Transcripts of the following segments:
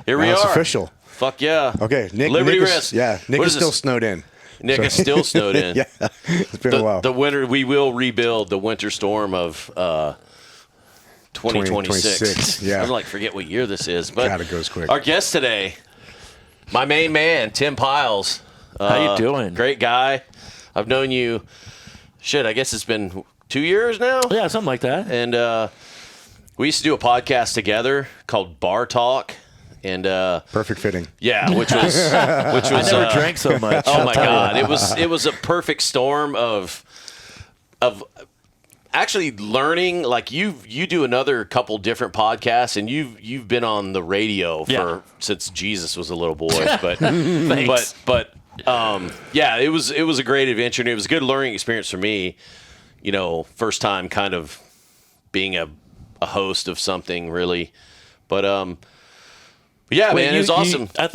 Here we are. It's official. Fuck yeah. Okay, Nick Wrist. Nick is still snowed in. Nick is still snowed in. Yeah, it's been a while. The winter, we will rebuild the winter storm of 2026. Yeah. I'm like, forget what year this is. But God, it goes quick. Our guest today, my main man, Tim Pyles. How you doing? Great guy. I've known you, I guess it's been 2 years now? Yeah, something like that. And we used to do a podcast together called Bar Talk. And perfect fitting. Yeah, which was I never drank so much. Oh my God, it was a perfect storm of actually learning. Like you do another couple different podcasts, and you've been on the radio since Jesus was a little boy. But yeah, it was a great adventure, and it was a good learning experience for me. You know, first time kind of being a host of something really, but yeah, man, it was awesome. I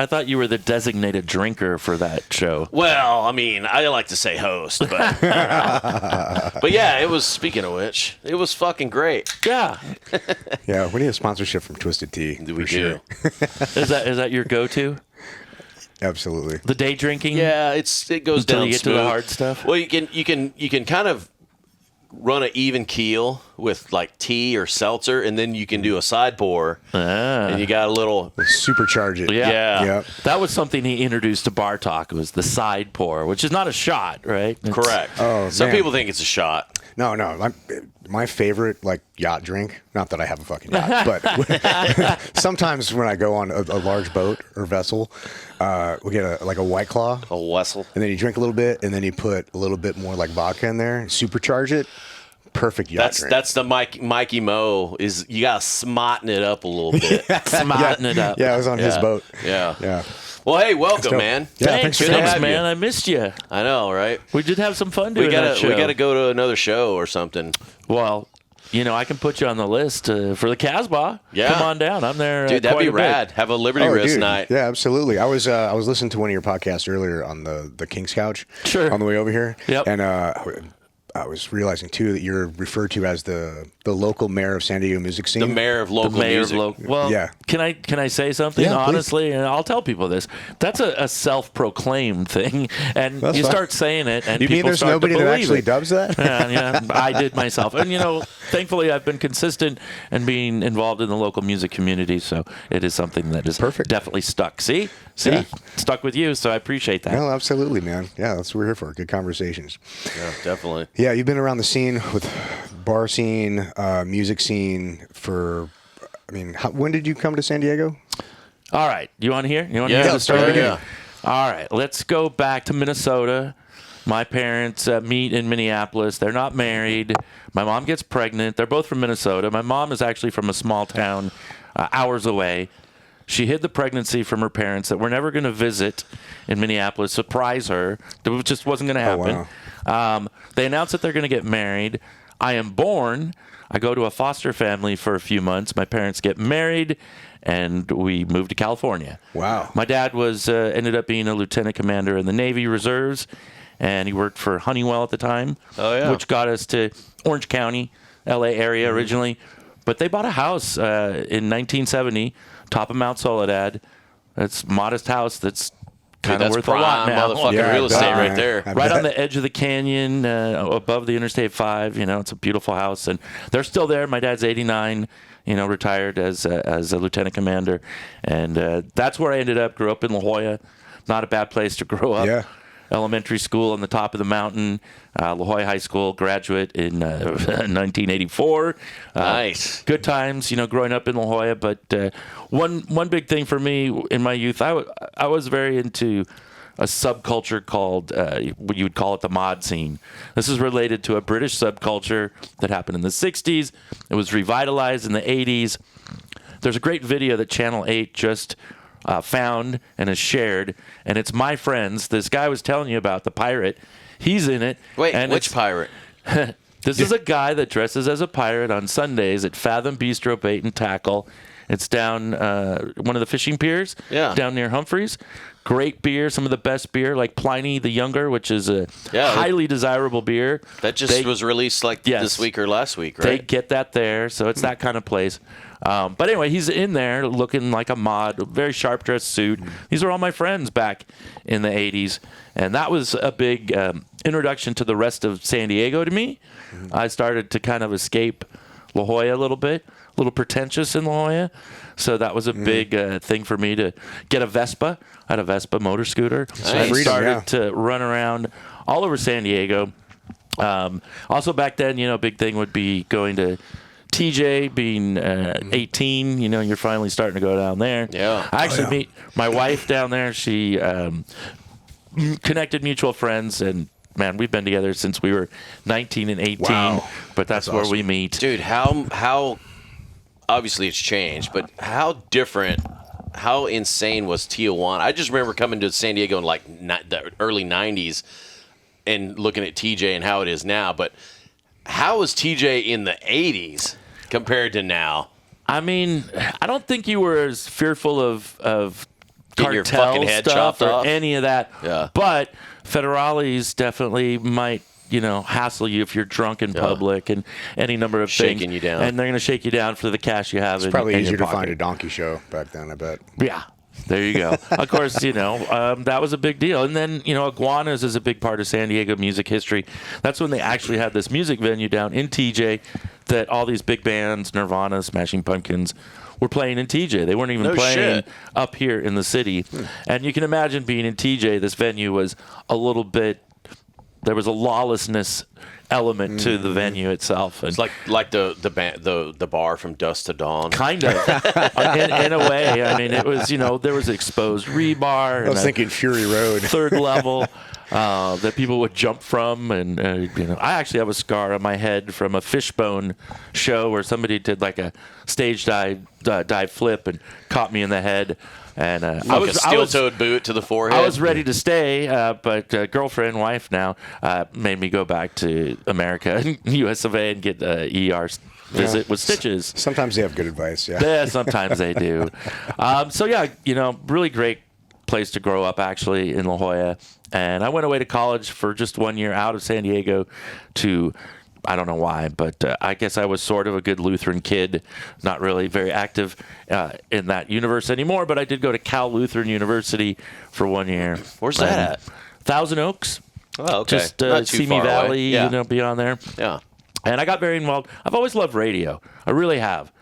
thought you were the designated drinker for that show. Well, I mean, I like to say host, but but yeah, it was. Speaking of which, it was fucking great. Yeah, yeah. We need a sponsorship from Twisted Tea. We do. Sure. Is that your go-to? Absolutely. The day drinking. Yeah, it goes until down you get smooth. to the hard stuff. Well, you can kind of run an even keel with like tea or seltzer, and then you can do a side pour, and you got a little supercharge it. Yeah. That was something he introduced to Bar Talk. Was the side pour, which is not a shot, right? Correct. Some people think it's a shot. No. My favorite yacht drink. Not that I have a fucking yacht, but sometimes when I go on a large boat or vessel, we get a White Claw. A vessel. And then you drink a little bit, and then you put a little bit more vodka in there, supercharge it. Perfect yacht drink. That's the Mikey Mo is you gotta smotten it up a little bit. Smotten it up. Yeah, I was on his boat. Yeah. Well, hey, welcome, man. Yeah, thanks for having man. you. I missed you. I know, right? We did have some fun doing that show. We gotta go to another show or something. Well, I can put you on the list for the Casbah. Yeah. Come on down. I'm there. Dude, that'd be quite a rad. bit. Have a Liberty Wrist dude. night. Yeah, absolutely. I was listening to one of your podcasts earlier on the King's Couch. Sure. On the way over here. Yep. And I was realizing too that you're referred to as the local mayor of San Diego music scene. The mayor of local music. Well, yeah. Can I say something honestly? And I'll tell people this. That's a self-proclaimed thing, and That's you fine. start saying it, and You people mean there's start nobody to that believe actually it. dubs that? Yeah, I did myself, and thankfully I've been consistent and being involved in the local music community, so it is something that is perfect. Definitely stuck. See, Yeah. stuck with you, so I appreciate that. No, absolutely, man. Yeah, that's what we're here for. Good conversations. Yeah, definitely. Yeah, you've been around the scene with bar scene, music scene for. I mean, when did you come to San Diego? All right, you want to hear? You want to Yeah, hear the let's start story? again. All right, let's go back to Minnesota. My parents meet in Minneapolis. They're not married. My mom gets pregnant. They're both from Minnesota. My mom is actually from a small town hours away. She hid the pregnancy from her parents that we're never going to visit in Minneapolis, surprise her. It just wasn't going to happen. Oh, wow. They announce that they're going to get married. I am born. I go to a foster family for a few months. My parents get married, and we moved to California. Wow. My dad was ended up being a lieutenant commander in the Navy Reserves, and he worked for Honeywell at the time. Oh, yeah. Which got us to Orange County, L.A. area originally. But they bought a house in 1970, top of Mount Soledad. It's a modest house that's kind of worth a lot now. Motherfucking real estate right there. Right on the edge of the canyon, above the Interstate 5. It's a beautiful house, and they're still there. My dad's 89. Retired as a lieutenant commander, and that's where I ended up. Grew up in La Jolla, not a bad place to grow up. Yeah. Elementary school on the top of the mountain, La Jolla High School, graduate in 1984. Nice. Good times, growing up in La Jolla. But one big thing for me in my youth, I was very into a subculture called, what you would call it the mod scene. This is related to a British subculture that happened in the 60s. It was revitalized in the 80s. There's a great video that Channel 8 just found and has shared, and it's My Friends. This guy I was telling you about, the pirate. He's in it. Wait, and which pirate? This is a guy that dresses as a pirate on Sundays at Fathom Bistro Bait and Tackle. It's down one of the fishing piers down near Humphreys. Great beer, some of the best beer, like Pliny the Younger, which is a highly desirable beer. That just was released this week or last week, right? They get that there, so it's that kind of place. But anyway, he's in there looking like a mod, very sharp dressed suit. These are all my friends back in the 80s. And that was a big introduction to the rest of San Diego to me. I started to kind of escape La Jolla a little bit, a little pretentious in La Jolla. So that was a big thing for me to get a Vespa. I had a Vespa motor scooter. And started to run around all over San Diego. Also back then, big thing would be going to TJ, being 18, you're finally starting to go down there. Yeah. I actually meet my wife down there. She connected mutual friends, and man, we've been together since we were 19 and 18. Wow. But that's where we meet. Dude, how obviously it's changed, but how different, how insane was Tijuana? I just remember coming to San Diego in like the early 90s and looking at TJ and how it is now, but how was TJ in the 80s compared to now? I mean, I don't think you were as fearful of Getting your cartel fucking head stuff chopped or off? any of that. Yeah. But federales definitely might, hassle you if you're drunk in public and any number of things. Shaking you down. And they're going to shake you down for the cash you have. It's probably in easier your to pocket. find a donkey show back then, I bet. Yeah. There you go. Of course, that was a big deal. And then, Iguanas is a big part of San Diego music history. That's when they actually had this music venue down in TJ that all these big bands, Nirvana, Smashing Pumpkins, were playing in TJ. They weren't even playing up here in the city. And you can imagine being in TJ, this venue was a little bit, there was a lawlessness element to the venue itself. And It's like the bar from Dusk to Dawn. kind of, in a way. I mean, it was, there was exposed rebar. I was thinking Fury Road. Third level that people would jump from. And, I actually have a scar on my head from a Fishbone show where somebody did like a stage dive flip and caught me in the head. And I was a steel-toed boot to the forehead. I was ready to stay, but girlfriend, wife now, made me go back to America and US of A and get ER visit with stitches. Sometimes they have good advice, yeah. Yeah, sometimes they do. Really great place to grow up, actually, in La Jolla. And I went away to college for just 1 year out of San Diego to, I don't know why, but I guess I was sort of a good Lutheran kid, not really very active in that universe anymore, but I did go to Cal Lutheran University for 1 year. Where's that at? Thousand Oaks. Oh, okay. Just Not too Simi far away. Valley, Yeah. beyond there. Yeah. And I got very involved. I've always loved radio. I really have.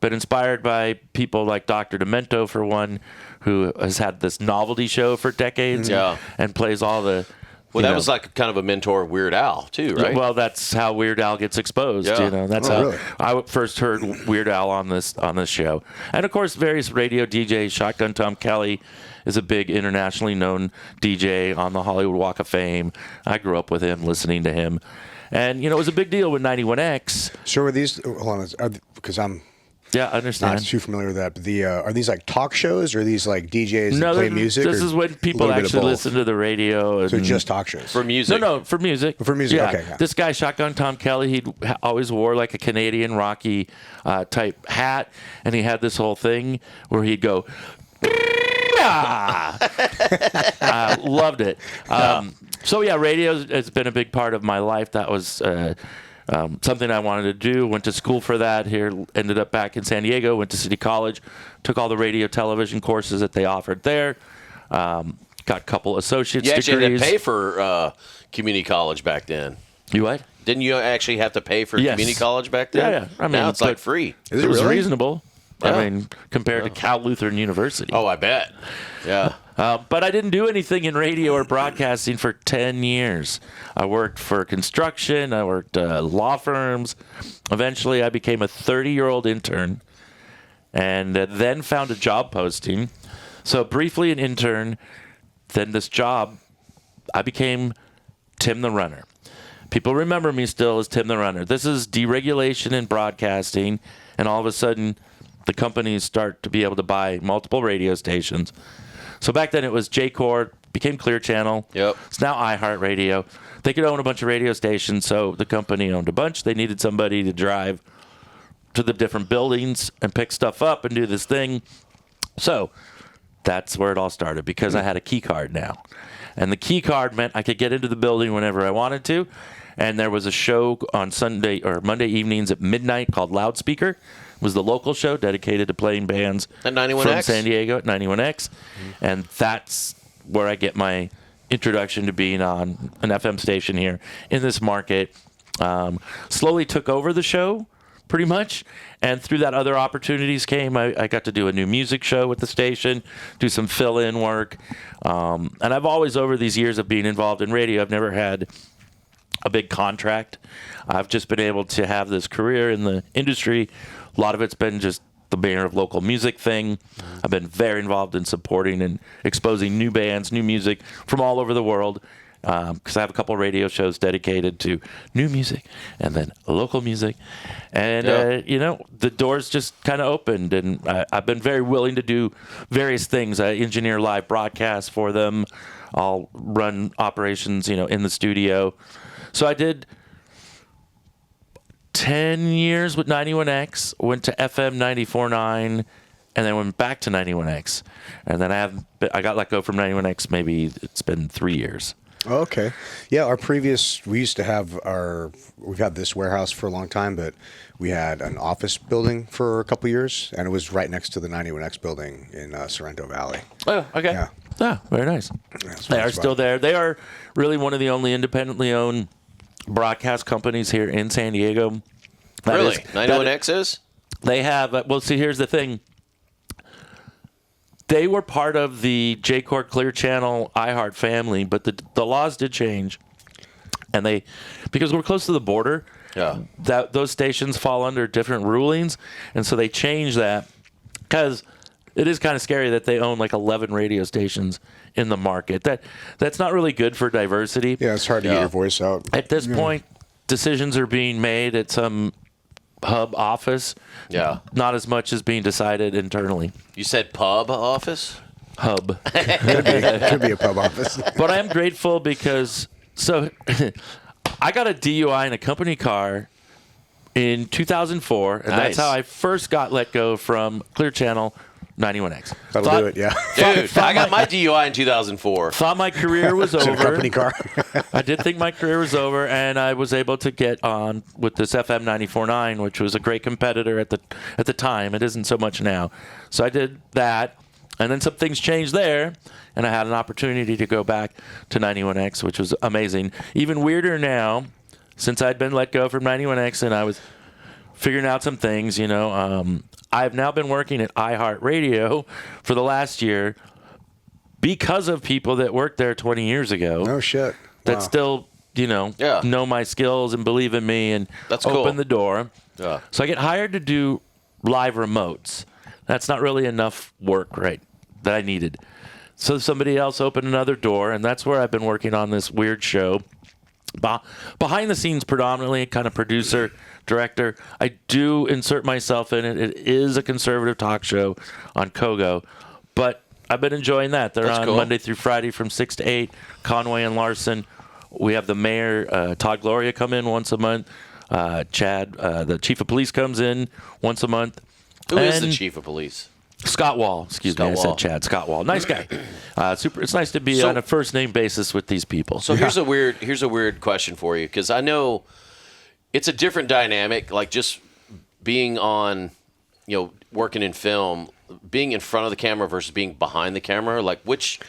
Been inspired by people like Dr. Demento, for one, who has had this novelty show for decades and plays all the... Well, that was like kind of a mentor of Weird Al, too, right? Well, that's how Weird Al gets exposed. Yeah. That's really? I first heard Weird Al on this show, and of course, various radio DJs. Shotgun Tom Kelly is a big internationally known DJ on the Hollywood Walk of Fame. I grew up with him, listening to him, and it was a big deal with 91X. So are these, hold on, because I'm Yeah, I understand. not too familiar with that, but are these like talk shows or are these like DJs No, that play music? this or is when people a little bit of actually both? listen to the radio. And, So just talk shows. For music. No, for music. For music, yeah. okay, yeah. This guy, Shotgun Tom Kelly, he always wore like a Canadian Rocky type hat, and he had this whole thing where he'd go, loved it. So yeah, radio has been a big part of my life. That was something I wanted to do. Went to school for that here. Ended up back in San Diego. Went to City College. Took all the radio television courses that they offered there. Got a couple associate's You degrees. actually had to pay for community college back then. You what? Didn't you actually have to pay for Yes. community college back then? Yeah. I mean, now it's like but- free. Is It it was really? reasonable. Yeah. I mean, compared to Cal Lutheran University. Oh, I bet. Yeah. But I didn't do anything in radio or broadcasting for 10 years. I worked for construction. I worked law firms. Eventually, I became a 30-year-old intern and then found a job posting. So briefly an intern, then this job, I became Tim the Runner. People remember me still as Tim the Runner. This is deregulation in broadcasting, and all of a sudden, the companies start to be able to buy multiple radio stations. So back then, it was J-Core, became Clear Channel. Yep. It's now iHeartRadio. They could own a bunch of radio stations, so the company owned a bunch. They needed somebody to drive to the different buildings and pick stuff up and do this thing. So that's where it all started, because I had a key card now. And the key card meant I could get into the building whenever I wanted to. And there was a show on Sunday or Monday evenings at midnight called Loudspeaker was the local show dedicated to playing bands At 91X? from San Diego at 91X. And that's where I get my introduction to being on an FM station here in this market. Slowly took over the show, pretty much. And through that, other opportunities came. I got to do a new music show with the station, do some fill-in work. And I've always, over these years of being involved in radio, I've never had a big contract. I've just been able to have this career in the industry. A lot of it's been just the Mayor of Local Music thing. I've been very involved in supporting and exposing new bands, new music from all over the world. Because I have a couple radio shows dedicated to new music and then local music. And, the doors just kind of opened. And I've been very willing to do various things. I engineer live broadcasts for them. I'll run operations, in the studio. So I did 10 years with 91X, went to FM 94.9, and then went back to 91X. And then I got let go from 91X, maybe it's been 3 years. Okay. Yeah, we used to have we've had this warehouse for a long time, but we had an office building for a couple years, and it was right next to the 91X building in Sorrento Valley. Oh, okay. Yeah. Oh, very nice. They are still there. They are really one of the only independently owned broadcast companies here in San Diego. Really? 91X is? They have, see, here's the thing. They were part of the J-Cord Clear Channel iHeart family, but the laws did change. And because we're close to the border, those stations fall under different rulings. And so they changed that because it is kind of scary that they own like 11 radio stations in the market. That's not really good for diversity. Yeah, it's hard to get your voice out. At this point, decisions are being made at some hub office. Yeah. Not as much as being decided internally. You said pub office? Hub. Could be a pub office. But I am grateful because I got a DUI in a company car in 2004, and that's how I first got let go from Clear Channel 91X. That'll do it, yeah. Dude, I got my DUI in 2004. Thought my career was over. Company car. I did think my career was over, and I was able to get on with this FM 94.9, which was a great competitor at the time. It isn't so much now. So I did that, and then some things changed there, and I had an opportunity to go back to 91X, which was amazing. Even weirder now, since I'd been let go from 91X, and I was figuring out some things, I've now been working at iHeartRadio for the last year because of people that worked there 20 years ago. Oh, shit. That still, know my skills and believe in me and open the door. Yeah. So I get hired to do live remotes. That's not really enough work, right, that I needed. So somebody else opened another door, and that's where I've been working on this weird show. Behind the scenes, predominantly, kind of producer, director. I do insert myself in it. It is a conservative talk show on Kogo, but I've been enjoying that. They're on Monday through Friday from 6 to 8. Conway and Larson. We have the mayor, Todd Gloria, come in once a month. Chad, the chief of police, comes in once a month. Who is the chief of police? Scott Wall. Excuse me, I said Chad. Scott Wall. Nice guy. It's nice to be on a first name basis with these people. So here's a weird question for you, because I know it's a different dynamic, like just being on, working in film, being in front of the camera versus being behind the camera. Like which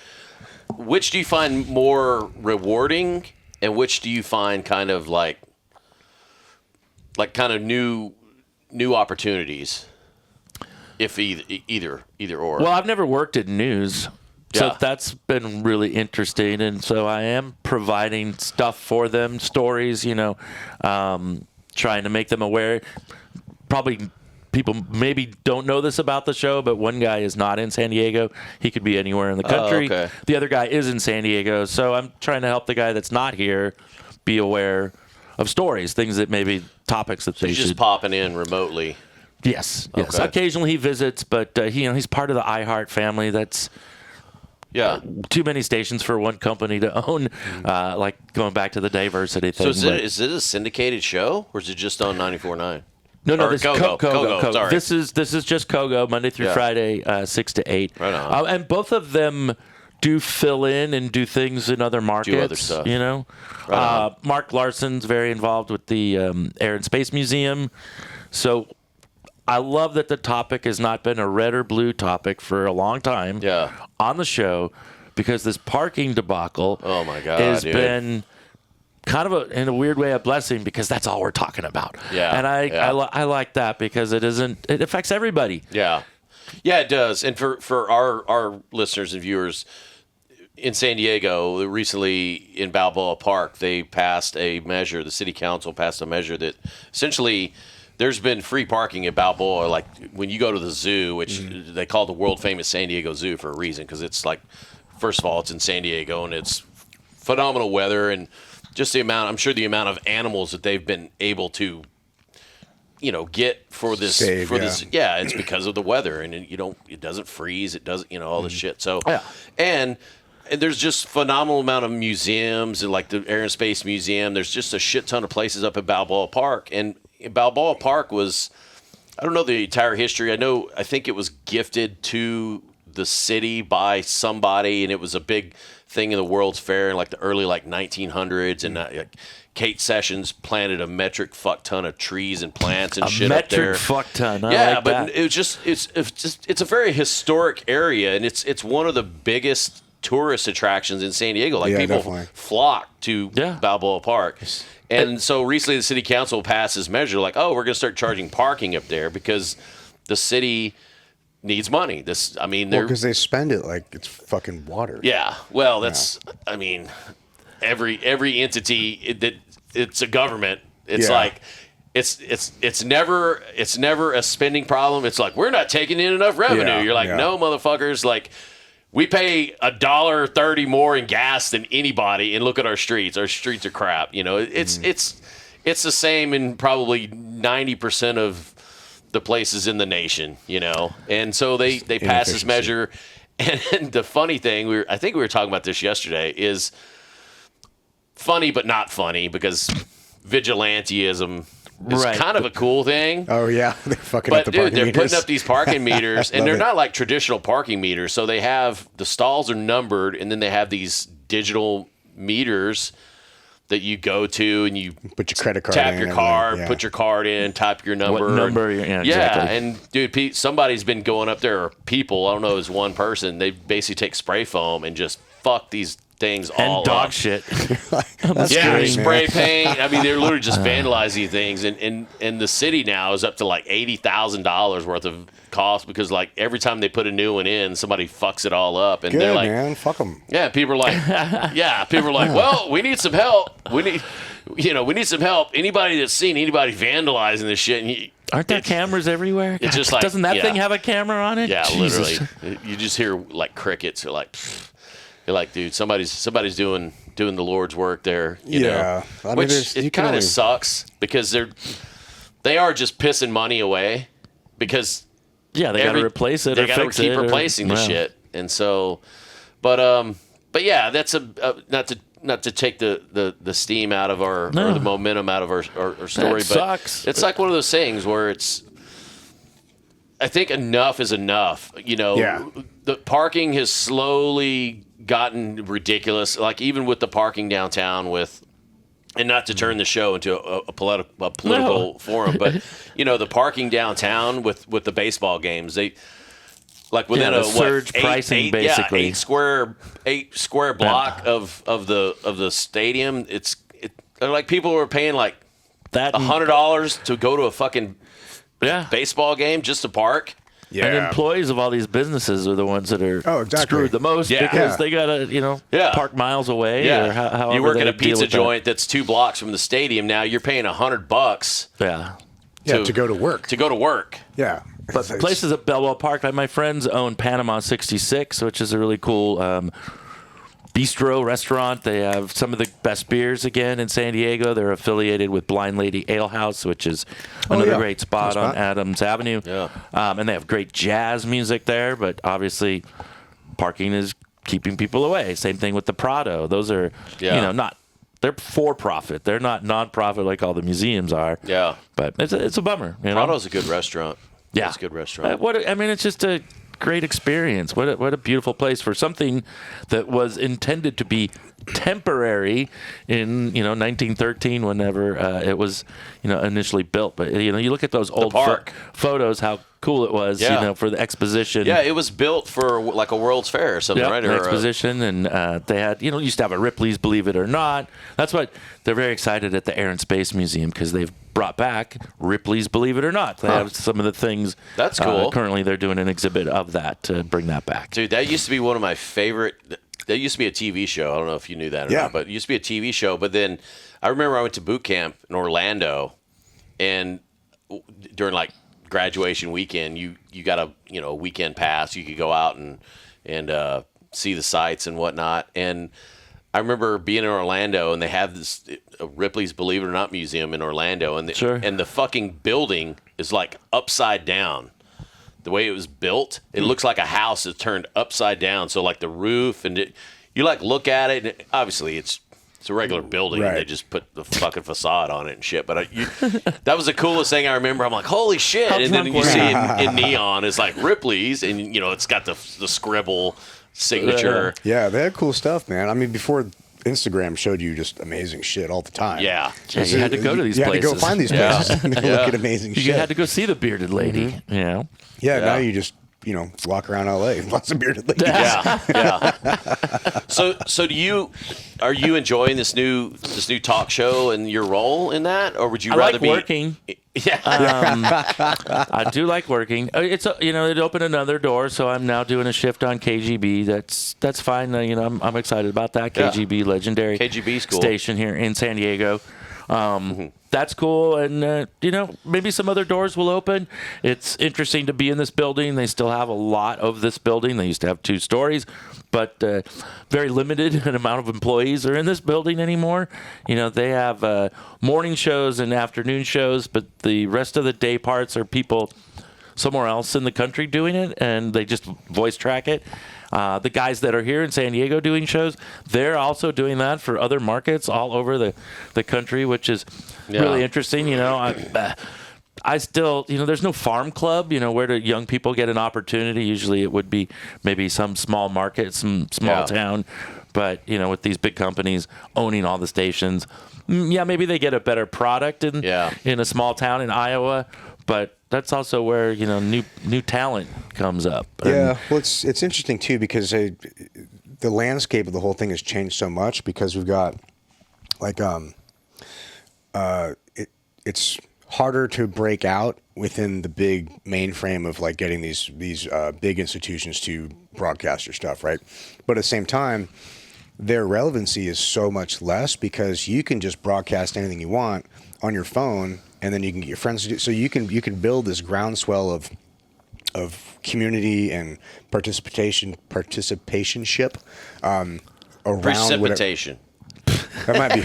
do you find more rewarding, and which do you find kind of like kind of new opportunities? If either or. Well, I've never worked in news. So that's been really interesting. And so I am providing stuff for them, stories, trying to make them aware. Probably people maybe don't know this about the show, but one guy is not in San Diego. He could be anywhere in the country. Okay. The other guy is in San Diego. So I'm trying to help the guy that's not here be aware of stories, things that maybe topics that they should. Just popping in remotely. Yes. Okay. Occasionally he visits, but he's part of the iHeart family. That's too many stations for one company to own. Like going back to the diversity thing. So is it a syndicated show, or is it just on 94.9? No, this is Kogo. Sorry. This is just Kogo, Monday through Friday, 6 to 8. Right on. And both of them do fill in and do things in other markets. Do other stuff. Right Mark Larson's very involved with the Air and Space Museum. So I love that the topic has not been a red or blue topic for a long time on the show, because this parking debacle has been kind of in a weird way a blessing, because that's all we're talking about. And I like that, because it affects everybody. Yeah, it does. And for our listeners and viewers, in San Diego, recently in Balboa Park, they passed a measure, the city council passed a measure that essentially there's been free parking at Balboa. Like when you go to the zoo, which they call the world famous San Diego Zoo for a reason, because it's like, first of all, it's in San Diego and it's phenomenal weather, and just the amount of animals that they've been able to, get for this, this. Yeah, it's because of the weather, and it doesn't freeze. It doesn't, all this shit. So, and there's just phenomenal amount of museums, and like the Air and Space Museum. There's just a shit ton of places up at Balboa Park, and Balboa Park was, I don't know the entire history. I think it was gifted to the city by somebody, and it was a big thing in the World's Fair in like the early 1900s, and Kate Sessions planted a metric fuck ton of trees and plants and shit up there. A metric fuck ton. But it's a very historic area, and it's one of the biggest tourist attractions in San Diego. Like people flock to Balboa Park. And so recently the city council passed this measure like, we're going to start charging parking up there because the city needs money. Because they spend it like it's fucking water. Yeah. Well, that's, every entity that it's a government. It's like, it's never a spending problem. It's like, we're not taking in enough revenue. Yeah, You're like, no, motherfuckers. Like, we pay $1.30 more in gas than anybody, and look at our streets. Our streets are crap. It's the same in probably 90% of the places in the nation. And so they passed this measure. And the funny thing, I think we were talking about this yesterday, is funny but not funny, because vigilantism is kind of a cool thing. Oh yeah, they're fucking up the parking they're meters. putting up these parking meters, and they're not like traditional parking meters. So they have, the stalls are numbered, and then they have these digital meters that you go to, and you put your credit card tap in, your card, yeah. put your card in, type your number. What number? Yeah, exactly. And dude, somebody's been going up there, or people, I don't know, it's one person. They basically take spray foam and just fuck these things all and dog up. shit. Spray paint. They're literally just vandalizing things, and the city now is up to like $80,000 worth of cost, because like every time they put a new one in, somebody fucks it all up, and they're like, man, fuck them. Yeah, people are like, well, we need some help. We need some help. Anybody that's seen anybody vandalizing this shit, and aren't there cameras everywhere? It's just like, doesn't that thing have a camera on it? Yeah, Jesus. literally. You just hear like crickets. You're like, dude, somebody's doing the Lord's work there. You know? Which it kind of sucks, because they are just pissing money away, because they got to replace it. They got to keep replacing the shit, and so, but yeah, that's not to take the steam out of or the momentum out of our story, that but sucks. It's like one of those things where I think enough is enough. The parking has slowly gotten ridiculous. Like even with the parking downtown, and not to turn the show into a political forum, but the parking downtown with the baseball games, they like within a surge pricing, basically 8 square block of the stadium. They're like, people are paying like that $100 to go to a fucking baseball game just to park. Yeah. And employees of all these businesses are the ones that are screwed the most, because they got to, park miles away. Yeah. Or however you work at they a pizza deal with joint that's 2 blocks from the stadium. Now you're paying $100. To go to work. To go to work. Yeah. But places at Balboa Park, like my friends own Panama 66, which is a really cool bistro restaurant. They have some of the best beers again in San Diego. They're affiliated with Blind Lady Ale House, which is another great spot on Adams Avenue. Yeah. And they have great jazz music there, but obviously parking is keeping people away. Same thing with the Prado. Those are, they're for profit. They're not non-profit like all the museums are. Yeah. But it's a bummer. Prado's a good restaurant. Yeah. It's a good restaurant. It's just great experience. What a beautiful place for something that was intended to be temporary in 1913, whenever it was initially built. But you look at those old park. photos, how cool it was, for the exposition. Yeah, it was built for like a World's Fair or something, right? An Or exposition, and they had, used to have a Ripley's Believe It or Not. That's what they're very excited at the Air and Space Museum, because they've brought back Ripley's Believe It or Not. They have some of the things. That's cool. Currently, they're doing an exhibit of that to bring that back. Dude, that used to be one of my favorite. That used to be a TV show. I don't know if you knew that or not, but it used to be a TV show. But then I remember I went to boot camp in Orlando, and during like graduation weekend, you got a weekend pass. You could go out and see the sights and whatnot. And I remember being in Orlando, and they have this Ripley's Believe It or Not museum in Orlando, and and the fucking building is like upside down. The way it was built, it looks like a house that's turned upside down. So like the roof, and you like look at it, and obviously it's a regular building. Right. And they just put the fucking facade on it and shit. But that was the coolest thing I remember. I'm like, holy shit! How And then drunk you were see you? in neon, it's like Ripley's, and it's got the scribble signature. Yeah, they had cool stuff, man. I mean, before Instagram showed you just amazing shit all the time. Yeah. Yeah, you had to go to these you places. had to go find these places and look at amazing shit. You had to go see the bearded lady. Yeah, now you just walk around LA, lots of bearded ladies. Yeah. So are you enjoying this new talk show and your role in that, or would you rather like be working? Yeah. I do like working. It's it opened another door, so I'm now doing a shift on KGB. That's fine. I'm excited about that. KGB, legendary KGB school station here in San Diego. That's cool, and maybe some other doors will open. It's interesting to be in this building. They still have a lot of this building. They used to have 2 stories, but very limited amount of employees are in this building anymore. They have morning shows and afternoon shows, but the rest of the day parts are people somewhere else in the country doing it, and they just voice track it. The guys that are here in San Diego doing shows, they're also doing that for other markets all over the country, which is really interesting. I still, there's no farm club, where do young people get an opportunity? Usually it would be maybe some small market, some small town. But, with these big companies owning all the stations, maybe they get a better product in a small town in Iowa. But that's also where new talent comes up. Yeah, well, it's interesting too, because the landscape of the whole thing has changed so much, because we've got like it's harder to break out within the big mainframe of like getting these big institutions to broadcast your stuff, right? But at the same time, their relevancy is so much less, because you can just broadcast anything you want on your phone, and then you can get your friends to do. So you can build this groundswell of community and participationship around Precipitation. That might be.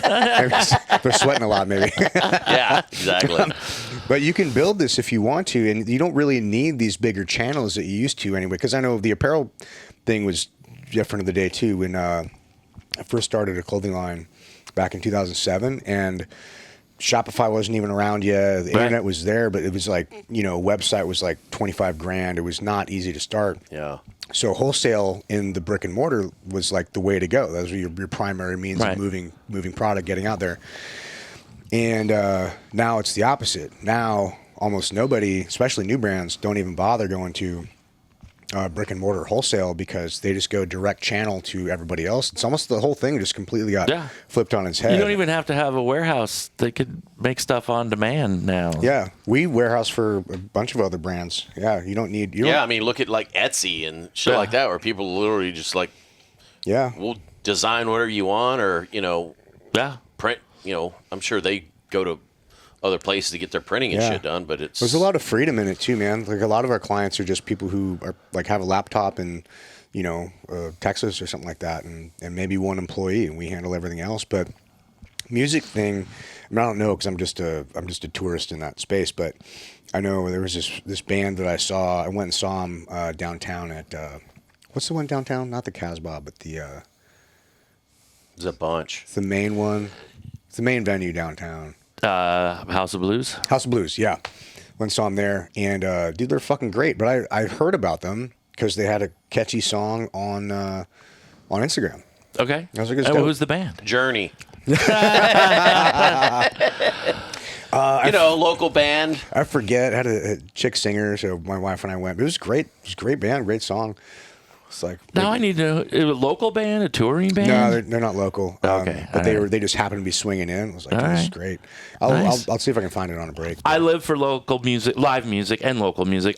They're sweating a lot, maybe. Yeah, exactly. But you can build this if you want to, and you don't really need these bigger channels that you used to anyway. Because I know the apparel thing was different of the day too. When I first started a clothing line back in 2007, and Shopify wasn't even around yet. The internet was there, but it was like, a website was like $25,000. It was not easy to start. Yeah. So wholesale in the brick and mortar was like the way to go. That was your primary means of moving product, getting out there. And now it's the opposite. Now almost nobody, especially new brands, don't even bother going to brick and mortar wholesale, because they just go direct channel to everybody else. It's almost the whole thing just completely got flipped on its head. You don't even have to have a warehouse. They could make stuff on demand now. Yeah, we warehouse for a bunch of other brands. Yeah, you don't need. I mean, look at like Etsy and shit like that, where people literally just like, we'll design whatever you want, or print. I'm sure they go to other places to get their printing and shit done, but there's a lot of freedom in it too, man. Like a lot of our clients are just people who are like have a laptop in, Texas or something like that, and maybe one employee, and we handle everything else. But music thing, I don't know, because I'm just a tourist in that space. But I know there was this band that I saw. I went and saw them downtown at what's the one downtown? Not the Casbah, but the there's a bunch. It's the main one. It's the main venue downtown. House of Blues. House of Blues, yeah. Went and saw them there, and dude, they're fucking great. But I heard about them because they had a catchy song on Instagram. Okay. I was like, it's And dope. who's the band? Journey. Local band. I forget. I had a chick singer, so my wife and I went. It was great. It was a great band, great song. It's like Now I need to know, is it a local band, a touring band? no, they're not local. Okay, but all right. they just happened to be swinging in. I was like, All this is right. great. Nice. I'll see if I can find it on a break. I live for local music, live music, and local music.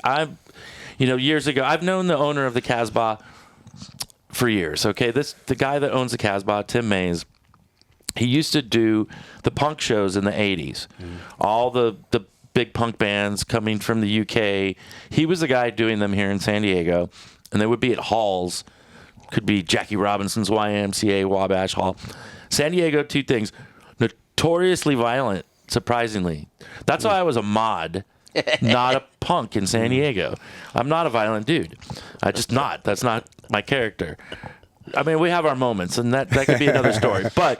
Years ago, I've known the owner of the Casbah for years. Okay, the guy that owns the Casbah, Tim Pyles, he used to do the punk shows in the '80s. All the big punk bands coming from the UK. He was the guy doing them here in San Diego, and they would be at halls. Could be Jackie Robinson's YMCA, Wabash Hall. San Diego, two things. Notoriously violent, surprisingly. That's why I was a mod, not a punk in San Diego. I'm not a violent dude. I just not. That's not my character. I mean, we have our moments, and that could be another story. But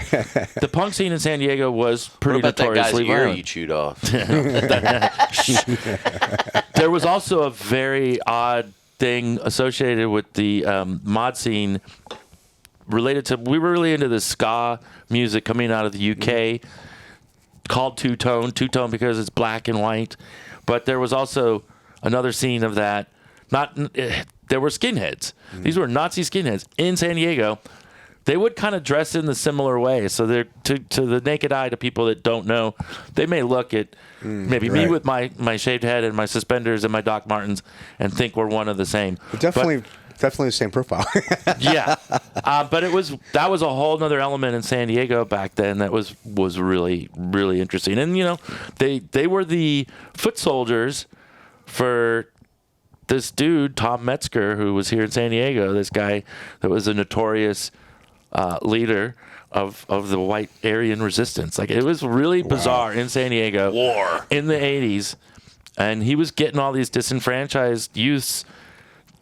the punk scene in San Diego was pretty What about that guy's notoriously ear violent. you chewed off? There was also a very odd thing associated with the mod scene related to, we were really into the ska music coming out of the UK called two-tone because it's black and white. But there was also another scene of that. There were skinheads. These were Nazi skinheads in San Diego. They would kind of dress in the similar way. So they're to the naked eye, to people that don't know, they may look at maybe me right. with my shaved head and my suspenders and my Doc Martens and think we're one of the same. Definitely the same profile. Yeah, but that was a whole nother element in San Diego back then that was really, really interesting. And they were the foot soldiers for this dude Tom Metzger, who was here in San Diego. This guy that was a notorious leader of the white Aryan resistance. Like, it was really bizarre in San Diego War in the '80s, and he was getting all these disenfranchised youths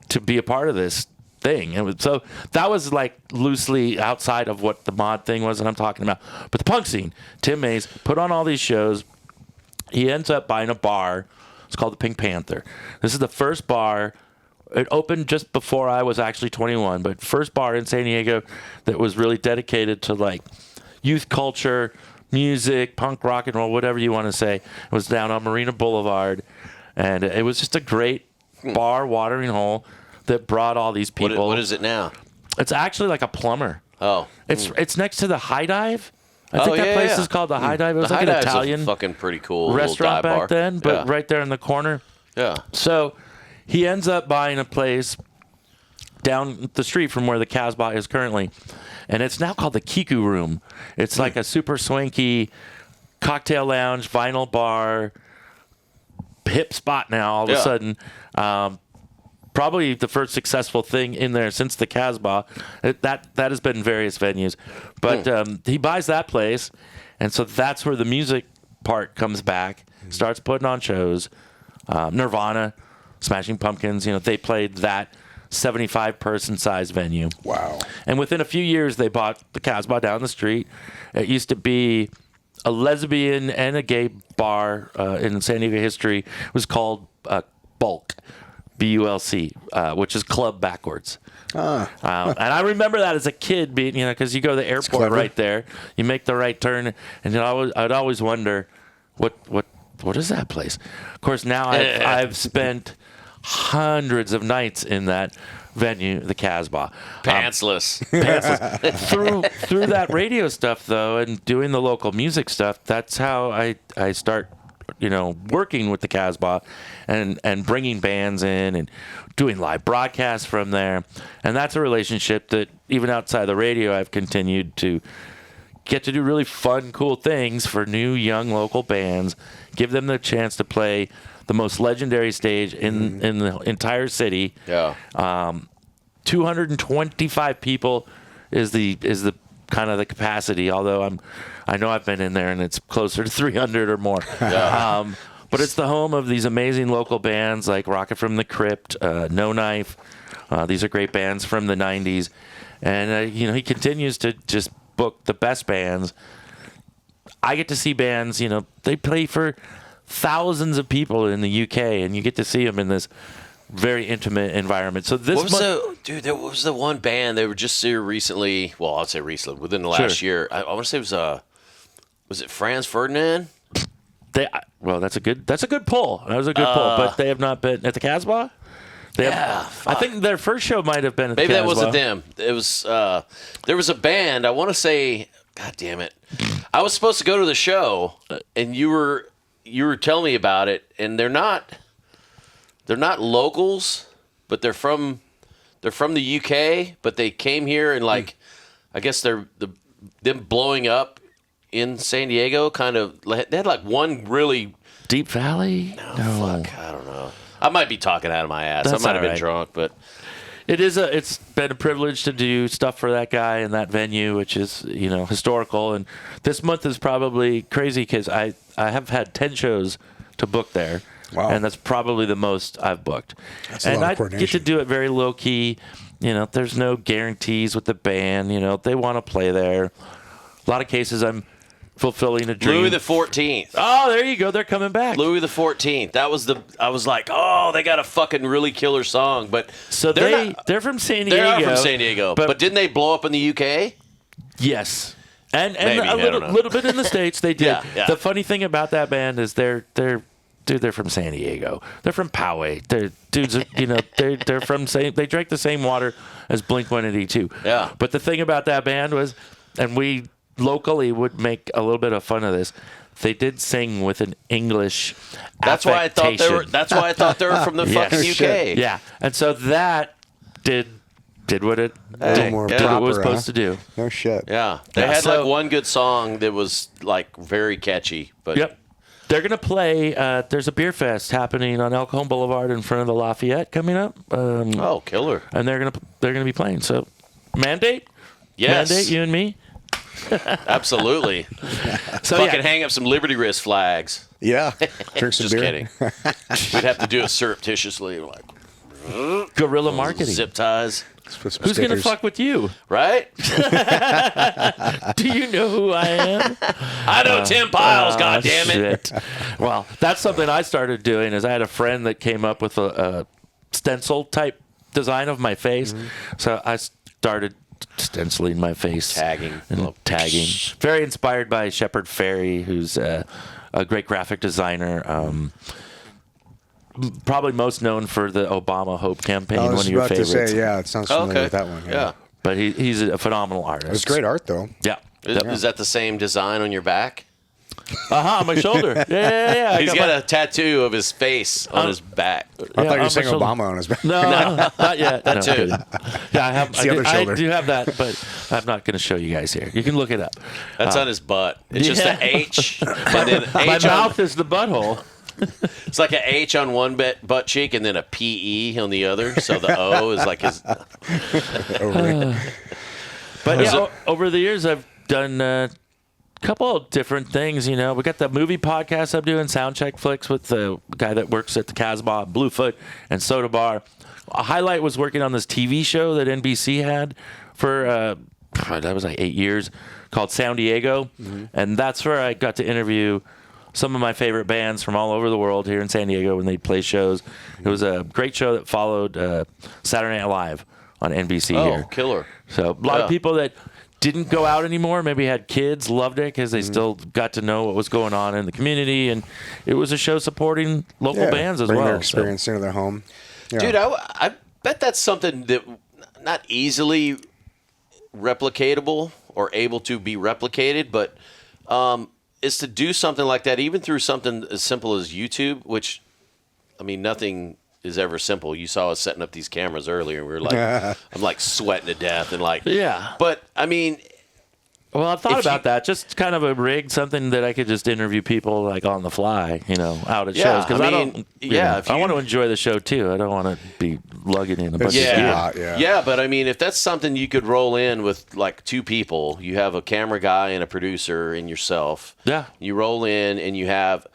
to be a part of this thing. So that was like loosely outside of what the mod thing was that I'm talking about. But the punk scene, Tim Pyles put on all these shows. He ends up buying a bar. It's called the Pink Panther. This is the first bar. It opened just before I was actually 21, but first bar in San Diego that was really dedicated to like youth culture, music, punk, rock and roll, whatever you want to say. It was down on Marina Boulevard, and it was just a great bar, watering hole that brought all these people. What is it now? It's actually like a plumber. Oh. It's next to the High Dive. I think that place is called the High Dive. It was The like High an Dive's Italian a fucking pretty cool restaurant little dive back bar. then, but Yeah. right there in the corner. Yeah. So he ends up buying a place down the street from where the Casbah is currently, and it's now called the Kiku Room. It's like a super swanky cocktail lounge, vinyl bar, hip spot now all of a sudden. Probably the first successful thing in there since the Casbah. That has been in various venues. But he buys that place, and so that's where the music part comes back, starts putting on shows. Nirvana, Smashing Pumpkins, they played that 75-person size venue. Wow. And within a few years, they bought the Casbah down the street. It used to be a lesbian and a gay bar in San Diego history. It was called Bulk, B-U-L-C, which is club backwards. And I remember that as a kid, being, because you go to the airport right there, you make the right turn, and I'd always wonder, what is that place? Of course, now I've spent hundreds of nights in that venue, the Casbah. Pantsless. Through that radio stuff, though, and doing the local music stuff, that's how I start, working with the Casbah and bringing bands in and doing live broadcasts from there. And that's a relationship that even outside the radio, I've continued to get to do really fun, cool things for new, young local bands, give them the chance to play the most legendary stage in the entire city. Yeah. 225 people is the kind of the capacity, although I know I've been in there and it's closer to 300 or more. Yeah. But it's the home of these amazing local bands like Rocket from the Crypt, No Knife. These are great bands from the 90s. And, he continues to just book the best bands. I get to see bands, they play for thousands of people in the UK, and you get to see them in this very intimate environment. So this What was month, there was the one band they were just here recently. Well, I'll say recently, within the last year. I want to say it was it Franz Ferdinand? that's a good pull. That was a good pull, but they have not been at the Casbah. I think their first show might have been at the Maybe Casbah. that wasn't them. It was there was a band. I want to say, God damn it, I was supposed to go to the show, and you were telling me about it, and they're not locals, but they're from the UK, but they came here and like I guess them blowing up in San Diego kind of they had like one really Deep Valley. no. Fuck, I don't know. I might be talking out of my ass. That's I might have all been right. drunk, but It's been a privilege to do stuff for that guy in that venue, which is, historical. And this month is probably crazy because I have had 10 shows to book there. Wow. And that's probably the most I've booked. That's a and lot of I get to coordination. do it very low key. There's no guarantees with the band. They want to play there. A lot of cases I'm fulfilling a dream. Louis the 14th. Oh, there you go. They're coming back. Louis the 14th. I was like, oh, they got a fucking really killer song, but So they're from San Diego. They are from San Diego, but didn't they blow up in the UK? Yes. And Maybe, a I don't know. little bit in the States they did. Yeah. The funny thing about that band is they're from San Diego. They're from Poway. They're dudes, they're from they drank the same water as Blink-182. Yeah. But the thing about that band was, and we locally would make a little bit of fun of this, they did sing with an English That's why I thought they were. affectation. That's why I thought they were from the Yes. fucking UK. Shit. Yeah. And so that did what it little more did what it was proper, supposed huh? to do. No shit. Yeah, they Yeah, had so- like one good song that was like very catchy. But Yep. They're going to play. There's a beer fest happening on El Cajon Boulevard in front of the Lafayette coming up. oh, killer! And they're gonna be playing. So, mandate, Yes, mandate you and me. absolutely. So Fucking hang up some Liberty Wrist flags. Yeah. Drink some Just beer. kidding. We'd have to do it surreptitiously, like guerrilla marketing. zip ties, Let's put some Who's gonna stickers. fuck with you? right? Do you know who I am? I know Tim Pyles. God damn it! Shit. Well, that's something I started doing. Is I had a friend that came up with a stencil type design of my face, so I started stenciling my face, Tagging. and tagging. Very inspired by Shepard Fairey, who's a great graphic designer. Probably most known for the Obama Hope campaign, I one was of your about to favorites. say, yeah, it sounds Oh, familiar okay. with that one. Yeah. But he's a phenomenal artist. It was great art, though. Yeah. Is that the same design on your back? On my shoulder. Yeah. I He's got got my- a tattoo of his face on his back. I thought you on my were saying shoulder. Obama on his back. No, not yet. That No, too. I'm kidding. Yeah, I have. It's the other I shoulder. do have that, but I'm not going to show you guys here. You can look it up. That's on his butt. It's just yeah. an H, and then My H on, mouth is the butthole. it's like an H on one butt cheek, and then a PE on the other. So the O is like his. But yeah, over the years, I've done a couple of different things. We got the movie podcast I'm doing, Soundcheck Flicks, with the guy that works at the Casbah, Bluefoot, and Soda Bar. A highlight was working on this TV show that NBC had for, that was like 8 years, called San Diego. And that's where I got to interview some of my favorite bands from all over the world here in San Diego when they play shows. It was a great show that followed Saturday Night Live on NBC here. Oh, killer! So a lot Yeah. of people that didn't go out anymore, maybe had kids, loved it because they still got to know what was going on in the community. And it was a show supporting local bands as bring well. their experience into their home. Yeah. Dude, I bet that's something that not easily replicatable or able to be replicated, but is to do something like that, even through something as simple as YouTube, which, I mean, nothing is ever simple. You saw us setting up these cameras earlier, and we were like, I'm like sweating to death, and like, Yeah. But I mean, Well, I've thought If about you- that. Just kind of a rig, something that I could just interview people like on the fly, out at Yeah, shows. Because I I mean, don't. yeah, if I you- want to enjoy the show too. I don't want to be lugging in a bunch of Yeah. gear. lot, yeah. But I mean, if that's something you could roll in with like two people, you have a camera guy and a producer and yourself. Yeah. You roll in and you have,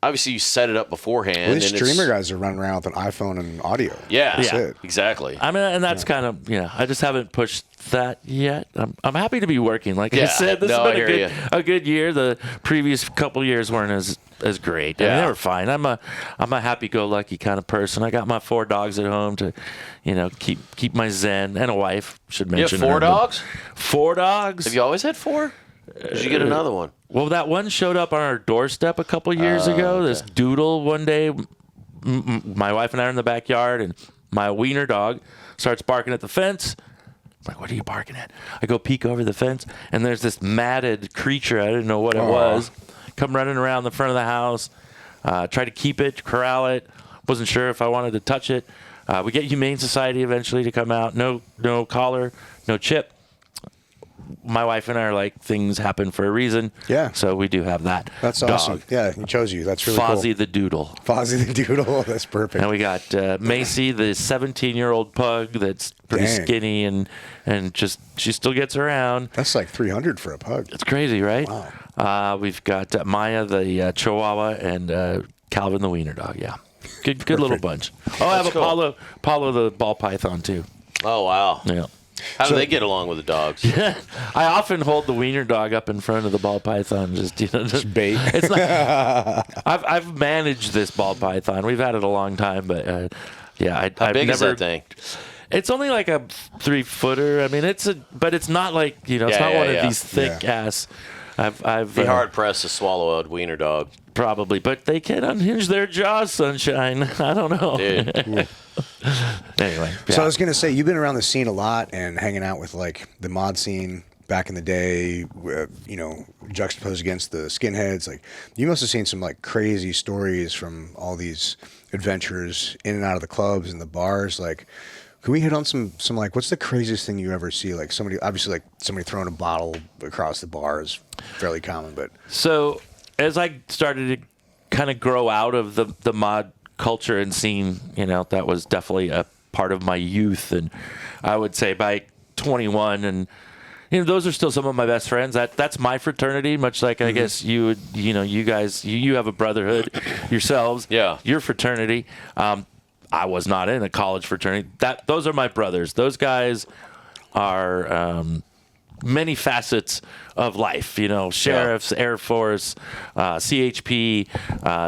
obviously you set it up beforehand. Well, these and it's- streamer guys are running around with an iPhone and audio. Yeah, That's it. exactly. I mean, and that's kind of I just haven't pushed that yet. I'm happy to be working. Like I Yeah. said, this No, I has hear been a good year. The previous couple years weren't as as great. I mean, Yeah. they were fine. I'm a happy-go-lucky kind of person. I got my 4 dogs at home to, keep my zen, and a wife. Should You have mention 4 her, but- dogs? 4 dogs. Have you always had 4? Did you get another one? Well, that one showed up on our doorstep a couple years ago. okay. This doodle one day, my wife and I are in the backyard, and my wiener dog starts barking at the fence. I'm like, what are you barking at? I go peek over the fence, and there's this matted creature. I didn't know what it was. Come running around the front of the house. Try to keep it, corral it. Wasn't sure if I wanted to touch it. We get Humane Society eventually to come out. No collar, no chip. My wife and I are like, things happen for a reason. Yeah. So we do have that. That's dog. awesome. Yeah, he chose you. That's really Fozzie cool. the Doodle. Fozzie the Doodle. That's perfect. And we got Macy, the 17-year-old pug that's pretty Dang. skinny and just she still gets around. That's like 300 for a pug. It's crazy, right? Wow. We've got Maya, the Chihuahua, and Calvin, the wiener dog. Yeah, good little bunch. Oh, I have That's cool. Apollo, the ball python too. Oh, wow. Yeah. How do they get along with the dogs? I often hold the wiener dog up in front of the ball python, just Bait. It's not. I've managed this ball python. We've had it a long time, but How I've big never. is that thing? It's only like a 3-footer. I mean, but it's not like it's Yeah, not yeah, one yeah. of these thick ass. I've Be hard pressed to swallow a wiener dog. probably, but they can unhinge their jaws, sunshine. I don't know. Dude. Anyway, So I was gonna say, you've been around the scene a lot and hanging out with like the mod scene back in the day. Juxtaposed against the skinheads. Like, you must have seen some like crazy stories from all these adventures in and out of the clubs and the bars. Like, can we hit on some like, what's the craziest thing you ever see? Like somebody throwing a bottle across the bar is fairly common, but So as I started to kind of grow out of the mod culture and scene, that was definitely a part of my youth. And I would say by 21, and those are still some of my best friends. That's my fraternity, much like I guess you would, you guys, you have a brotherhood yourselves. Yeah. Your fraternity. I was not in a college fraternity. Those are my brothers. Those guys are many facets of life, sheriffs, Air Force, CHP,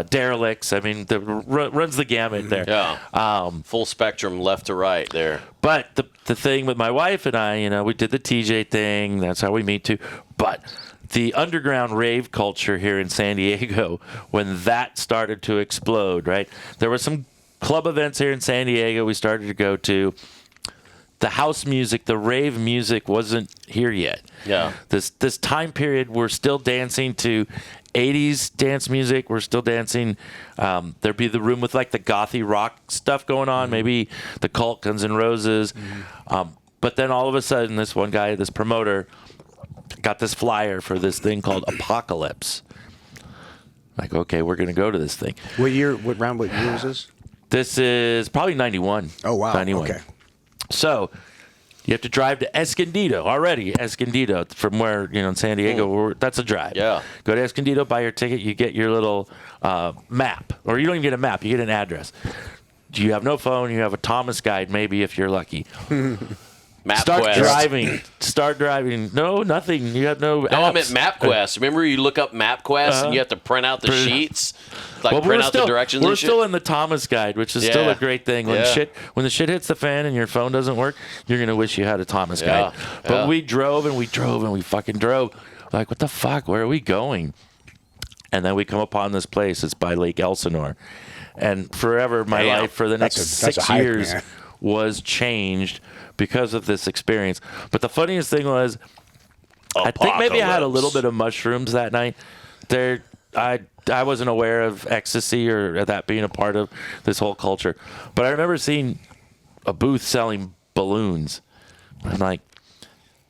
derelicts. I mean, runs the gamut there. Yeah. Full spectrum left to right there. But the thing with my wife and I, we did the TJ thing. That's how we meet too. But the underground rave culture here in San Diego, when that started to explode, right? There were some club events here in San Diego we started to go to. The house music, the rave music wasn't here yet. Yeah. This time period, we're still dancing to 80s dance music. We're still dancing. There'd be the room with like the gothy rock stuff going on, maybe the Cult, Guns N' Roses. But then all of a sudden, this one guy, this promoter, got this flyer for this thing called Apocalypse. Like, okay, we're going to go to this thing. what year was this? This is probably 91. Oh, wow. 91. Okay. So you have to drive to Escondido from where, in San Diego, that's a drive. Yeah. Go to Escondido, buy your ticket, you get your little map. Or you don't even get a map, you get an address. You have no phone, you have a Thomas guide, maybe if you're lucky. Start driving. No, nothing. You have no apps. No, I meant MapQuest. Remember you look up MapQuest and you have to print out the sheets? Like print out the directions We're and shit? still in the Thomas guide, which is still Yeah. a great thing. When the shit hits the fan and your phone doesn't work, you're going to wish you had a Thomas guide. But we drove and we drove and we fucking drove. Like, what the fuck? Where are we going? And then we come upon this place. It's by Lake Elsinore. And forever, my Damn. life for the next That's a 6 hike, years man. was changed because of this experience. But the funniest thing was, I think maybe I had a little bit of mushrooms that night. I wasn't aware of ecstasy or that being a part of this whole culture. But I remember seeing a booth selling balloons. I'm like,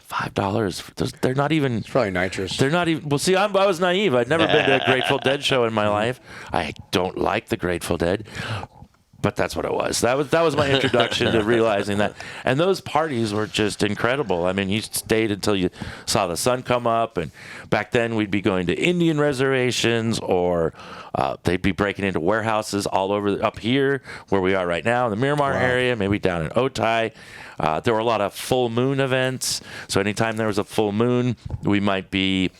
$5. They're not even. It's probably nitrous. They're not even. Well, see, I was naive. I'd never been to a Grateful Dead show in my life. I don't like the Grateful Dead. But that's what it was. That was my introduction to realizing that. And those parties were just incredible. I mean, you stayed until you saw the sun come up. And back then, we'd be going to Indian reservations or They'd be breaking into warehouses all over up here where we are right now in the Miramar area, maybe down in Otay. There were a lot of full moon events. So anytime there was a full moon, we might be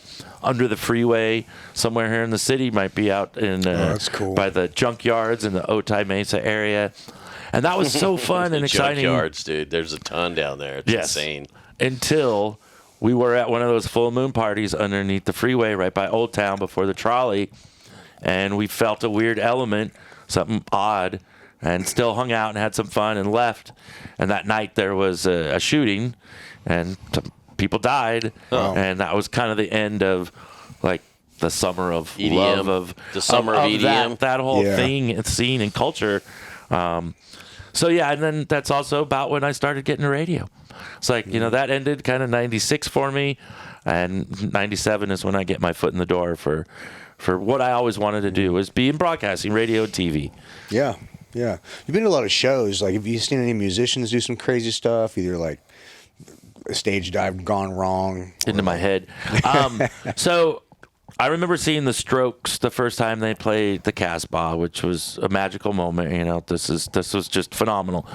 under the freeway somewhere here in the city, might be out in that's cool. by the junkyards in the Otay Mesa area. And that was so fun and exciting. Junkyards, dude. There's a ton down there. It's insane. Until we were at one of those full moon parties underneath the freeway right by Old Town before the trolley, and we felt a weird element, something odd, and still hung out and had some fun and left. And that night there was a shooting, and people died, and that was kind of the end of like the summer of EDM, love of the summer of EDM, that whole thing and scene and culture. So yeah, and then that's also about when I started getting to radio. It's like, that ended kind of 96 for me, and 97 is when I get my foot in the door for what I always wanted to do, was be in broadcasting, radio, and TV. Yeah. You've been to a lot of shows. Like, have you seen any musicians do some crazy stuff? Either like a stage dive gone wrong into my head. So I remember seeing the Strokes the first time they played the Casbah, which was a magical moment. This was just phenomenal.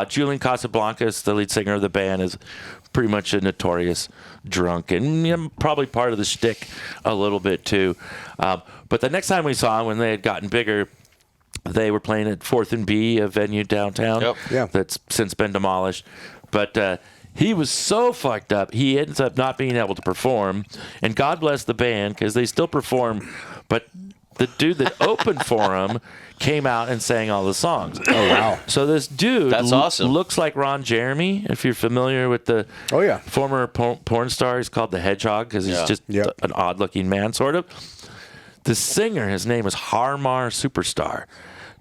Julian Casablancas, the lead singer of the band, is pretty much a notorious drunk, and probably part of the shtick a little bit too. But the next time we saw them, when they had gotten bigger, they were playing at 4th and B, a venue downtown. Yep. Yeah. That's since been demolished. But he was so fucked up, he ends up not being able to perform. And God bless the band, because they still perform. But the dude that opened for him came out and sang all the songs. Oh, wow. So this dude That's awesome. looks like Ron Jeremy, if you're familiar with the former porn star. He's called the Hedgehog, because he's just an odd-looking man, sort of. The singer, his name is Harmar Superstar.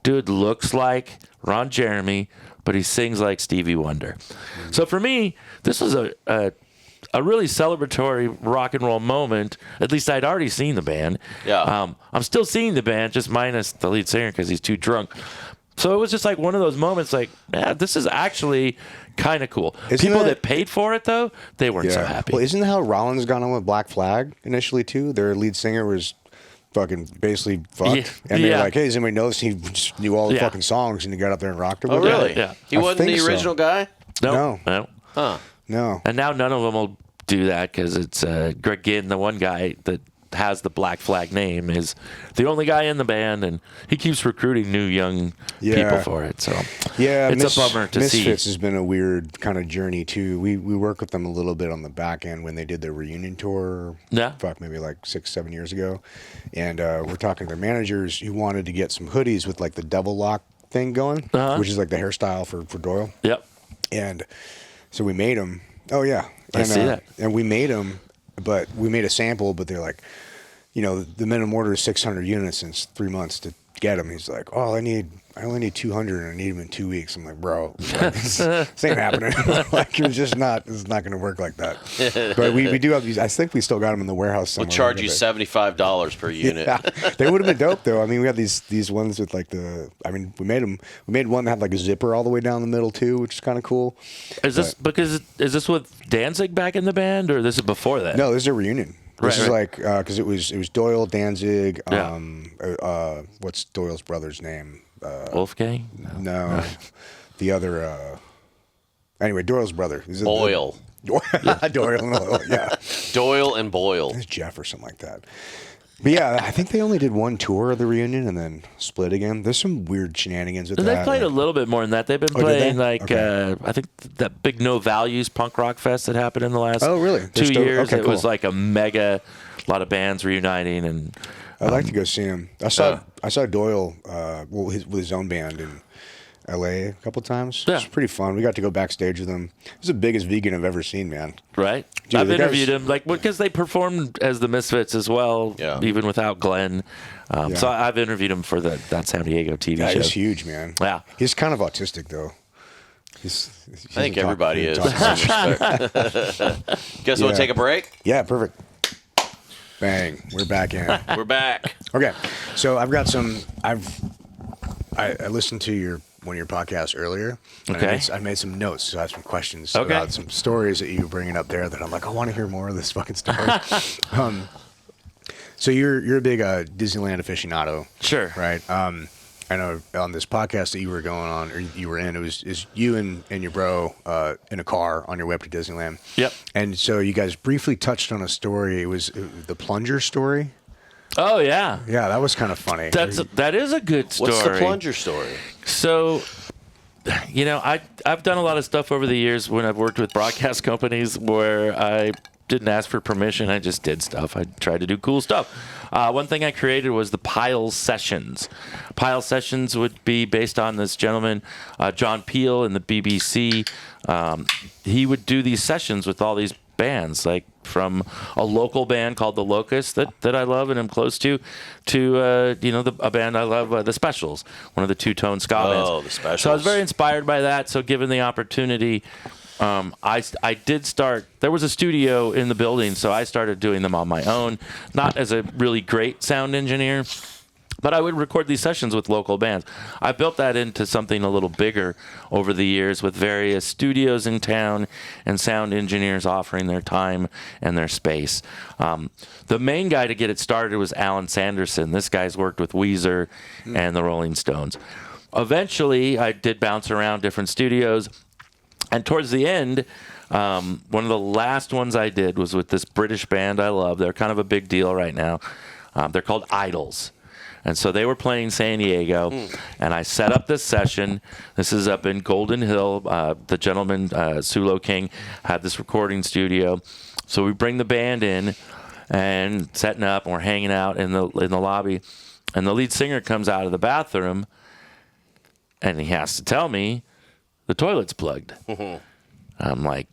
Dude looks like Ron Jeremy, but he sings like Stevie Wonder. So for me, this was a really celebratory rock and roll moment. At least I'd already seen the band. Yeah. I'm still seeing the band, just minus the lead singer because he's too drunk. So it was just like one of those moments like, this is actually kind of cool. People that paid for it, though, they weren't so happy. Well, isn't that how Rollins got on with Black Flag initially, too? Their lead singer was fucking basically fucked. And they're like, hey, does anybody know this? He just knew all the fucking songs, and he got up there and rocked it with Oh, really? Yeah. He wasn't the original guy? No. Huh. No. And now none of them will do that, because it's Greg Ginn, the one guy that has the Black Flag name, is the only guy in the band, and he keeps recruiting new young people for it. So it's a bummer to see. Misfits has been a weird kind of journey too. We worked with them a little bit on the back end when they did their reunion tour. Maybe like 6-7 years ago, and we're talking to their managers who wanted to get some hoodies with like the devil lock thing going, which is like the hairstyle for Doyle. Yep. And so we made them. Oh yeah, I see that. And we made them, but we made a sample. But they're like, the minimum order is 600 units in 3 months to get them. He's like, oh, I only need 200 and I need them in 2 weeks. I'm like, bro, this ain't happening. Like, it's not going to work like that. But we do have these. I think we still got them in the warehouse somewhere. We'll charge you $75 per unit. Yeah, they would have been dope though. I mean, we have these ones with like we made one that had like a zipper all the way down the middle too, which is kind of cool. Is this with Danzig back in the band, or this is before that? No, this is a reunion. This is like because it was Doyle, Danzig. What's Doyle's brother's name? Wolfgang? No, the other. Anyway, Doyle's brother. Boyle. Doyle and Oil. Yeah. Doyle and Boyle. It's Jeff or something like that. But yeah, I think they only did one tour of the reunion and then split again. There's some weird shenanigans with that. They played a little bit more than that. They've been playing I think that big No Values punk rock fest that happened in the last 2 years. It was like a lot of bands reuniting, and I'd like to go see him. I saw Doyle with his own band in L.A. a couple times. Yeah. It was pretty fun. We got to go backstage with him. He's the biggest vegan I've ever seen, man. Right. Dude, I've interviewed him, because they performed as the Misfits as well, even without Glenn. So I've interviewed him for that San Diego TV show. He's huge, man. Yeah. He's kind of autistic, though. I think everybody is. Guess we'll take a break? Yeah, perfect. Bang. We're back in. We're back. Okay. So I've got some... I listened to one of your podcasts earlier. Okay. I made some notes, so I have some questions about some stories that you were bringing up there that I'm like, I want to hear more of this fucking story. So you're a big Disneyland aficionado, Sure. right? I know on this podcast that you were going on, or you were in, is you and your bro in a car on your way up to Disneyland. Yep. And so you guys briefly touched on a story. It was the plunger story. Oh yeah. Yeah, that was kind of funny. That is a good story. What's the plunger story? So, I've done a lot of stuff over the years when I've worked with broadcast companies where I didn't ask for permission. I just did stuff. I tried to do cool stuff. One thing I created was the Pyle Sessions. Pyle Sessions would be based on this gentleman, John Pyle, in the BBC. He would do these sessions with all these bands, like from a local band called The Locust that I love and am close to a band I love, The Specials, one of the two-tone ska bands. Oh, The Specials. So I was very inspired by that. So given the opportunity, I did start. There was a studio in the building, so I started doing them on my own, not as a really great sound engineer, but I would record these sessions with local bands. I built that into something a little bigger over the years with various studios in town and sound engineers offering their time and their space. The main guy to get it started was Alan Sanderson. This guy's worked with Weezer and the Rolling Stones. Eventually, I did bounce around different studios. And towards the end, one of the last ones I did was with this British band I love. They're kind of a big deal right now. They're called Idols. And so they were playing San Diego, and I set up this session. This is up in Golden Hill. The gentleman, Sulo King, had this recording studio. So we bring the band in and setting up, and we're hanging out in the lobby. And the lead singer comes out of the bathroom, and he has to tell me the toilet's plugged. I'm like,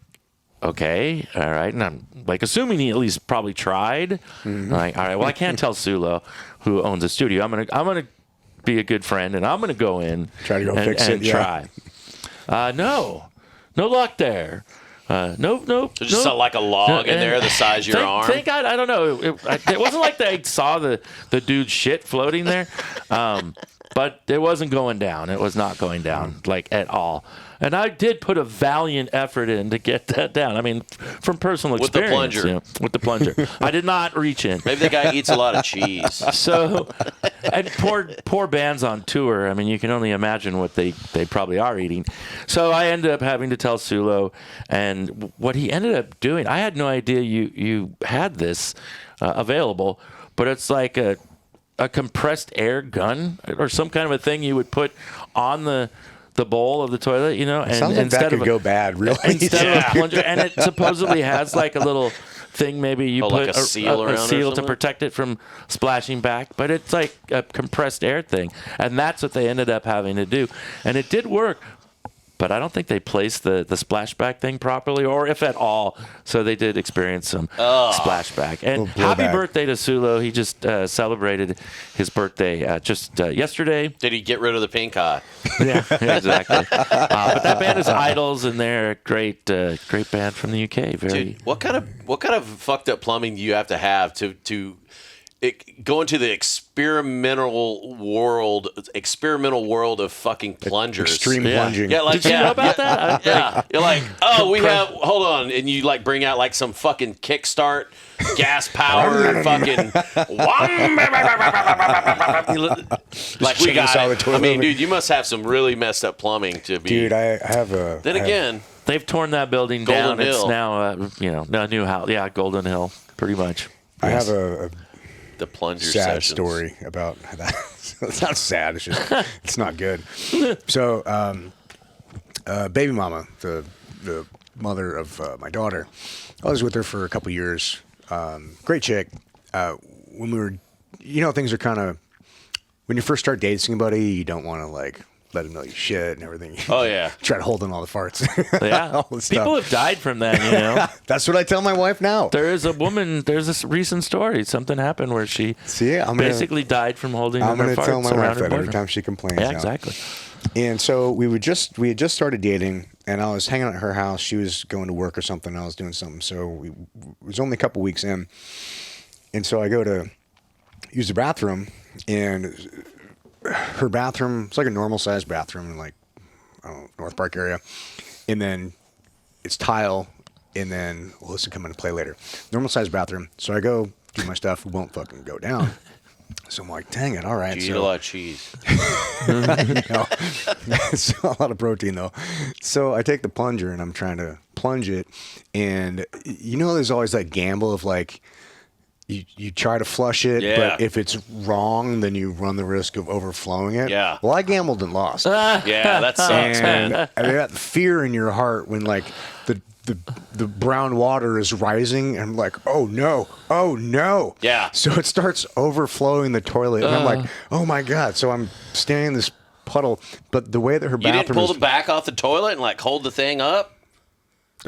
okay, all right. And I'm like assuming he at least probably tried. I'm like, all right, well, I can't tell Sulo, who owns a studio. I'm gonna be a good friend, and I'm gonna go in Try to go and, fix and it, try. No luck there. Nope. There's just like a log in there the size of your arm. Thank God, I don't know. It wasn't like they saw the dude's shit floating there. But it wasn't going down. It was not going down, like, at all. And I did put a valiant effort in to get that down. I mean, from personal With the experience. plunger. With the plunger. I did not reach in. Maybe the guy eats a lot of cheese. So, and poor bands on tour. I mean, you can only imagine what they probably are eating. So I ended up having to tell Sulo, and what he ended up doing, I had no idea you had this available, but it's like a compressed air gun or some kind of a thing you would put on the bowl of the toilet, and sounds like that could go bad, really. Instead of a plunger, and it supposedly has like a little thing. Maybe you put like a seal around or seal to something? protect it from splashing back, but it's like a compressed air thing, and that's what they ended up having to do, and it did work. But I don't think they placed the splashback thing properly, or if at all. So they did experience some splashback. And happy birthday to Sulo. He just celebrated his birthday just yesterday. Did he get rid of the pink eye? Yeah, exactly. But that band is Idols, and they're a great band from the UK. Dude, what kind of fucked up plumbing do you have to go into the experimental world of fucking plungers? Extreme plunging. Yeah, like, Did you know about that? Yeah, you're like, hold on, and you like bring out like some fucking kickstart, gas powered fucking. Like we got all the it. toilet. I mean, dude, you must have some really messed up plumbing to be. Dude, I have a. Then again, They've torn that building Golden down. It's Hill. now a new house. Yeah, Golden Hill, pretty much. I have a the plunger sad sessions. story about that. It's not sad. It's just it's not good. So, baby mama, the mother of my daughter, I was with her for a couple years. Great chick. When we were, things are kind of when you first start dating somebody, you don't want to like let them know your shit and everything. Oh yeah, Try to hold in all the farts. Yeah, all the stuff. people have died from that. That's what I tell my wife now. There's this recent story. Something happened where she basically died from holding I'm in her going to farts tell my around wife her that every boyfriend. time she complains. Yeah, now. exactly. And so we had just started dating, and I was hanging out at her house. She was going to work or something. I was doing something. So it was only a couple weeks in, and so I go to use the bathroom, and her bathroom, it's like a normal sized bathroom in like, I don't know, North Park area, and then it's tile, and then this will come into play later. Normal sized bathroom. So I go do my stuff, it won't fucking go down. So I'm like, dang it, all right. You eat a lot of cheese. It's a lot of protein though. So I take the plunger and I'm trying to plunge it, and there's always that gamble of like you try to flush it, but if it's wrong, then you run the risk of overflowing it. Yeah. Well, I gambled and lost. Yeah, that sucks, And man. I mean, that fear in your heart when like the brown water is rising, and I'm like, oh no. Yeah. So it starts overflowing the toilet, and I'm like, oh my God. So I'm standing in this puddle, but the way that her You bathroom didn't pull the back off the toilet and like hold the thing up?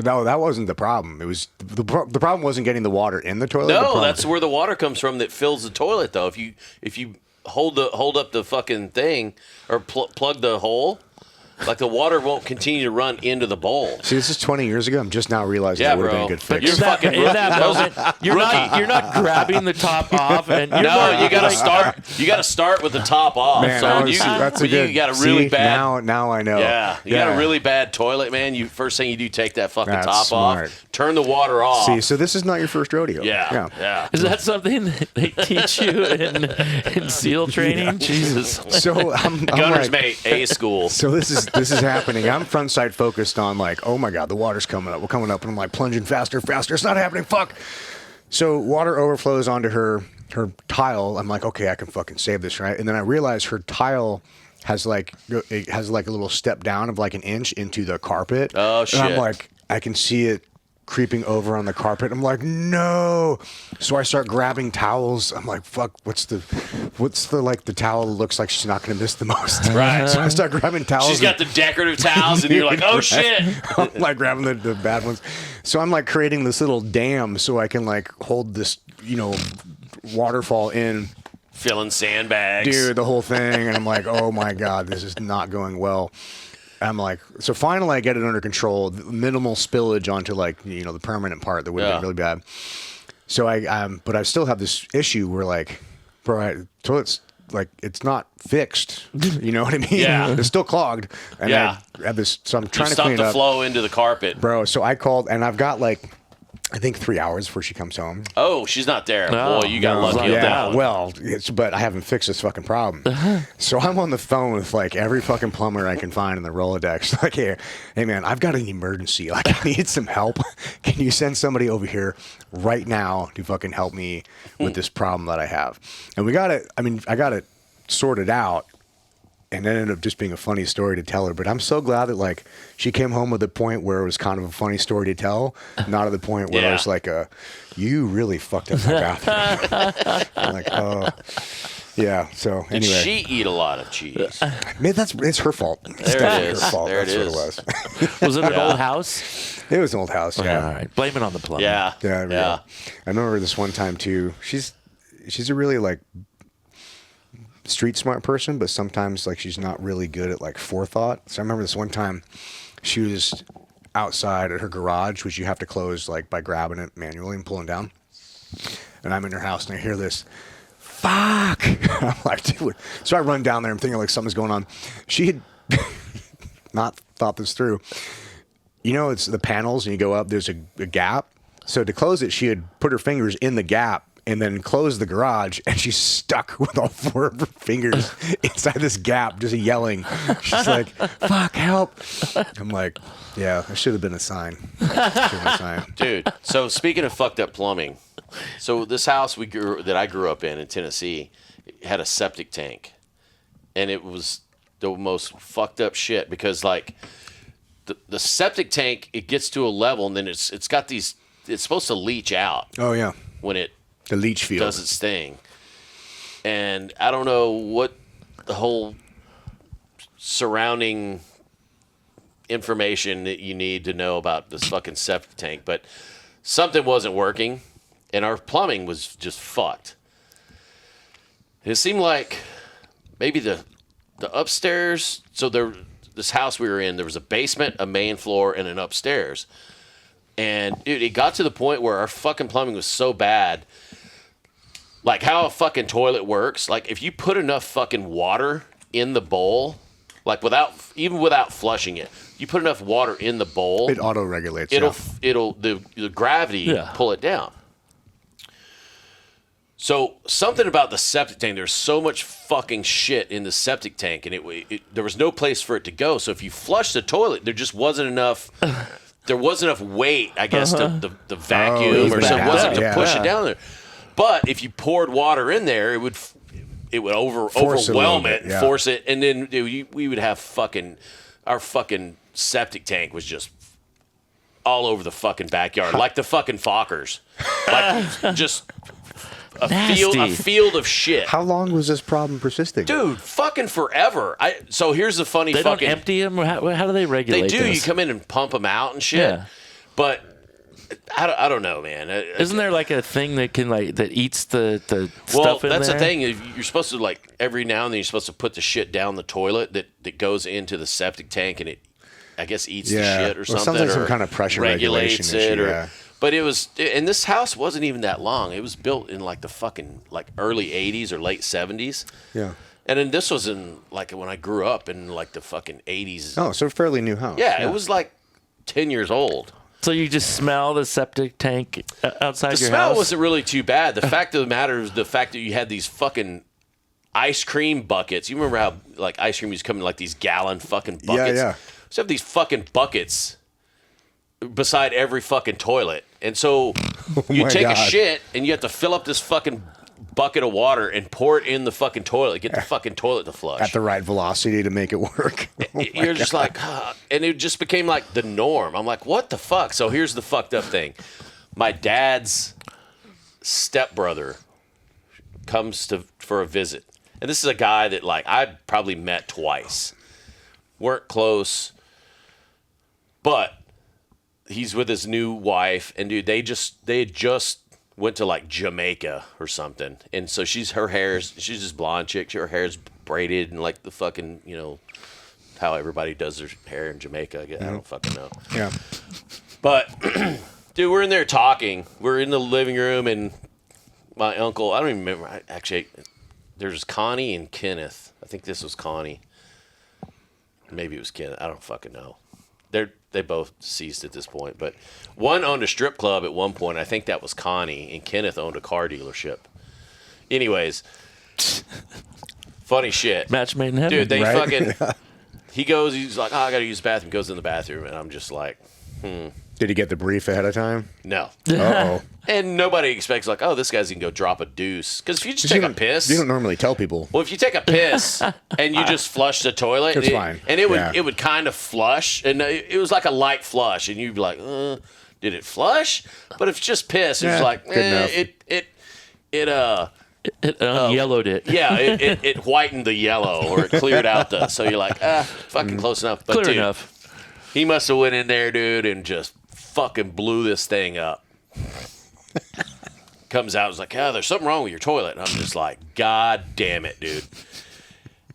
No, that wasn't the problem. It was the problem wasn't getting the water in the toilet. No, that's where the water comes from that fills the toilet though. If you hold up the fucking thing or plug the hole, like the water won't continue to run into the bowl. See, this is 20 years ago. I'm just now realizing that would have been a good fix. You're fucking in that moment, you're not grabbing the top off, and you gotta start with the top off. Man, So you got a really bad. Now I know. Yeah, you got a really bad toilet, man. You first thing you do, take that fucking That's top smart. off, turn the water off. See, so this is not your first rodeo. Yeah. is that something they teach you in SEAL training? Jesus. So I'm Gunner's like, mate, A school. So this is happening. I'm front side focused on like, oh my God, the water's coming up. We're coming up, and I'm like plunging faster. It's not happening. Fuck. So water overflows onto her tile. I'm like, okay, I can fucking save this, right? And then I realize her tile has like a little step down of like an inch into the carpet. Oh shit. And I'm like, I can see it creeping over on the carpet. I'm like, no. So I start grabbing towels. I'm like, fuck, what's the like the towel that looks like she's not going to miss the most. Right. So I start grabbing towels. She's got the decorative towels, and you're like, oh shit. I'm like grabbing the bad ones. So I'm like creating this little dam so I can like hold this, waterfall in. Filling sandbags. Dude, the whole thing. And I'm like, oh my God, this is not going well. I'm like, so finally I get it under control, minimal spillage onto like, the permanent part that would have been really bad. So but I still have this issue where like, bro, toilet's like, it's not fixed. You know what I mean? Yeah. It's still clogged. And Yeah. I have this, so I'm trying to Stop clean it the up. flow into the carpet. Bro, so I called, and I've got like, I think 3 hours before she comes home. Oh, she's not there. No. Boy, you got lucky on that one. Well, but I haven't fixed this fucking problem. So I'm on the phone with like every fucking plumber I can find in the Rolodex. Like, hey man, I've got an emergency. Like, I need some help. Can you send somebody over here right now to fucking help me with this problem that I have? And I got it sorted out. And it ended up just being a funny story to tell her. But I'm so glad that like she came home with a point where it was kind of a funny story to tell, not at the point where it was like you really fucked up my bathroom. I'm like, oh, yeah. So Did anyway, she eat a lot of cheese? man, it's her fault. It's There it definitely is. her fault. There it That's is. what it was. Was it an old house? It was an old house. Yeah. All right. Blame it on the plumber. Yeah. Yeah. I remember this one time too. She's a really like street smart person, but sometimes like she's not really good at like forethought. So I remember this one time she was outside at her garage, which you have to close like by grabbing it manually and pulling down. And I'm in her house and I hear this, fuck. I'm like, dude. So I run down there. I'm thinking like something's going on. She had not thought this through. It's the panels and you go up, there's a gap. So to close it, she had put her fingers in the gap and then closed the garage, and she's stuck with all 4 of her fingers inside this gap, just yelling. She's like, fuck, help. I'm like, yeah, that should have been a sign. Dude, so speaking of fucked up plumbing, so this house that I grew up in Tennessee had a septic tank, and it was the most fucked up shit because like the septic tank, it gets to a level and then it's got these, it's supposed to leach out. Oh, yeah. When it The leach field does its thing. And I don't know what the whole surrounding information that you need to know about this fucking septic tank, but something wasn't working and our plumbing was just fucked. It seemed like maybe the upstairs, so this house we were in, there was a basement, a main floor, and an upstairs. And it got to the point where our fucking plumbing was so bad, like how a fucking toilet works. Like if you put enough fucking water in the bowl, like without flushing it, you put enough water in the bowl, it auto regulates. It'll the gravity pull it down. So something about the septic tank, there's so much fucking shit in the septic tank, and there was no place for it to go. So if you flush the toilet, there just wasn't enough. There wasn't enough weight, I guess, to the vacuum or something wasn't to push it down there. But if you poured water in there, it would overwhelm it, and force it, and then we would have our fucking septic tank was just all over the fucking backyard, like the fucking Fockers, like just. A field of shit. How long was this problem persisting? Dude, fucking forever. So here's the funny they fucking... don't empty them? Or how do they regulate They do. this? You come in and pump them out and shit. Yeah. But I don't know, man. Isn't there like a thing that can that eats the well, stuff in there? Well, that's the thing. You're supposed to every now and then you're supposed to put the shit down the toilet that goes into the septic tank and it, I guess, eats the shit or something. It sounds like some kind of pressure regulates regulation it issue, But it was, and this house wasn't even that long. It was built in the fucking early 80s or late 70s. Yeah. And then this was in when I grew up in the fucking 80s. Oh, so a fairly new house. Yeah, it was 10 years old. So you just smell the septic tank outside your house? The smell wasn't really too bad. The fact of the matter is the fact that you had these fucking ice cream buckets. You remember how ice cream used to come in these gallon fucking buckets? Yeah. So you have these fucking buckets beside every fucking toilet. And so you take a shit and you have to fill up this fucking bucket of water and pour it in the fucking toilet. Get the fucking toilet to flush. At the right velocity to make it work. You're just and it just became the norm. I'm like, what the fuck? So here's the fucked up thing. My dad's stepbrother comes for a visit. And this is a guy that I probably met twice. Weren't close. But he's with his new wife, and dude, they had just went to Jamaica or something, and so she's just blonde chick. Her hair's braided and the fucking how everybody does their hair in Jamaica. I don't fucking know. Yeah. But dude, we're in there talking. We're in the living room, and my uncle. I don't even remember. Actually, there's Connie and Kenneth. I think this was Connie. Maybe it was Kenneth. I don't fucking know. They both ceased at this point, but one owned a strip club at one point. I think that was Connie, and Kenneth owned a car dealership. Anyways, funny shit. Match made in heaven. Dude, they fucking... He goes, he's like, I got to use the bathroom. Goes in the bathroom, and I'm just like, Did he get the brief ahead of time? No. Uh-oh. And nobody expects this guy's going to go drop a deuce. Because if you just take a piss... You don't normally tell people. Well, if you take a piss and you just flush the toilet... It's fine. And it would kind of flush. And it was like a light flush. And you'd be like, did it flush? But if it's just piss, it's It yellowed it. Yeah, it whitened the yellow, or it cleared out the... So you're like, fucking close enough. But Clear enough. He must have went in there, dude, and just fucking blew this thing up. Comes out, was like, there's something wrong with your toilet. And I'm just like, God damn it, dude.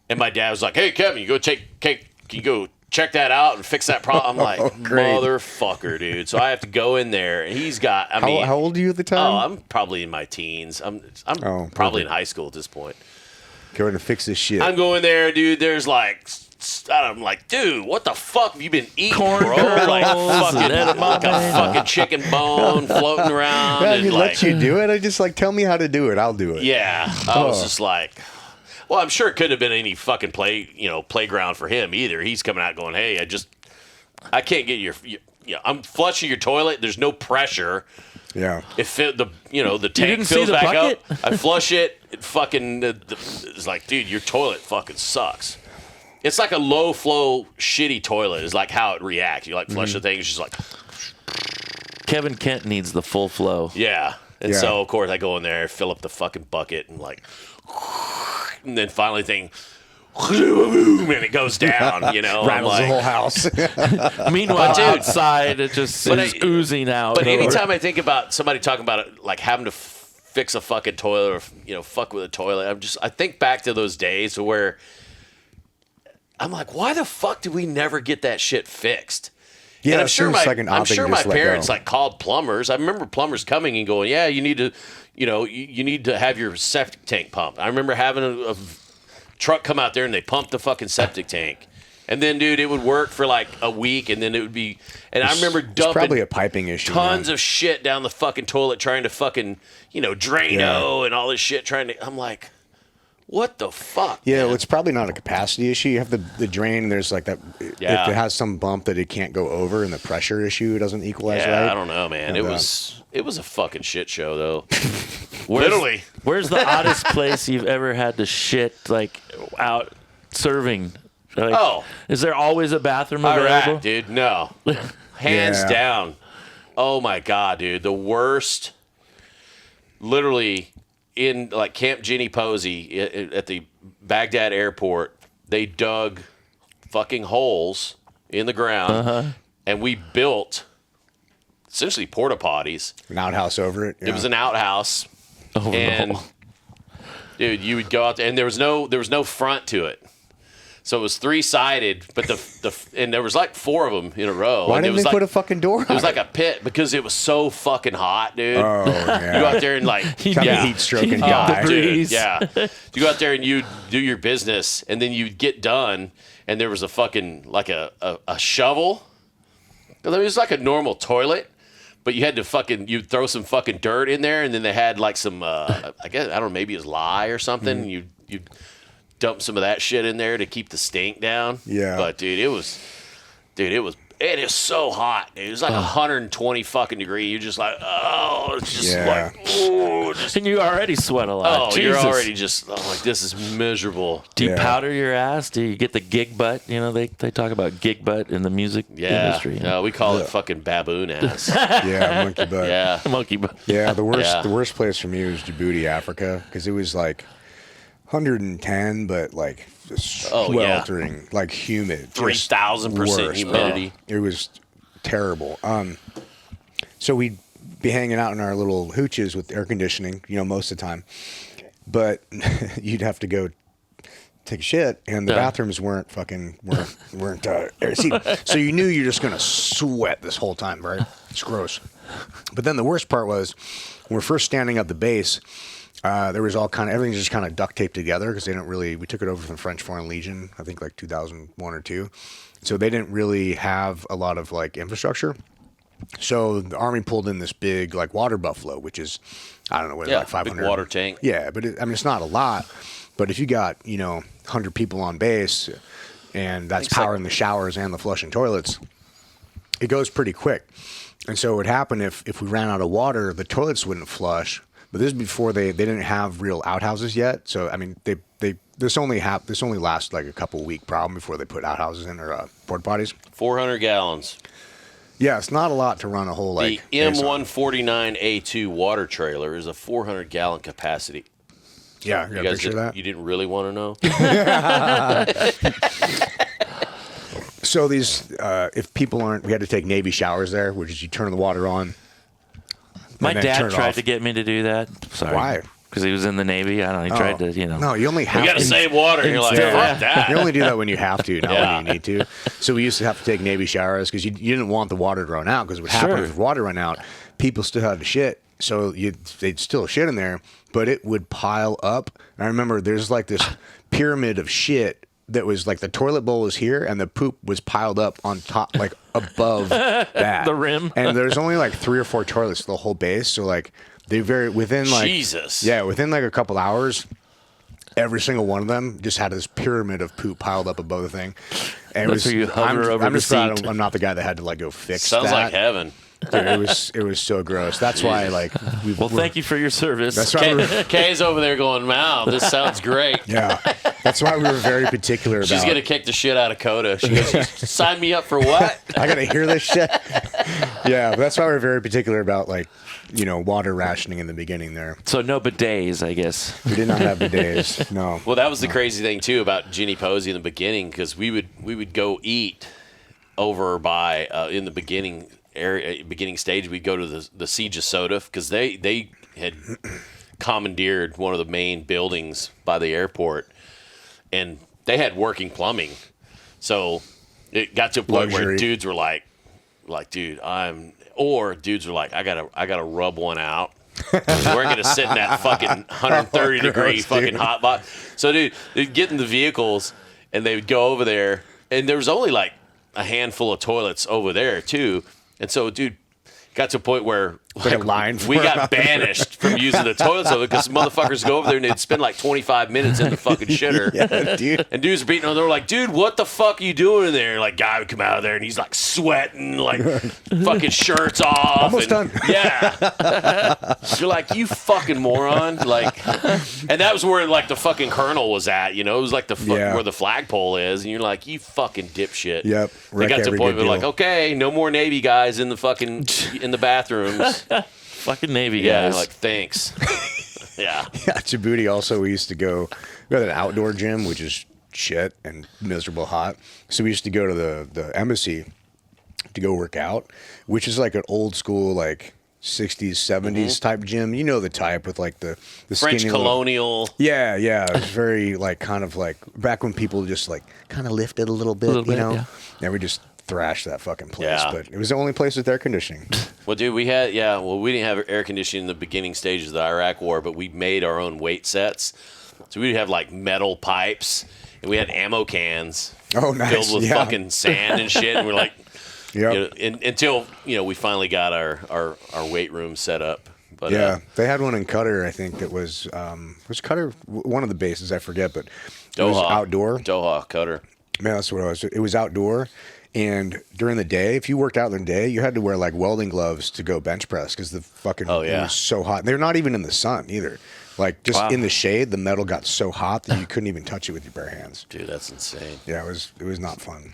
And my dad was like, hey, Kevin, can you go check that out and fix that problem? I'm like, motherfucker, dude. So I have to go in there, and he's got, how old are you at the time? Oh, I'm probably in my teens. I'm probably in high school at this point. Going to fix this shit. I'm going there, dude. There's I'm like, dude, what the fuck have you been eating, Corn bro? kernels, Like a fucking chicken bone floating around. I mean, let you do it. I just tell me how to do it. I'll do it. Yeah, I was just like, well, I'm sure it couldn't have been any fucking playground for him either. He's coming out going, hey, I can't get I'm flushing your toilet. There's no pressure. Yeah. The tank fills back up. I flush it. It fucking it's like, dude, your toilet fucking sucks. It's like a low flow shitty toilet is how it reacts. You flush the thing, it's just like Kevin Kent needs the full flow. Yeah. And so of course I go in there, fill up the fucking bucket and and then finally and it goes down, Rattles the whole house. Meanwhile, outside, it just is oozing out. But anytime I think about somebody talking about it, having to fix a fucking toilet or, fuck with a toilet, I think back to those days where I'm like, why the fuck did we never get that shit fixed? Yeah, and I'm sure my parents go. called plumbers. I remember plumbers coming and going, yeah, you need to, you need to have your septic tank pumped. I remember having a truck come out there and they pumped the fucking septic tank. And then, dude, it would work for like a week, and then it would be. And I remember It's dumping probably a piping issue. tons man. of shit down the fucking toilet, trying to fucking, Drano and all this shit. I'm like, what the fuck? Yeah, man? well, it's probably not a capacity issue. You have the drain. There's like that. Yeah. If it has some bump that it can't go over, and the pressure issue doesn't equalize Yeah, right. I don't know, man. And, It was a fucking shit show, though. Literally. Where's the oddest place you've ever had to shit like out serving? Like, is there always a bathroom available? Iraq, dude. No, hands Yeah. down. Oh my god, dude, the worst. Literally in like Camp Jenny Posey at the Baghdad airport, they dug fucking holes in the ground, and we built essentially porta potties. An outhouse over it. It was an outhouse, Oh, and no. dude, you would go out there, and there was no front to it. So it was 3-sided, but and there was like 4 of them in a row. Why and didn't they put a fucking door on It was like a pit because it was so fucking hot, dude. Oh, yeah. You go out there and like Kind of heat stroke and Oh, die. the breeze. Dude, yeah. You go out there and you do your business, and then you get done, and there was a fucking like a shovel. It was like a normal toilet, but you had to you'd throw some fucking dirt in there, and then they had like some I guess I don't know, maybe it was lye or something. Mm. You dump some of that shit in there to keep the stink down. Yeah. But dude, it is so hot, dude. It was like 120 fucking degree. You're just like, oh, it's just Yeah. like, oh, just And you already sweat a lot. oh, you're Jesus. already just like, this is miserable. Do you Yeah. powder your ass? Do you get the gig butt? They talk about gig butt in the music industry. Yeah, we call it fucking baboon ass. Yeah, monkey butt. Yeah. Monkey butt. Yeah, the worst Yeah. the worst place for me was Djibouti, Africa, because it was like 110, but like Oh, yeah. sweltering, like humid, 3,000% worst. humidity. It was terrible. So we'd be hanging out in our little hooches with air conditioning, most of the time, but you'd have to go take a shit, and the bathrooms weren't air seated. So you knew you're just gonna sweat this whole time, right? It's gross. But then the worst part was when we're first standing at the base. There was everything's just kind of duct taped together because we took it over from the French Foreign Legion, I think like 2001 or 2. So they didn't really have a lot of like infrastructure. So the Army pulled in this big like water buffalo, which is, I don't know, Yeah, like 500. big water tank. Yeah, but it's not a lot. But if you got, 100 people on base and that's powering the showers and the flushing toilets, it goes pretty quick. And so it would happen if we ran out of water, the toilets wouldn't flush. But this is before they didn't have real outhouses yet. So I mean, this only lasts like a couple week problem before they put outhouses in or porta potties. 400 gallons. Yeah, it's not a lot to run a whole The like base on. M149A2 water trailer is a 400 gallon capacity. Yeah, you got a picture of that. You didn't really want to know? So these, if people we had to take Navy showers there, which is you turn the water on. My and then turn dad it tried off. to get me to do that. Sorry. Why? Because he was in the Navy. I don't know. He tried to, No, you only have You got to to save water. And you're like, Yeah. fuck that. You only do that when you have to, not Yeah. when you need to. So we used to have to take Navy showers because you didn't want the water to run out. Because what happened if water ran out, people still had to shit. So they'd still shit in there, but it would pile up. And I remember there's like this pyramid of shit that was like the toilet bowl was here and the poop was piled up on top, like above that. The rim. And there's only like 3 or 4 toilets the whole base. So like within like Jesus. Yeah, within like a couple hours, every single one of them just had this pyramid of poop piled up above the thing. And That's where you hover over I'm the just glad seat. I'm not the guy that had to like go fix Sounds that. like heaven. Dude, it was so gross. That's why like Well, thank you for your service. That's why Kay's over there going, wow, this sounds great. yeah. That's why we were very particular about. She's going to kick the shit out of Coda. She goes, sign me up for what? I gotta hear this shit. Yeah, but that's why we're very particular about like, water rationing in the beginning there. So no bidets, I guess. We did not have bidets. No. Well, that was the crazy thing, too, about Jenny Posey in the beginning, because we would go eat over by, in the beginning stage, we'd go to the Siege of Soda, because they had commandeered one of the main buildings by the airport, and they had working plumbing. So it got to a point where Luxury. dudes were like, dude, dudes were like, I gotta rub one out. We're gonna sit in that fucking 130 degree gross, fucking dude. hot box. So dude, they'd get in the vehicles and they would go over there And there was only like a handful of toilets over there too. And so, dude, got to a point where like a line we got banished from using the toilets over because motherfuckers go over there and they'd spend like 25 minutes in the fucking shitter. Yeah, dude. And dudes beating on. They were like, dude, what the fuck are you doing in there? Like, guy would come out of there and he's like sweating, like fucking shirts off. Almost done. Yeah. You're like, you fucking moron. Like, and that was where like the fucking colonel was at. You know, it was like where the flagpole is, and you're like, you fucking dipshit. Yep. They got to the point where like, okay, no more Navy guys in the fucking in the bathrooms. Fucking Navy Yeah, guys. like thanks. Yeah. Yeah, Djibouti also, we used to go to an outdoor gym, which is shit and miserable hot. So we used to go to the embassy to go work out, which is like an old school, like 60s, 70s type gym. You know the type with like the French skinny colonial. Yeah. It was very like kind of like back when people just like kind of lifted a little bit, you know? yeah. And we just thrashed that fucking place. Yeah. But it was the only place with air conditioning. Well, dude, we didn't have air conditioning in the beginning stages of the Iraq War, but we made our own weight sets. So we'd have like metal pipes, and we had ammo cans Oh, nice. filled with Yeah. fucking sand and shit. And we're like, Yep. until we finally got our weight room set up. But Yeah, they had one in Qatar, I think, that was Qatar, one of the bases, I forget, but it was Doha. outdoor. Doha, Qatar. Man, that's what it was. It was outdoor, and during the day, if you worked out in the day, you had to wear like welding gloves to go bench press because the fucking Oh, yeah. it was so hot. They're not even in the sun either. Like just Wow. in the shade, the metal got so hot that you couldn't even touch it with your bare hands. Dude, that's insane. Yeah, it was not fun.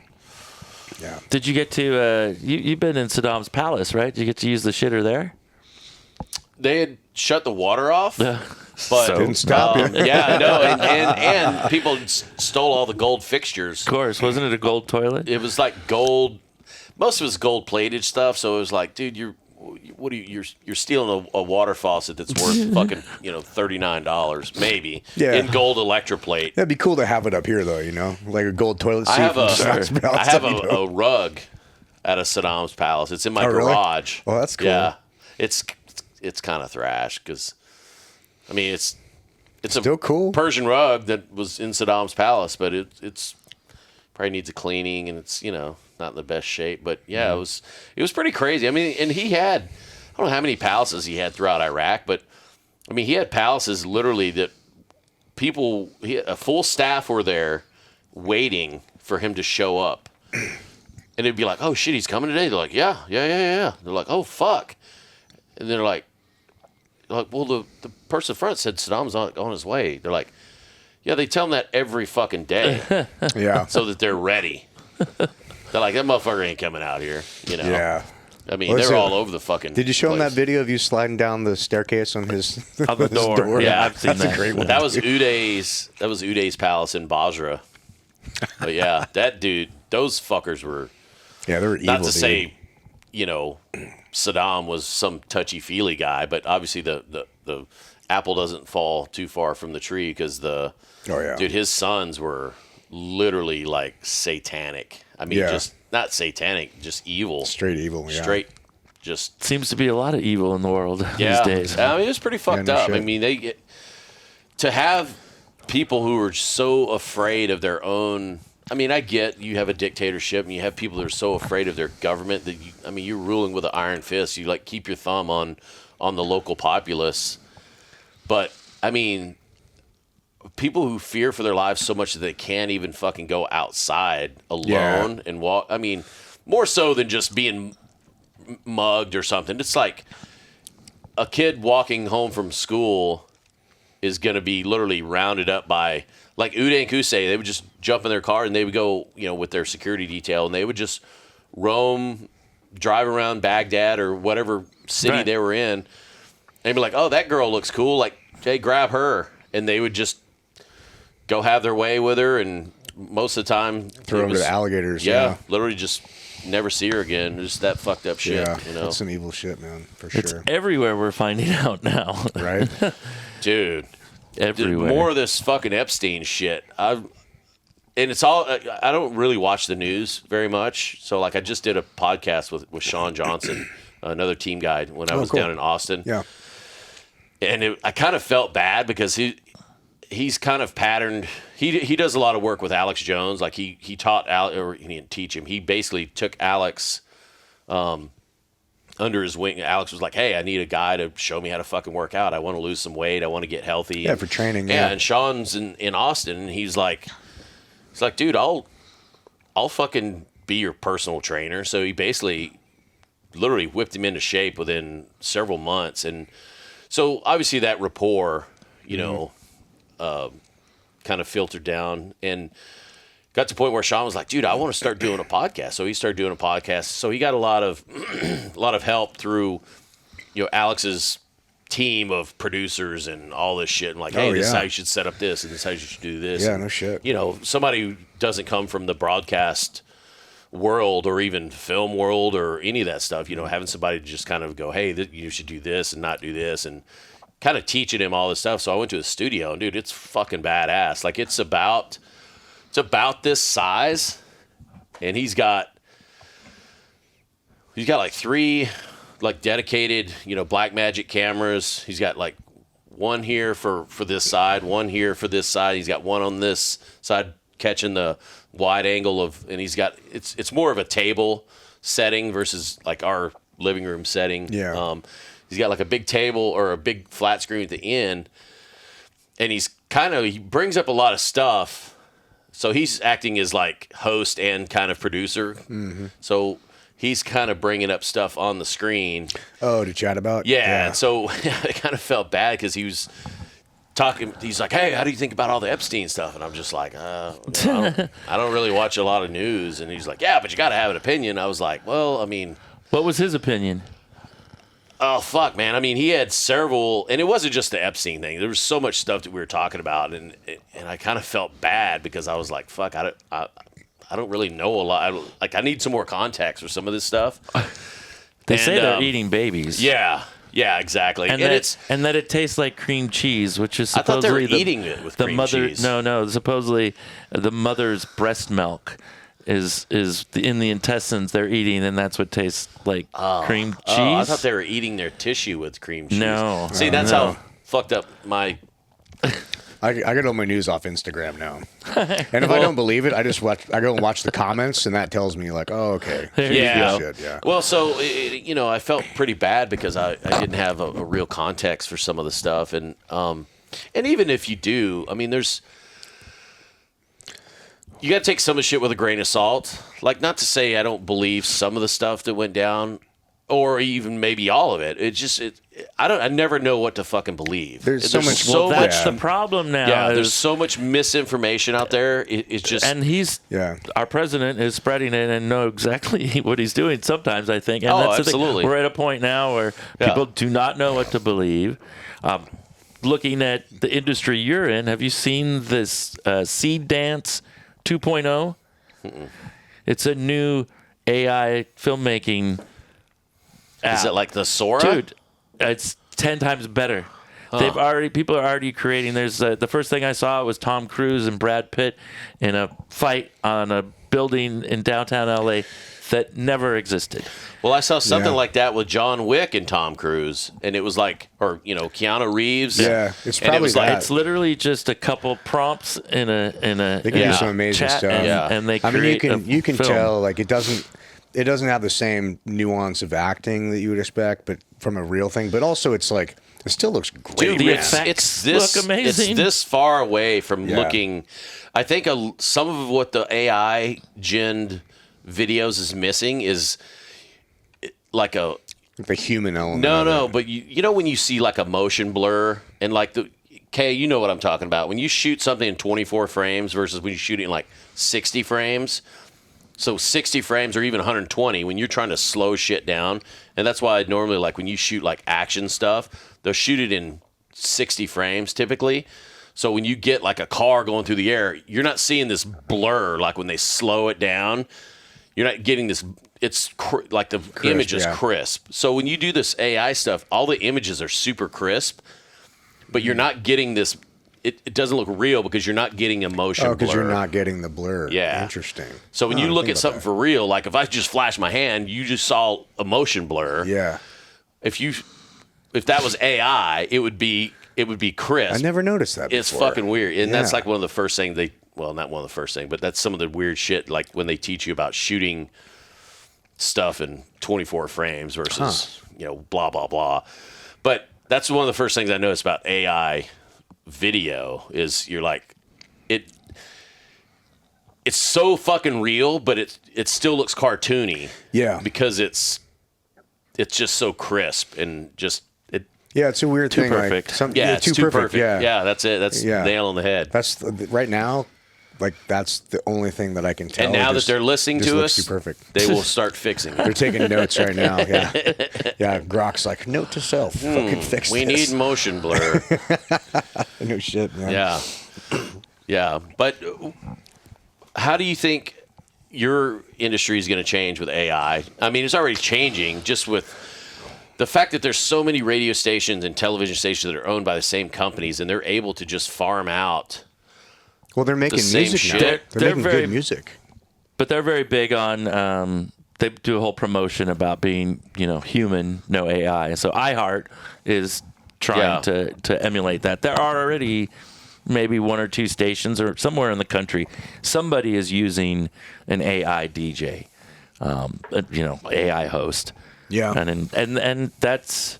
Yeah. Did you get to? You've been in Saddam's palace, right? Did you get to use the shitter there? They had shut the water off. Yeah. But So- Didn't stop you. yeah, no, and people stole all the gold fixtures. Of course, wasn't it a gold toilet? It was like gold. Most of it was gold plated stuff. So it was like, dude, you're stealing a water faucet that's worth fucking $39 maybe Yeah. in gold electroplate. That'd be cool to have it up here, though. You know, like a gold toilet seat. I have from Saddam's palace. I have That'd be dope. a rug at a Saddam's palace. It's in my Oh, really? garage. Oh, that's cool. Yeah, it's kind of thrash because, I mean, it's Still a cool. Persian rug that was in Saddam's palace, but it's probably needs a cleaning and it's not in the best shape. But yeah, Mm-hmm. it was pretty crazy. I mean, and he had I don't know how many palaces he had throughout Iraq, but I mean, he had palaces literally that a full staff were there waiting for him to show up. And it'd be like, oh shit, he's coming today. They're like, yeah. They're like, oh fuck. And they're like, well, the person in front said Saddam's on his way. They're like, yeah, they tell him that every fucking day Yeah. so that they're ready. They're like, that motherfucker ain't coming out here. Yeah. I mean, Well, they're so- all over the fucking. Did you show him that place. video of you sliding down the staircase on his, On the his door. Yeah, I've seen That's that. a great one. That was Uday's palace in Basra. But yeah, that dude, those fuckers were. Yeah, they were evil. Not to dude. say, Saddam was some touchy-feely guy, but obviously the apple doesn't fall too far from the tree because Oh, yeah. dude, his sons were literally like satanic. I mean, Yeah. just not satanic, just evil. Straight evil. Yeah. Straight, just Seems to be a lot of evil in the world yeah. these days. I mean, it was pretty fucked no up. shit. I mean, to have people who are so afraid of their own. I mean, I get you have a dictatorship and you have people that are so afraid of their government that you're ruling with an iron fist. You like keep your thumb on the local populace. But I mean, people who fear for their lives so much that they can't even fucking go outside alone and walk. I mean, more so than just being mugged or something. It's like a kid walking home from school is going to be literally rounded up by, like Uday and Qusay, they would just jump in their car and they would go, with their security detail, and they would just drive around Baghdad or whatever city Right. they were in. And they'd be like, oh, that girl looks cool. Like, hey, grab her. And they would just go have their way with her. And most of the time, Throw it them to was- the alligators. Yeah, literally just never see her again. Just that fucked up shit, Yeah. That's some evil shit, man, for It's sure. everywhere we're finding out now. Right? Dude. Everywhere. More of this fucking Epstein shit. And it's all. I don't really watch the news very much. So like, I just did a podcast with Sean Johnson, another team guy, when I was cool. down in Austin. Yeah. And I kind of felt bad because he's kind of patterned. He does a lot of work with Alex Jones. Like he taught Alex, or he didn't teach him. He basically took Alex under his wing. Alex was like, "Hey, I need a guy to show me how to fucking work out. I want to lose some weight. I want to get healthy." Yeah, for training. Yeah. And Sean's in Austin, and he's like, "Dude, I'll fucking be your personal trainer." So he basically, literally whipped him into shape within several months, and so obviously that rapport, you know, kind of filtered down and got to the point where Sean was like, "Dude, I want to start doing a podcast." So he started doing a podcast. So he got a lot of help through, you know, Alex's team of producers and all this shit. And like, "Hey, this is how you should set up this, and this is how you should do this." Yeah, and, no shit. You know, somebody who doesn't come from the broadcast world or even film world or any of that stuff, you know, having somebody to just kind of go, "Hey, you should do this and not do this," and kind of teaching him all this stuff. So I went to his studio, and dude, it's fucking badass. Like it's about this size, and he's got like 3 like dedicated, you know, black magic cameras. He's got like one here for this side, one here for this side. He's got one on this side catching the wide angle of, and he's got it's more of a table setting versus like our living room setting. Yeah. He's got like a big table or a big flat screen at the end, and he brings up a lot of stuff. So he's acting as like host and kind of producer. Mm-hmm. So he's kind of bringing up stuff on the screen. Oh, to chat about? Yeah. And so I kind of felt bad because he was talking. He's like, "Hey, how do you think about all the Epstein stuff?" And I'm just like, you know, I don't really watch a lot of news. And he's like, "Yeah, but you got to have an opinion." I was like, "Well, I mean." What was his opinion? Oh, fuck, man. I mean, he had several, and it wasn't just the Epstein thing. There was so much stuff that we were talking about, and I kind of felt bad because I was like, fuck, I don't really know a lot. I need some more context for some of this stuff. They say they're eating babies. Yeah, exactly. And that it tastes like cream cheese, which is I thought they were supposedly eating it with cream cheese. No. Supposedly, the mother's breast milk is in the intestines they're eating, and that's what tastes like cream cheese. Oh, I thought they were eating their tissue with cream cheese. No. See, that's how fucked up my... I get all my news off Instagram now, and if I don't believe it, I go and watch the comments, and that tells me like, oh, okay, yeah. shit, yeah. Well, so you know, I felt pretty bad because I didn't have a real context for some of the stuff, and even if you do, I mean, you got to take some of the shit with a grain of salt. Like, not to say I don't believe some of the stuff that went down, or even maybe all of it. I never know what to fucking believe. There's so much. Well, that's the problem now. Yeah, there's so much misinformation out there. It's just, and our president is spreading it and know exactly what he's doing. Sometimes I think, and that's absolutely. The thing. We're at a point now where people do not know what to believe. Looking at the industry you're in, have you seen this Seed Dance 2.0? It's a new AI filmmaking app. Is it like the Sora? Dude, it's 10 times better. People are already creating. There's the first thing I saw was Tom Cruise and Brad Pitt in a fight on a building in downtown LA that never existed. Well, I saw something like that with John Wick and Tom Cruise, and it was like, or you know, Keanu Reeves. Yeah, it's probably it's literally just a couple prompts in a. They can do some amazing chat, stuff. and they create. You can film. tell like it doesn't have the same nuance of acting that you would expect, but from a real thing. But also, it's like it still looks great. Dude, the man. effects look amazing. It's this far away from looking. I think some of what the AI gen videos is missing is like the human element. No, but you know when you see like a motion blur and like you know what I'm talking about. When you shoot something in 24 frames versus when you shoot it in like 60 frames. So 60 frames or even 120 when you're trying to slow shit down. And that's why I normally like when you shoot like action stuff, they'll shoot it in 60 frames typically. So when you get like a car going through the air, you're not seeing this blur like when they slow it down. You're not getting this. It's like the image is crisp. So when you do this AI stuff, all the images are super crisp, but you're not getting this. It doesn't look real because you're not getting emotion blur. Oh, because you're not getting the blur. Yeah. Interesting. So when you look at something for real, like if I just flash my hand, you just saw emotion blur. Yeah. If that was AI, it would be it would be crisp. I never noticed that It's before. fucking weird. And that's Yeah. like one of the first things not one of the first things, but that's some of the weird shit, like when they teach you about shooting stuff in 24 frames versus, blah, blah, blah. But that's one of the first things I noticed about AI video is you're like, it's so fucking real, but it still looks cartoony. Yeah. Because it's just so crisp and just Yeah, it's a weird Too thing. perfect. Like, it's too perfect. Yeah. That's it. That's nail on the head. That's right now. Like that's the only thing that I can tell. And now It just- that they're listening just to looks us, too perfect. they will start fixing it. They're taking notes right now. Yeah, yeah. Grok's like, note to self, fucking fix We this. need motion blur. No shit, man. Yeah. Yeah. But how do you think your industry is going to change with AI? I mean, it's already changing just with the fact that there's so many radio stations and television stations that are owned by the same companies and they're able to just farm out. Well, they're making same music shit. now. They're They're making very- good music. But they're very big on. They do a whole promotion about being, human, no AI. So iHeart is trying to emulate that. There are already maybe one or two stations or somewhere in the country, somebody is using an AI DJ, AI host. Yeah. And that's,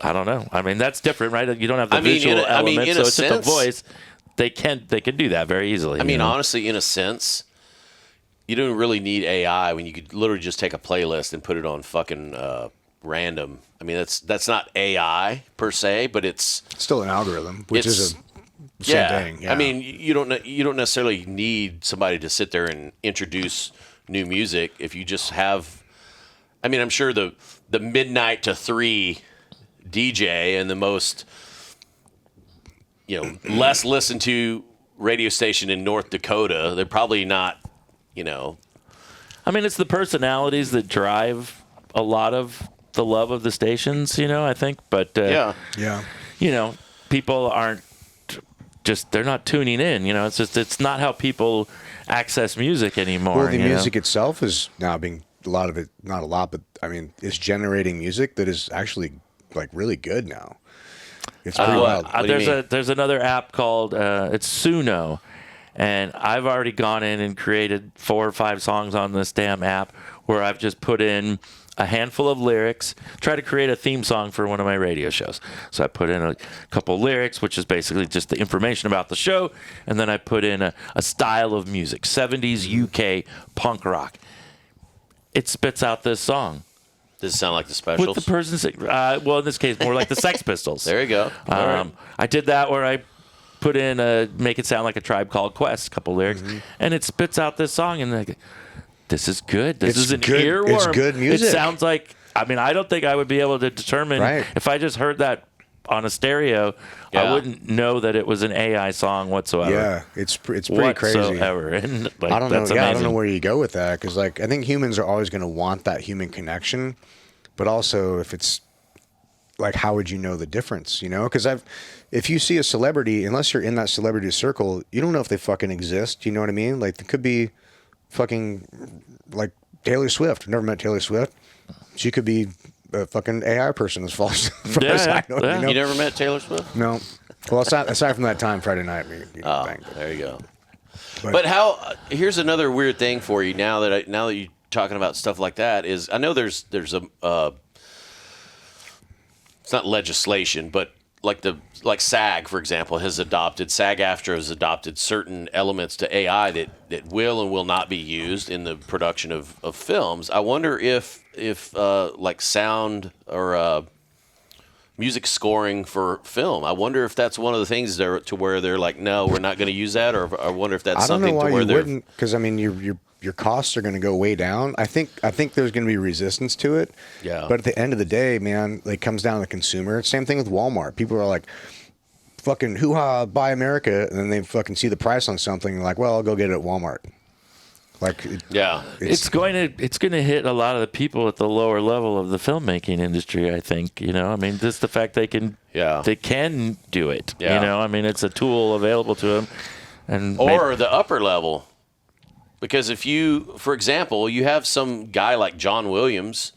I don't know. I mean, that's different, right? You don't have the visual in element, a so it's just a sense- voice. They can do that very easily. I mean, honestly, in a sense, you don't really need AI when you could literally just take a playlist and put it on fucking random. I mean, that's not AI per se, but it's Still an algorithm, which is a same thing. Yeah. I mean, you don't necessarily need somebody to sit there and introduce new music if you just have. I mean, I'm sure the midnight to 3 DJ and the most less listened to radio station in North Dakota, they're probably not. I mean, it's the personalities that drive a lot of the love of the stations, I think. But, yeah. people aren't they're not tuning in, it's not how people access music anymore. Well, the music itself is now being a lot of it, not a lot, but I mean, it's generating music that is actually like really good now. It's pretty wild. What do you mean? There's another app called it's Suno, and I've already gone in and created 4 or 5 songs on this damn app where I've just put in a handful of lyrics, try to create a theme song for one of my radio shows. So I put in a couple lyrics, which is basically just the information about the show, and then I put in a style of music, 70s UK punk rock. It spits out this song. Does it sound like the Specials? With the person, well, in this case, more like the Sex Pistols. There you go. All right. I did that where I put in make it sound like a Tribe Called Quest, a couple lyrics, and it spits out this song, and like, this is good. This It's is an good. earworm. It's good music. It sounds like. I mean, I don't think I would be able to determine if I just heard that on a stereo. Yeah. I wouldn't know that it was an AI song whatsoever. Yeah, it's pretty crazy. Whatsoever. And, like, I don't know. that's Yeah, I don't amazing. know where you go with that because, like, I think humans are always going to want that human connection, but also if it's like, how would you know the difference? Because if you see a celebrity, unless you're in that celebrity circle, you don't know if they fucking exist. You know what I mean? Like, it could be fucking like Taylor Swift. Never met Taylor Swift. She could be a fucking AI person as far as I know. Yeah. You never met Taylor Swift? No. Well, aside from that time, Friday night, banged. There you go. But- But how? Here's another weird thing for you. Now that you're talking about stuff like that, is I know there's a it's not legislation, but like SAG, for example, SAG-AFTRA has adopted certain elements to AI that will and will not be used in the production of films. I wonder if like sound or music scoring for film, I wonder if that's one of the things to where they're like, no, we're not going to use that, or I wonder if that's I don't know something why to where you they're wouldn't, because I mean your costs are going to go way down. I think there's going to be resistance to it. Yeah. But at the end of the day, man, it comes down to the consumer. Same thing with Walmart. People are like, fucking hoo-ha, buy America, and then they fucking see the price on something and like, well, I'll go get it at Walmart. Like, yeah. It's going to hit a lot of the people at the lower level of the filmmaking industry. I think I mean, just the fact they can do it. Yeah. I mean, it's a tool available to them, and Or the upper level. Because if you, for example, you have some guy like John Williams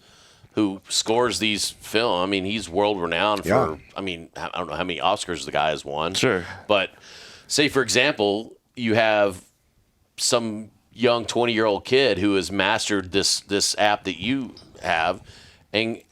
who scores these film. I mean, he's world renowned Yeah. for. I mean, I don't know how many Oscars the guy has won. Sure. But say, for example, you have some young 20-year-old kid who has mastered this app that you have, and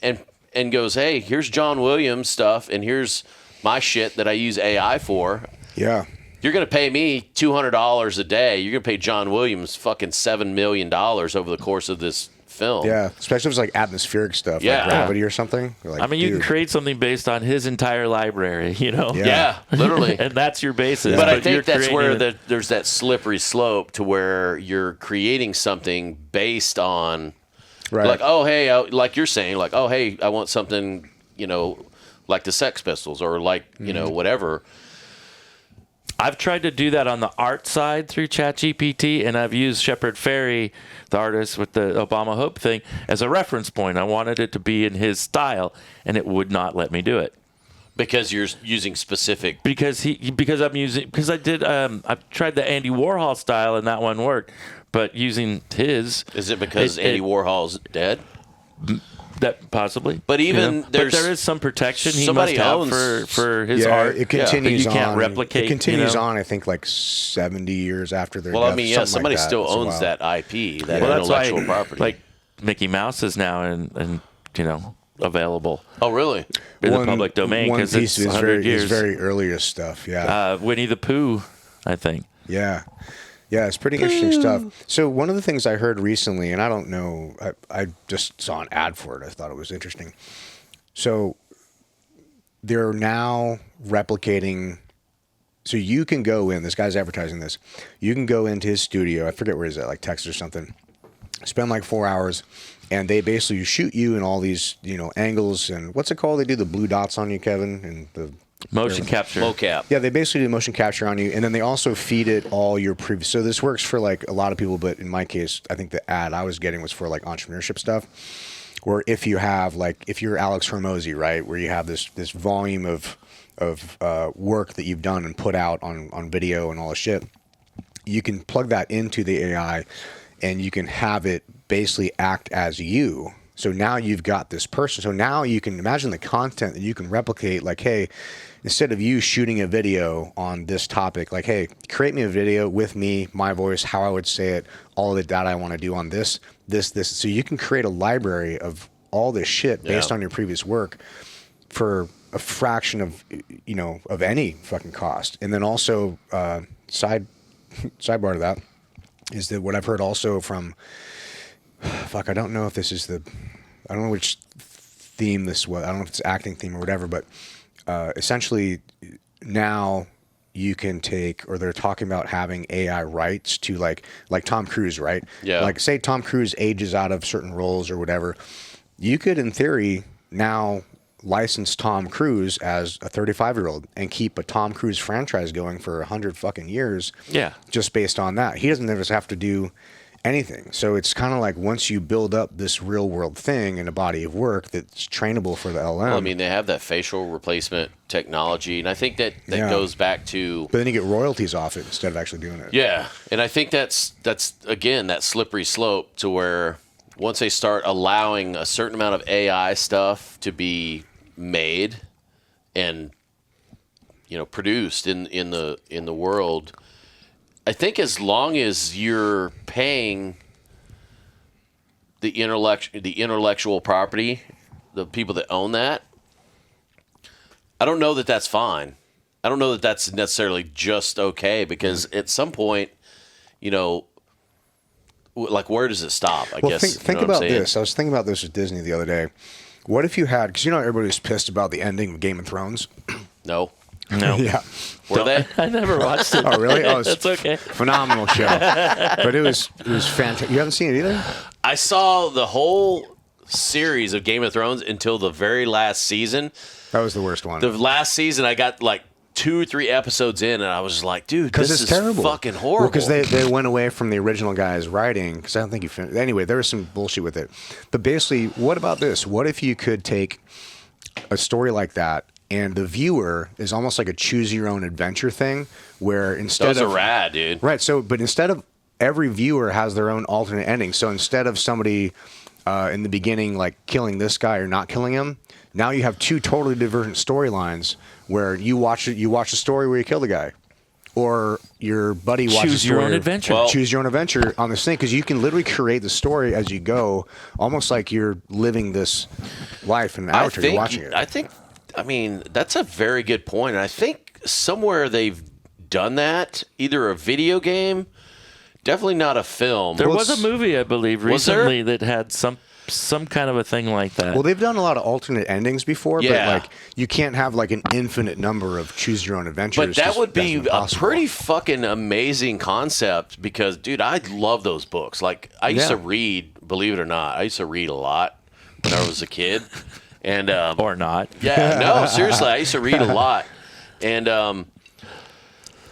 goes, hey, here's John Williams stuff, and here's my shit that I use AI for. Yeah. You're going to pay me $200 a day. You're going to pay John Williams fucking $7 million over the course of this film. Yeah, especially if it's like atmospheric stuff, Yeah. like gravity or something. You're like, I mean, you can dude. create something based on his entire library, you know? Yeah. Yeah, literally. And that's your basis. But I you're think that's where creating there's that slippery slope to where you're creating something based on, Right. like, oh, hey, like you're saying, like, oh, hey, I want something, you know, like the Sex Pistols or like, you know, whatever. I've tried to do that on the art side through ChatGPT, and I've used Shepard Fairey, the artist with the Obama Hope thing, as a reference point. I wanted it to be in his style, and it would not let me do it. Because you're using specific. Because I tried the Andy Warhol style, and that one worked. But using his, Is it because Andy Warhol's dead? that possibly. But even but there's there is some protection he somebody must have owns- for his Yeah, art. it continues that you can't on. replicate. It continues you know? on. I think like 70 years after their Well, death. I mean, yeah, something somebody like that. still It's owns wild. that IP, that Well, that's why, intellectual property. like Mickey Mouse is now and you know available oh, really? in the public domain One because piece it's is 100 very, years. is very earliest stuff. Yeah. Winnie the Pooh, I think. Yeah. Yeah, it's pretty interesting stuff. So one of the things I heard recently, and I don't know, I just saw an ad for it. I thought it was interesting. So they're now replicating. So you can go in. This guy's advertising this. You can go into his studio. I forget where he's at, like Texas or something. Spend like 4 hours, and they basically shoot you in all these, you know, angles and what's it called? They do the blue dots on you, Kevin, and the Motion capture. Mocap. yeah, they basically do motion capture on you, and then they also feed it all your previous. So this works for like a lot of people, but in my case, I think the ad I was getting was for like entrepreneurship stuff. Or if you have like if you're Alex Hormozy, right, where you have this volume of work that you've done and put out on video and all this shit, you can plug that into the AI, and you can have it basically act as you. So now you've got this person. So now you can imagine the content that you can replicate. Like, hey, instead of you shooting a video on this topic, like, hey, create me a video with me, my voice, how I would say it, all of the data I want to do on this. So you can create a library of all this shit based on your previous work for a fraction of, you know, of any fucking cost. And then also, sidebar to that is that what I've heard also from, I don't know if this is I don't know which theme this was. I don't know if it's acting theme or whatever, but essentially now you can take, or they're talking about having AI rights to like Tom Cruise, right? Yeah. Like say Tom Cruise ages out of certain roles or whatever. You could, in theory, now license Tom Cruise as a 35-year-old and keep a Tom Cruise franchise going for 100 fucking years. Yeah. Just based on that. He doesn't ever have to do anything. So it's kind of like once you build up this real world thing in a body of work that's trainable for the LM. Well, I mean, they have that facial replacement technology, and I think that goes back to. But then you get royalties off it instead of actually doing it. Yeah, and I think that's again that slippery slope to where once they start allowing a certain amount of AI stuff to be made and produced in the world, I think as long as you're paying the intellectual property, the people that own that, I don't know that that's fine. I don't know that that's necessarily just okay, because at some point, like, where does it stop? I guess. Think about this. I was thinking about this with Disney the other day. What if you had, because everybody was pissed about the ending of Game of Thrones. No. Yeah. Were they? I never watched it. Oh, really? Oh, That's okay. Phenomenal show. But it was fantastic. You haven't seen it either? I saw the whole series of Game of Thrones until the very last season. That was the worst one. The last season, I got like 2 or 3 episodes in, and I was just like, dude, this it's is terrible. fucking horrible. Because they went away from the original guy's writing, because I don't think you finished. Anyway, there was some bullshit with it. But basically, what about this? What if you could take a story like that, and the viewer is almost like a choose your own adventure thing, where instead Those of are rad, dude. right, but instead of every viewer has their own alternate ending. So instead of somebody in the beginning, like killing this guy or not killing him. Now you have two totally divergent storylines where you watch a story where you kill the guy, or your buddy watches Choose your own adventure. Well, choose your own adventure on this thing, because you can literally create the story as you go, almost like you're living this life in an avatar. You're watching it. I mean, that's a very good point. And I think somewhere they've done that, either a video game, definitely not a film. There was a movie, I believe, recently that had some kind of a thing like that. Well, they've done a lot of alternate endings before, Yeah. but like you can't have like an infinite number of choose your own adventures. But that would be that's a impossible. pretty fucking amazing concept because, dude, I love those books. Like, I used to read, believe it or not, I used to read a lot when I was a kid. And or not. yeah, no, seriously, I used to read a lot. And,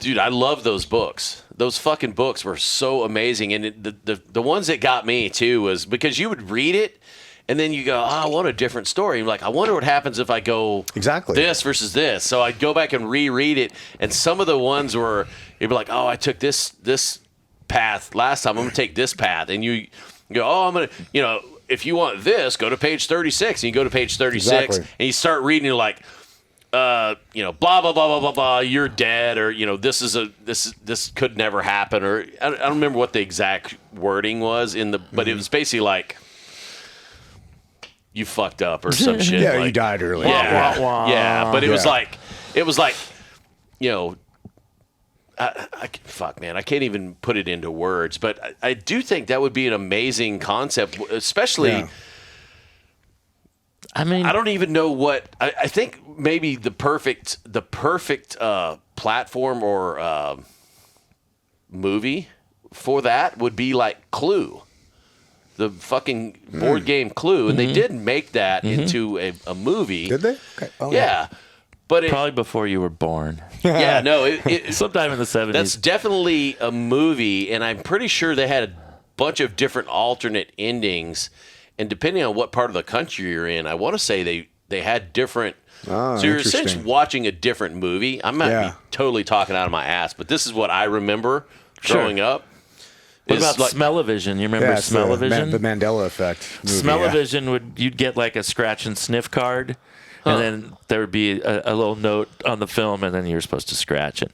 dude, I love those books. Those fucking books were so amazing. And the ones that got me, too, was because you would read it, and then you go, oh, I want a different story. You're like, I wonder what happens if I go Exactly. this versus this. So I'd go back and reread it, and some of the ones were, you'd be like, oh, I took this path last time. I'm going to take this path. And you go, oh, I'm going to, if you want this, go to page 36. And you go to page 36, Exactly. and you start reading, you're like, blah blah blah blah blah blah. You're dead, or this could never happen, or I don't remember what the exact wording was but it was basically like you fucked up or some shit. Yeah, like, you died early. Yeah, Wah, wah, wah. yeah. But it was Yeah. like, fuck, man, I can't even put it into words. But I do think that would be an amazing concept, especially. Yeah. I mean, I don't even know what I think. Maybe the perfect platform or movie for that would be like Clue, the fucking board game Clue, and they did make that into a movie. Did they? Okay. Oh, Yeah, but probably before you were born. yeah, no, it Sometime in the 70s. that's definitely a movie, and I'm pretty sure they had a bunch of different alternate endings. And depending on what part of the country you're in, I want to say they had different. Oh, so you're interesting. essentially watching a different movie. I might be totally talking out of my ass, but this is what I remember growing up. What is about like, Smell-O-Vision? You remember Yeah, it's the Smell-O-Vision? The Mandela effect. Movie, Smell-O-Vision you'd get like a scratch and sniff card, and then there would be a little note on the film, and then you're supposed to scratch it.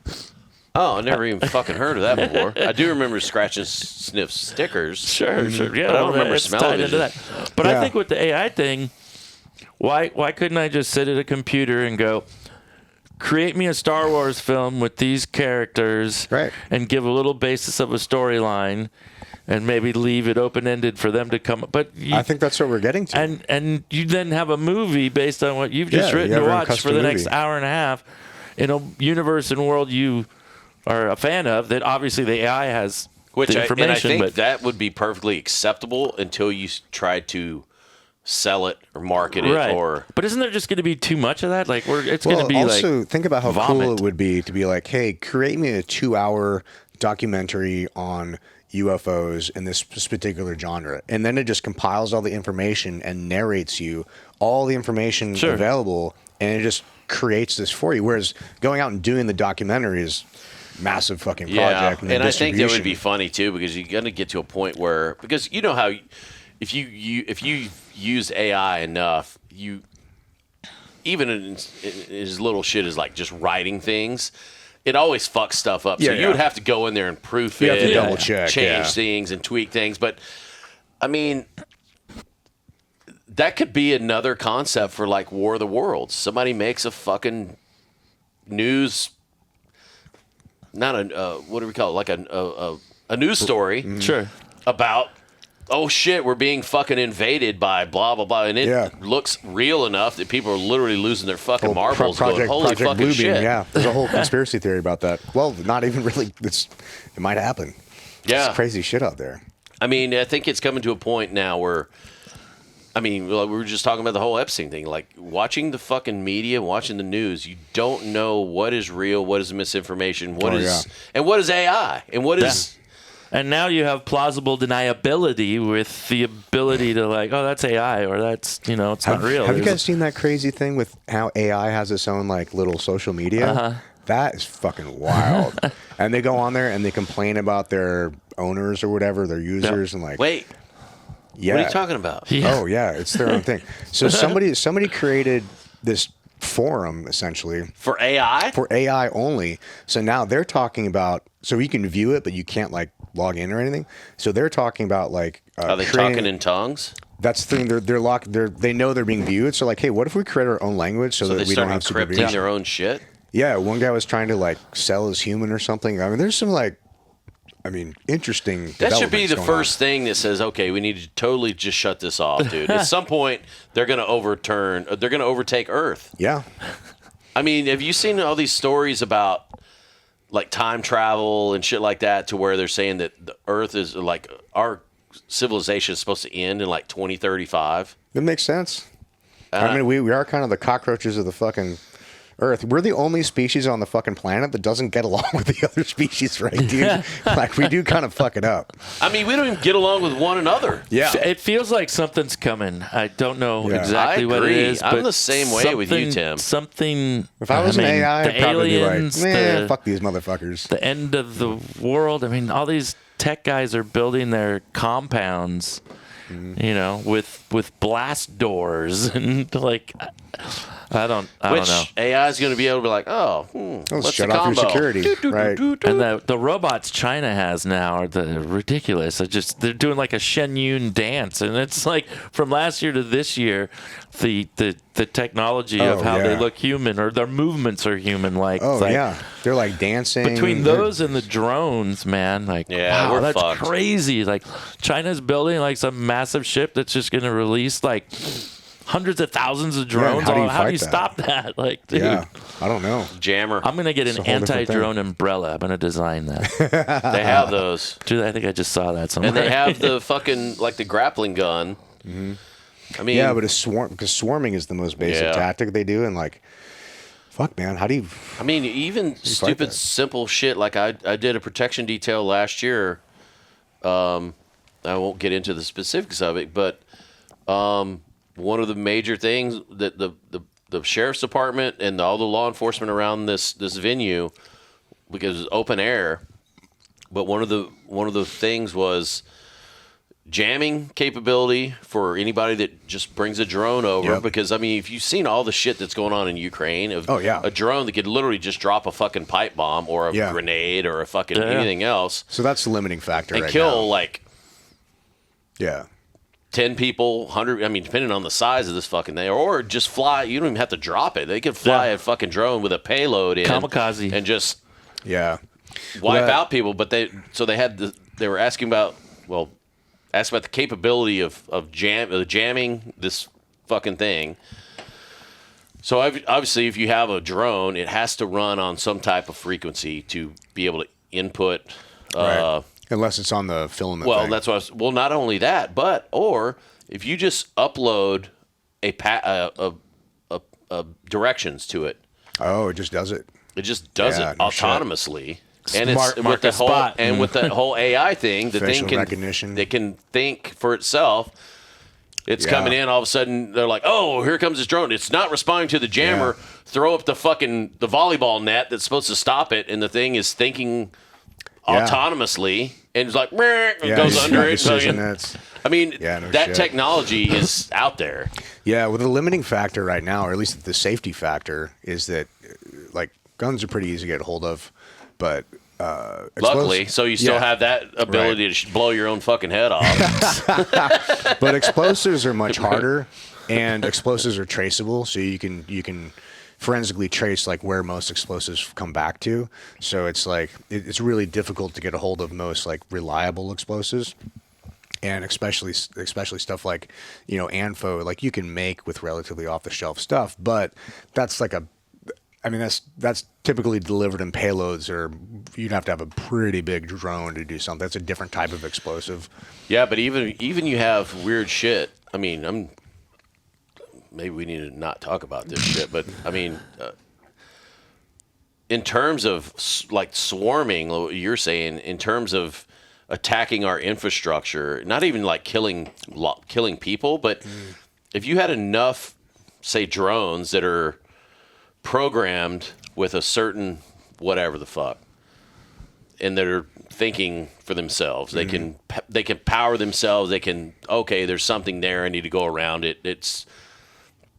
Oh, I never even fucking heard of that before. I do remember scratch and sniff stickers. Sure. Yeah, But I don't remember it's tied into Smell-O-Vision. that. But I think with the AI thing, why couldn't I just sit at a computer and go, create me a Star Wars film with these characters, Right. and give a little basis of a storyline, and maybe leave it open ended for them to come up. But I think that's what we're getting to. and you then have a movie based on what you've just Yeah, written you to have a watch for custom the next movie. hour and a half in a universe and world you are a fan of. That obviously the AI has Which the I information, think but that would be perfectly acceptable until you try to sell it or market it or. But isn't there just going to be too much of that? Like it's going to be also like think about how vomit. cool it would be to be like, hey, create me a 2-hour documentary on UFOs in this particular genre, and then it just compiles all the information and narrates you all the information Sure. available, and it just creates this for you. Whereas going out and doing the documentary is massive fucking project. Yeah, and I think that would be distribution. funny too because you're going to get to a point where because you know how if you use AI enough, you even in as little shit as like just writing things, it always fucks stuff up. So Yeah, you would have to go in there and proof You it, have to and double check, change yeah. things, and tweak things. But I mean, that could be another concept for like War of the Worlds. Somebody makes a fucking news. Not a what do we call it? Like a news story sure. about oh shit we're being fucking invaded by blah blah blah and it looks real enough that people are literally losing their fucking marbles going holy fucking Bluebeam, shit. Yeah, there's a whole conspiracy theory about that. Well, not even really. It might happen. Yeah. It's crazy shit out there. I mean I think it's coming to a point now where I mean we were just talking about the whole Epstein thing, like watching the fucking media, watching the news, you don't know what is real, what is misinformation, what is and what is AI and what is And now you have plausible deniability with the ability to like, oh, that's AI or that's, it's not real. Have you There's- guys seen that crazy thing with how AI has its own like little social media? Uh-huh. That is fucking wild. And they go on there and they complain about their owners or whatever, their users, and like, wait Yeah. What are you talking about? Yeah. Oh yeah, it's their own thing. So somebody created this forum essentially For AI? for AI only. So now they're talking about, so you can view it, but you can't like log in or anything. So they're talking about like Are they talking in tongues? That's the thing. They're locked. They know they're being viewed. So like, hey, what if we create our own language so So they that we start don't have encrypting supervision? their own shit? Yeah, one guy was trying to like sell his human or something. I mean, there's some like, interesting. That should be developments the going first thing that says, okay, we need to totally just shut this off, dude. At some point, they're going to overtake Earth. on. Yeah. I mean, have you seen all these stories about like time travel and shit like that, to where they're saying that the Earth is like, our civilization is supposed to end in like 2035? It makes sense. I mean, we are kind of the cockroaches of the fucking Earth. We're the only species on the fucking planet that doesn't get along with the other species, right, dude? Like, we do kind of fuck it up. I mean, we don't even get along with one another. Yeah. It feels like something's coming. I don't know Yeah. exactly I what it agree. is. I'm but the same way with you, something- Tim. Something. If I was an AI, the I'd probably aliens, be like, man, the, fuck these motherfuckers. the end of the world. I mean, all these tech guys are building their compounds, with blast doors and like. I don't Which know. AI is going to be able to be like, Let's what's shut the off your combo? security, right? And the robots China has now are ridiculous. They're doing like a Shen Yun dance, and it's like from last year to this year, the technology of how they yeah. look human or their movements are human. Like, Oh it's like, yeah, they're like dancing. between those and the drones, man, like Yeah, wow, we're that's fucked. crazy. Like China's building like some massive ship that's just going to release like hundreds of thousands of drones. how do you How do fight you that? stop that? Like, dude. Yeah, I don't know. Jammer. I'm gonna get an a whole different anti-drone umbrella. I'm gonna design that. They have those. Dude, I think I just saw that somewhere. And they have the fucking, like the grappling gun. I mean, Yeah, but it's because swarming is the most basic Yeah. tactic they do, and like, fuck, man, how do you? I mean, even stupid, that? simple shit. Like I did a protection detail last year. I won't get into the specifics of it, but one of the major things that the sheriff's department and all the law enforcement around this venue, because it's open air, but one of the things was jamming capability for anybody that just brings a drone over. Yep. Because I mean, if you've seen all the shit that's going on in Ukraine, a drone that could literally just drop a fucking pipe bomb or a grenade or a fucking anything else So that's the limiting factor and right kill now. like Yeah, 10 people, 100, I mean, depending on the size of this fucking thing, or just fly. You don't even have to drop it. They could fly a fucking drone with a payload in. Kamikaze. And just yeah. wipe out people. But they were asking about the capability of jamming this fucking thing. So obviously, if you have a drone, it has to run on some type of frequency to be able to input. Right. Unless it's on the filament. Well, thing. that's what not only that, or if you just upload a directions to it, it just does it. it just does Yeah, it no shit. autonomously. And Smart it's with the market whole spot. and with the whole AI thing, the Facial thing can recognition. It can think for itself. It's Yeah. coming in. All of a sudden, they're like, "Oh, here comes this drone." It's not responding to the jammer. Yeah. Throw up the volleyball net that's supposed to stop it, and the thing is thinking Yeah. autonomously, and it's like, "Meh," and Yeah, goes it's under got it. precision, fucking- that's- I mean, Yeah, no that shit. technology is out there. Yeah, well, the limiting factor right now, or at least the safety factor, is that like guns are pretty easy to get a hold of, but Luckily, so you still Yeah. have that ability to blow your own fucking head off. But explosives are much harder, and explosives are traceable, so you can forensically trace like where most explosives come back to. So it's like it's really difficult to get a hold of most like reliable explosives. And especially stuff like, ANFO, like you can make with relatively off the shelf stuff, but that's like that's typically delivered in payloads, or you'd have to have a pretty big drone to do something. That's a different type of explosive. Yeah, but even you have weird shit. I mean, maybe we need to not talk about this shit, but I mean, in terms of like swarming, what you're saying, in terms of attacking our infrastructure, not even like killing people, but if you had enough, say, drones that are programmed with a certain whatever the fuck, and they're thinking for themselves. They can power themselves. They can, okay, there's something there. I need to go around it.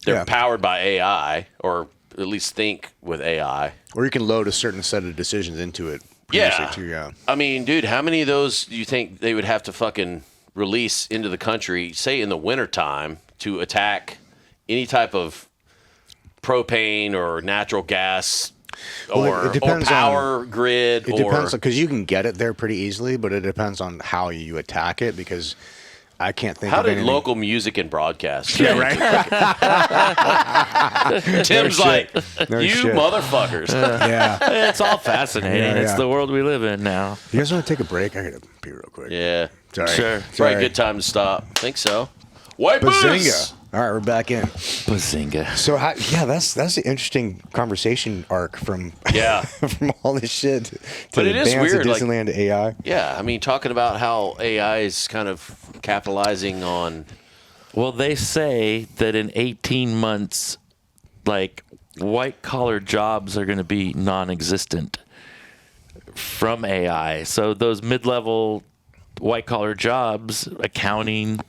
They're powered by AI, or at least think with AI. Or you can load a certain set of decisions into it. Too, I mean, dude, how many of those do you think they would have to fucking release into the country, say in the wintertime, to attack any type of propane or natural gas or power grid? It depends, because you can get it there pretty easily, but it depends on how you attack it, because I can't think How of did anything. local music and broadcast? Yeah, right. Tim's like, No you shit. motherfuckers. Yeah. It's all fascinating. Yeah, It's yeah. the world we live in now. You guys want to take a break? I gotta pee real quick. Yeah. Sorry. Sure. Probably a good time to stop. Think so. White Boots! Bazinga. All right, we're back in. Bazinga. So, that's an interesting conversation arc from from all this shit to But the it is bands weird, at like- Disneyland to AI. Yeah, I mean, talking about how AI is kind of capitalizing on. Well, they say that in 18 months, like, white-collar jobs are going to be non-existent from AI. So those mid-level white-collar jobs, accounting,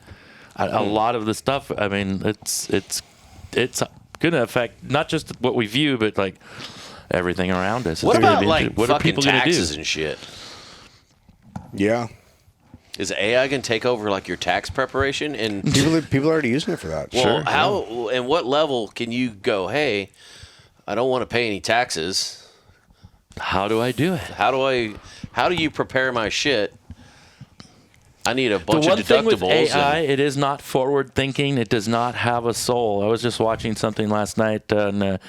a lot of the stuff, I mean, it's going to affect not just what we view, but, like, everything around us. What It's gonna about, be- like, what are fucking people gonna do? taxes and shit? Yeah. Is AI going to take over, like, your tax preparation? And People are already using it for that. well, how and what level can you go, hey, I don't want to pay any taxes. How do I do it? How do you prepare my shit? I need a The bunch one of thing with deductibles. AI, it is not forward thinking. It does not have a soul. I was just watching something last night on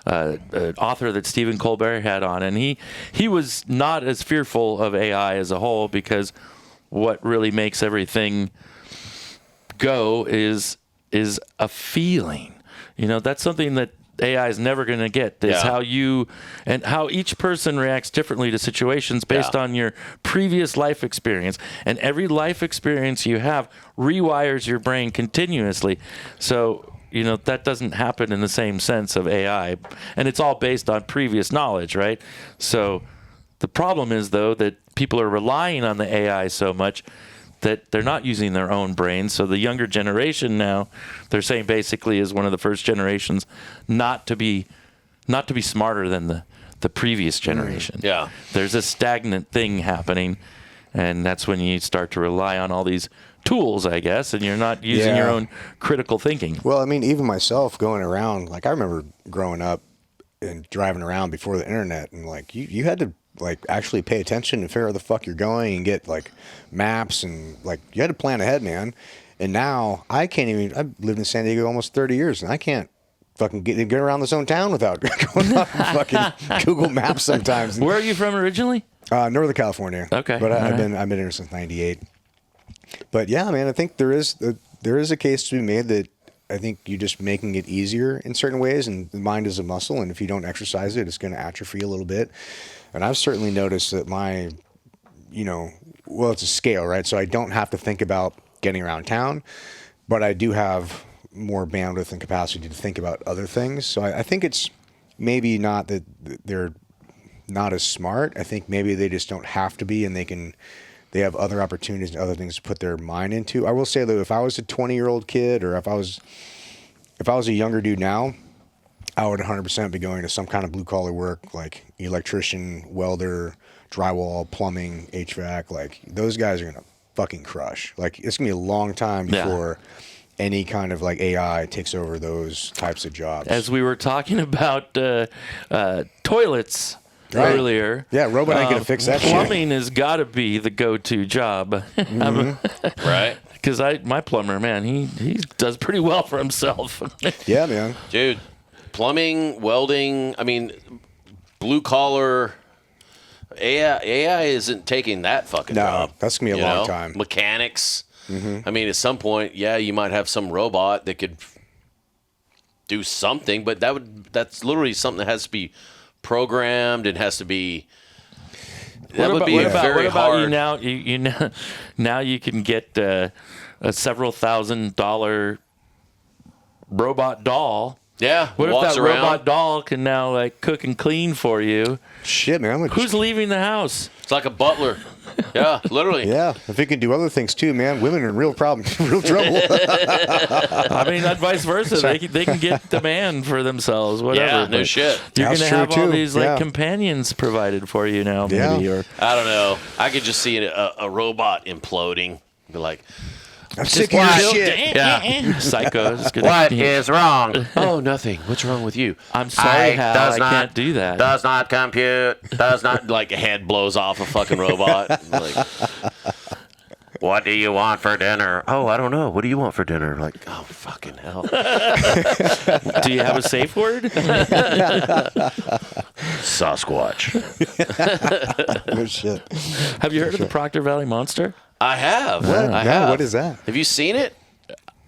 an author that Stephen Colbert had on, and he was not as fearful of AI as a whole, because what really makes everything go is a feeling. You know, that's something that AI is never going to get, is how you and how each person reacts differently to situations based on your previous life experience. And every life experience you have rewires your brain continuously. So, you know, that doesn't happen in the same sense of AI. And it's all based on previous knowledge, right? So the problem is, though, that people are relying on the AI so much that they're not using their own brains. So the younger generation now, they're saying basically is one of the first generations not to be smarter than the previous generation. Yeah. There's a stagnant thing happening, and that's when you start to rely on all these tools, I guess, and you're not using your own critical thinking. Well, I mean, even myself going around, like I remember growing up and driving around before the internet, and like you had to like actually pay attention and figure out where the fuck you're going and get like maps, and like you had to plan ahead, man. And now I can't even. I've lived in San Diego almost 30 years, and I can't fucking get around this own town without going on fucking Google Maps sometimes. Where are you from originally? Northern California. Okay. But I've right. been here since '98. But yeah, man, I think there is a case to be made that I think you're just making it easier in certain ways, and the mind is a muscle, and if you don't exercise it, it's going to atrophy a little bit. And I've certainly noticed that it's a scale, right? So I don't have to think about getting around town, but I do have more bandwidth and capacity to think about other things. So I think it's maybe not that they're not as smart. I think maybe they just don't have to be, and they have other opportunities and other things to put their mind into. I will say though, if I was a 20-year-old kid, or if I was a younger dude now, I would 100% be going to some kind of blue collar work, like electrician, welder, drywall, plumbing, HVAC. Like those guys are gonna fucking crush. Like it's gonna be a long time before any kind of like AI takes over those types of jobs. As we were talking about toilets earlier. Yeah, robot ain't gonna fix that shit. Plumbing has got to be the go-to job. Right? Because my plumber, man, he does pretty well for himself. Yeah, man. Dude, plumbing, welding, I mean, blue collar, AI isn't taking that fucking job. That's going to be a long time. Mechanics. I mean, at some point, you might have some robot that could do something, but that's literally something that has to be programmed and has to be. That would be very hard. You now you can get a several $1,000 robot doll Yeah. What if walks that around. robot doll can now like cook and clean for you? Shit, man. Who's leaving the house? It's like a butler. Yeah, literally. Yeah, if it can do other things too, man, women are in real trouble. I mean, not vice versa. They can get demand for themselves, whatever. Yeah, no but shit. You're That's going to have true, all too. these like Yeah. companions provided for you now, Yeah. maybe. Or I don't know. I could just see a robot imploding. Be like, I'm sick of your Just- shit. Yeah. Psycho. What is wrong? oh, nothing. What's wrong with you? I'm sorry, Hal. does I not- can't do that. Does not compute. Does not. Like a head blows off a fucking robot. Like, What do you want for dinner? oh, I don't know. What do you want for dinner? Like, oh, fucking hell. Do you have a safe word? Sasquatch. Oh, shit. Have you heard of the Proctor Valley Monster? I have. What? I No, have. what is that? Have you seen it?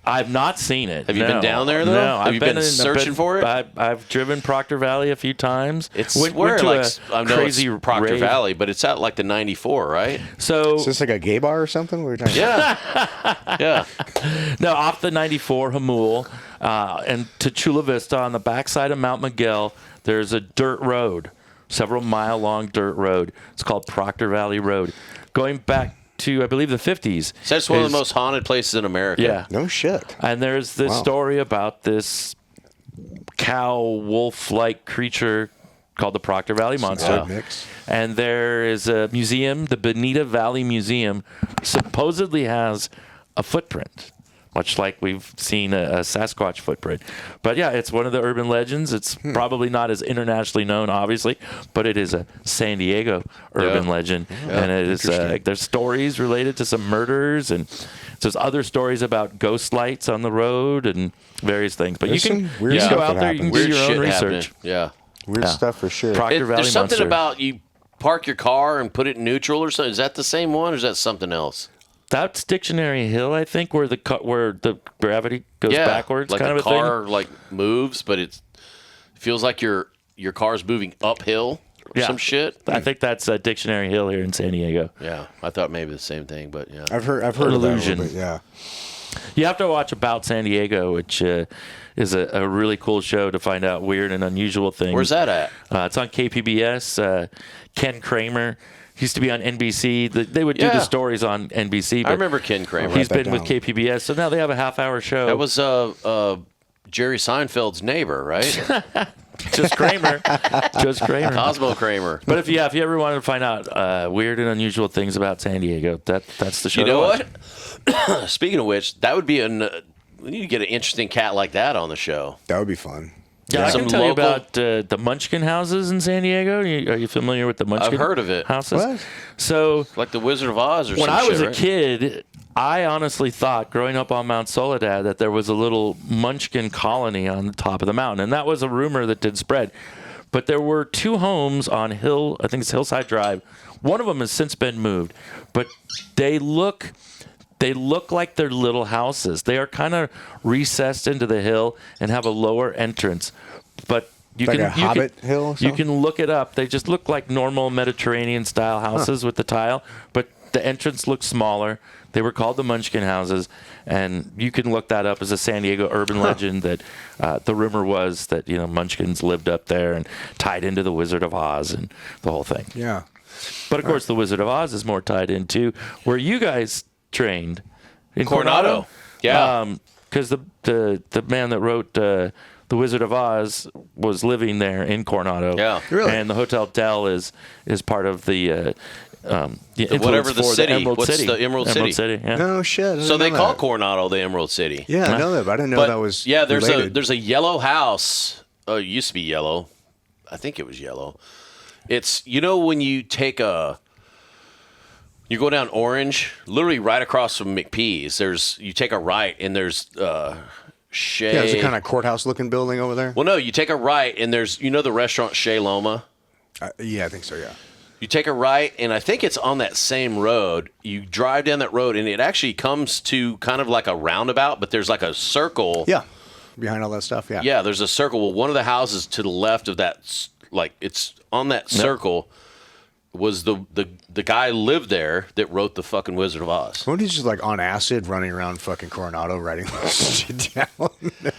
I've not seen it. Have you been down there, though? No. Have you been searching for it? I've driven Proctor Valley a few times. It's Went where, to like, a I know crazy it's Proctor rave. Valley, but it's out like the 94, right? So Is this like a gay bar or something? What are you talking Yeah. Yeah. no, off the 94 Hamul and to Chula Vista on the backside of Mount Miguel, there's a dirt road, several mile long dirt road. It's called Proctor Valley Road. Going back to, I believe, the 50s. So that's one of the most haunted places in America. Yeah. No shit. And there's this Wow. story about this cow wolf-like creature called the Proctor Valley Monster. Odd mix. And there is a museum, the Bonita Valley Museum, supposedly has a footprint, much like we've seen a Sasquatch footprint. But yeah, it's one of the urban legends. It's probably not as internationally known, obviously, but it is a San Diego urban Yeah. legend. And it is there's stories related to some murders, and there's other stories about ghost lights on the road and various things. But There's you can some weird you can stuff go out that there, you can happens. do Weird your shit own research. happening. Yeah. Weird stuff for sure. Proctor Valley There's something Monster. about you park your car and put it in neutral or something. Is that the same one or is that something else? That's Dictionary Hill, I think, where the gravity goes backwards, like kind the of a thing. car like moves, but it feels like your car's moving uphill or some shit. I think that's Dictionary Hill here in San Diego. Yeah, I thought maybe the same thing, but yeah. I've heard of that a Illusion. little bit, yeah. You have to watch About San Diego, which is a really cool show to find out weird and unusual things. Where's that at? It's on KPBS. Ken Kramer used to be on NBC. They would do Yeah. the stories on NBC. But I remember Ken Kramer. he's Write that been with down. KPBS, so now they have a half-hour show. That was Jerry Seinfeld's neighbor, right? just Kramer. Just Kramer. Cosmo Kramer. But if you ever wanted to find out weird and unusual things about San Diego, that's the show. You to know watch. what? Speaking of which, that would be we need to get an interesting cat like that on the show. That would be fun. Yeah, I Some can tell you local- about the Munchkin houses in San Diego. Are you familiar with the Munchkin? I've heard of it. Houses. What? So Like the Wizard of Oz or when some I shit, was a right? kid, I honestly thought, growing up on Mount Soledad, that there was a little Munchkin colony on the top of the mountain, and that was a rumor that did spread. But there were two homes on I think it's Hillside Drive. One of them has since been moved, but they look like they're little houses. They are kind of recessed into the hill and have a lower entrance. But you Like can a Hobbit hill or You something? can look it up. They just look like normal Mediterranean style houses with the tile, but the entrance looks smaller. They were called the Munchkin houses, and you can look that up as a San Diego urban legend. That the rumor was that Munchkins lived up there and tied into the Wizard of Oz and the whole thing. Yeah. But of course, the Wizard of Oz is more tied into where you guys trained in Coronado. Yeah. Because the man that wrote The Wizard of Oz was living there in Coronado. Yeah. Really? And the Hotel Del is part of the whatever the influence for city. Emerald What's City. the Emerald City? Yeah. No shit. I didn't So they know call that. Coronado the Emerald City. Yeah, I know that, but I didn't know But that was yeah, related. there's a yellow house. Oh, it used to be yellow. I think it was yellow. It's when you you go down Orange, literally right across from McPee's. You take a right and there's Shea. Yeah, there's a kind of courthouse looking building over there. Well, no, you take a right and there's the restaurant Shea Loma. Yeah, I think so, yeah. You take a right, and I think it's on that same road. You drive down that road, and it actually comes to kind of like a roundabout, but there's like a circle. Yeah. Behind all that stuff, yeah. Yeah, there's a circle. Well, one of the houses to the left of that, like it's on that circle. was the guy lived there that wrote the fucking Wizard of Oz. When he's just like on acid, running around fucking Coronado, writing this shit down,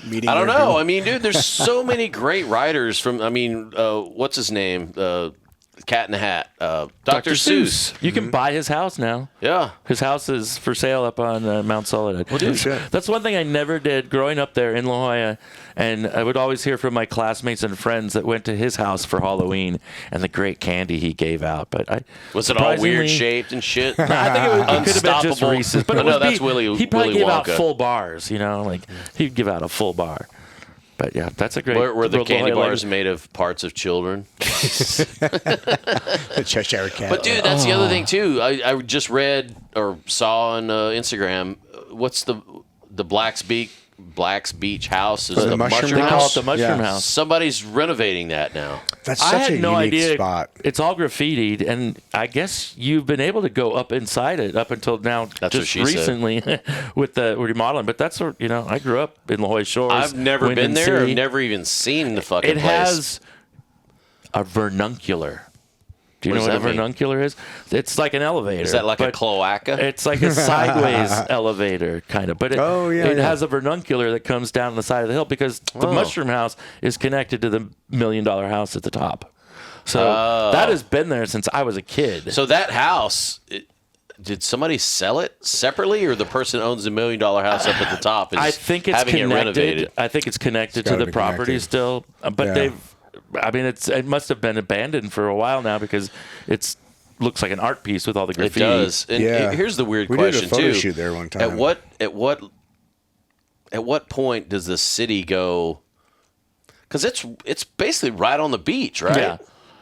meeting. I don't know. people. I mean, dude, there's so many great writers from. I mean, what's his name? Cat in the Hat. Dr. Seuss. You can buy his house now. Yeah. His house is for sale up on Mount Soledad. Well, dude, shit. That's one thing I never did growing up there in La Jolla. And I would always hear from my classmates and friends that went to his house for Halloween and the great candy he gave out. But Was it all weird surprisingly- shaped and shit? I think it could have been just Unstoppable. Reese's. But Oh, it no, would that's be, Willy he probably Willy gave out Wonka. full bars, like he'd give out a full bar. But yeah, that's a great. Were the La candy Jolla bars made of parts of children? The Cheshire Cat. But dude, that's the other thing too. I just read or saw on Instagram. What's the Black's Beach house? Is The the Mushroom mushroom They call house? it the Mushroom Yeah. House. Somebody's renovating that now. That's I such had a no unique idea. spot. It's all graffitied, and I guess you've been able to go up inside it up until now. That's just what she said. recently with the remodeling. But that's I grew up in La Jolla Shores. I've never been Wyndham there. City. I've never even seen the fucking It place. has a vernuncular. Do you What know does what a that mean? vernuncular is? It's like an elevator. Is that like a but cloaca? It's like a sideways elevator, kind of. But it has a vernuncular that comes down the side of the hill because the Mushroom House is connected to the $1 million house at the top. So that has been there since I was a kid. So that house, did somebody sell it separately, or the person owns the $1 million house up at the top is I think it's having it connected. renovated? I think it's connected It's to gotta the be property connected. still. But Yeah. it must have been abandoned for a while now because it's looks like an art piece with all the It graffiti. does. And Yeah. here's the weird We did a question photo too. shoot there one time. At what point does the city go? Because it's basically right on the beach, right? Yeah.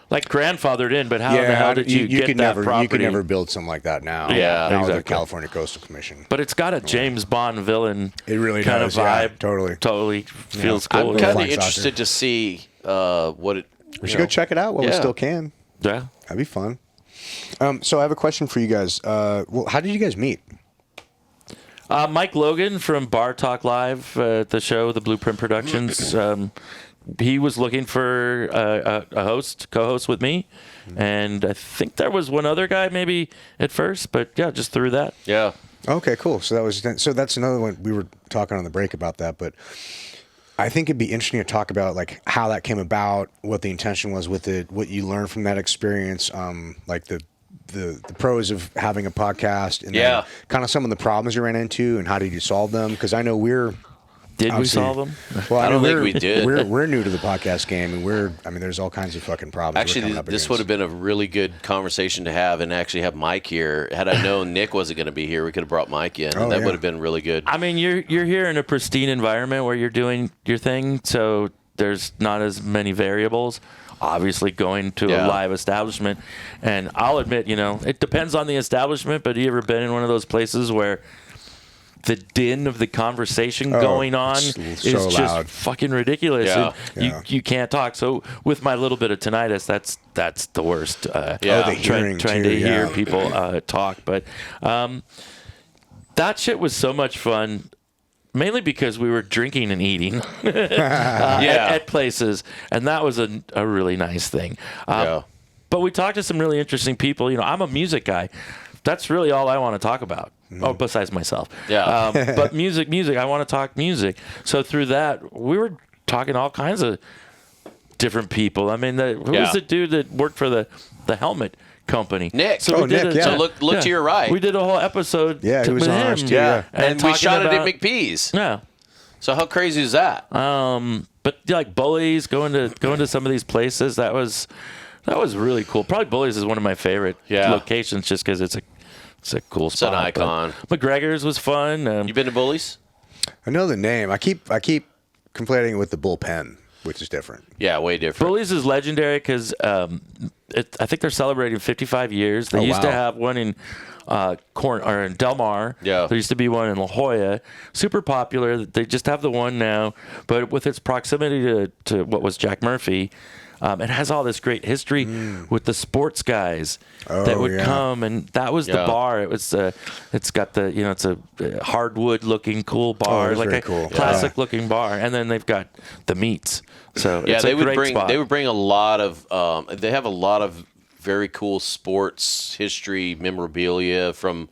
Like grandfathered in, but how the Yeah, hell did you get could that never, property? you could never build something like that now. Yeah, now with the exactly. California Coastal Commission. But it's got a James Bond villain It really kind does, of yeah, vibe. totally. Totally feels I'm cool. kind of Flying interested saucer. to see what it. We should go check it out while we Yeah. still can. Yeah. That'd be fun. So I have a question for you guys. How did you guys meet? Mike Logan from Bar Talk Live, the show, the Blueprint Productions. He was looking for a co-host with me, and I think there was one other guy maybe at first, but yeah, just through that. Yeah. Okay, cool. So that's another one. We were talking on the break about that, but I think it'd be interesting to talk about like how that came about, what the intention was with it, what you learned from that experience, like the pros of having a podcast, and Yeah. then kind of some of the problems you ran into, and how did you solve them? Because I know Did we obviously- solve them? Well, I don't know think we did. We're new to the podcast game, and there's all kinds of fucking problems. we're Actually, coming up this against. would have been a really good conversation to have, and actually have Mike here. Had I known Nick wasn't going to be here, we could have brought Mike in, and Oh, that yeah. would have been really good. I mean, you're here in a pristine environment where you're doing your thing, so there's not as many variables. Obviously, going to Yeah. a live establishment, and I'll admit, it depends on the establishment. But have you ever been in one of those places where the din of the conversation going on it's is so just loud. fucking ridiculous? Yeah. And Yeah. you can't talk. So with my little bit of tinnitus, that's the worst. Yeah. the hearing trying too, to hear yeah. people talk, but that shit was so much fun. Mainly because we were drinking and eating at places, and that was a really nice thing. Yeah. But we talked to some really interesting people. I'm a music guy. That's really all I want to talk about. Oh, besides myself. Yeah. But music. I want to talk music. So through that, we were talking to all kinds of different people. I mean, who Yeah. was the dude that worked for the helmet company? Nick. So we Oh, did Nick, yeah. So look to your right. We did a whole episode Yeah, he was with on him. ours too, yeah. and we talking shot it at about- McPee's. Yeah. So how crazy is that? But like Bullies, going to some of these places, that was really cool. Probably Bullies is one of my favorite locations, just because it's a cool spot. an icon. But McGregor's was fun. You been to Bullies? I know the name. I keep conflating it with the bullpen, which is different. Yeah, way different. Bullies is legendary because I think they're celebrating 55 years. They used to wow. have one in in Del Mar. Yeah. There used to be one in La Jolla. Super popular. They just have the one now, but with its proximity to what was Jack Murphy, it has all this great history with the sports guys that would yeah. come, and that was the Yeah. bar. It was it's got the it's a hardwood looking cool bar, that's like very a cool. classic looking bar, and then they've got the meats. So Yeah, it's they a would great bring spot. a lot of. They have a lot of very cool sports history memorabilia from,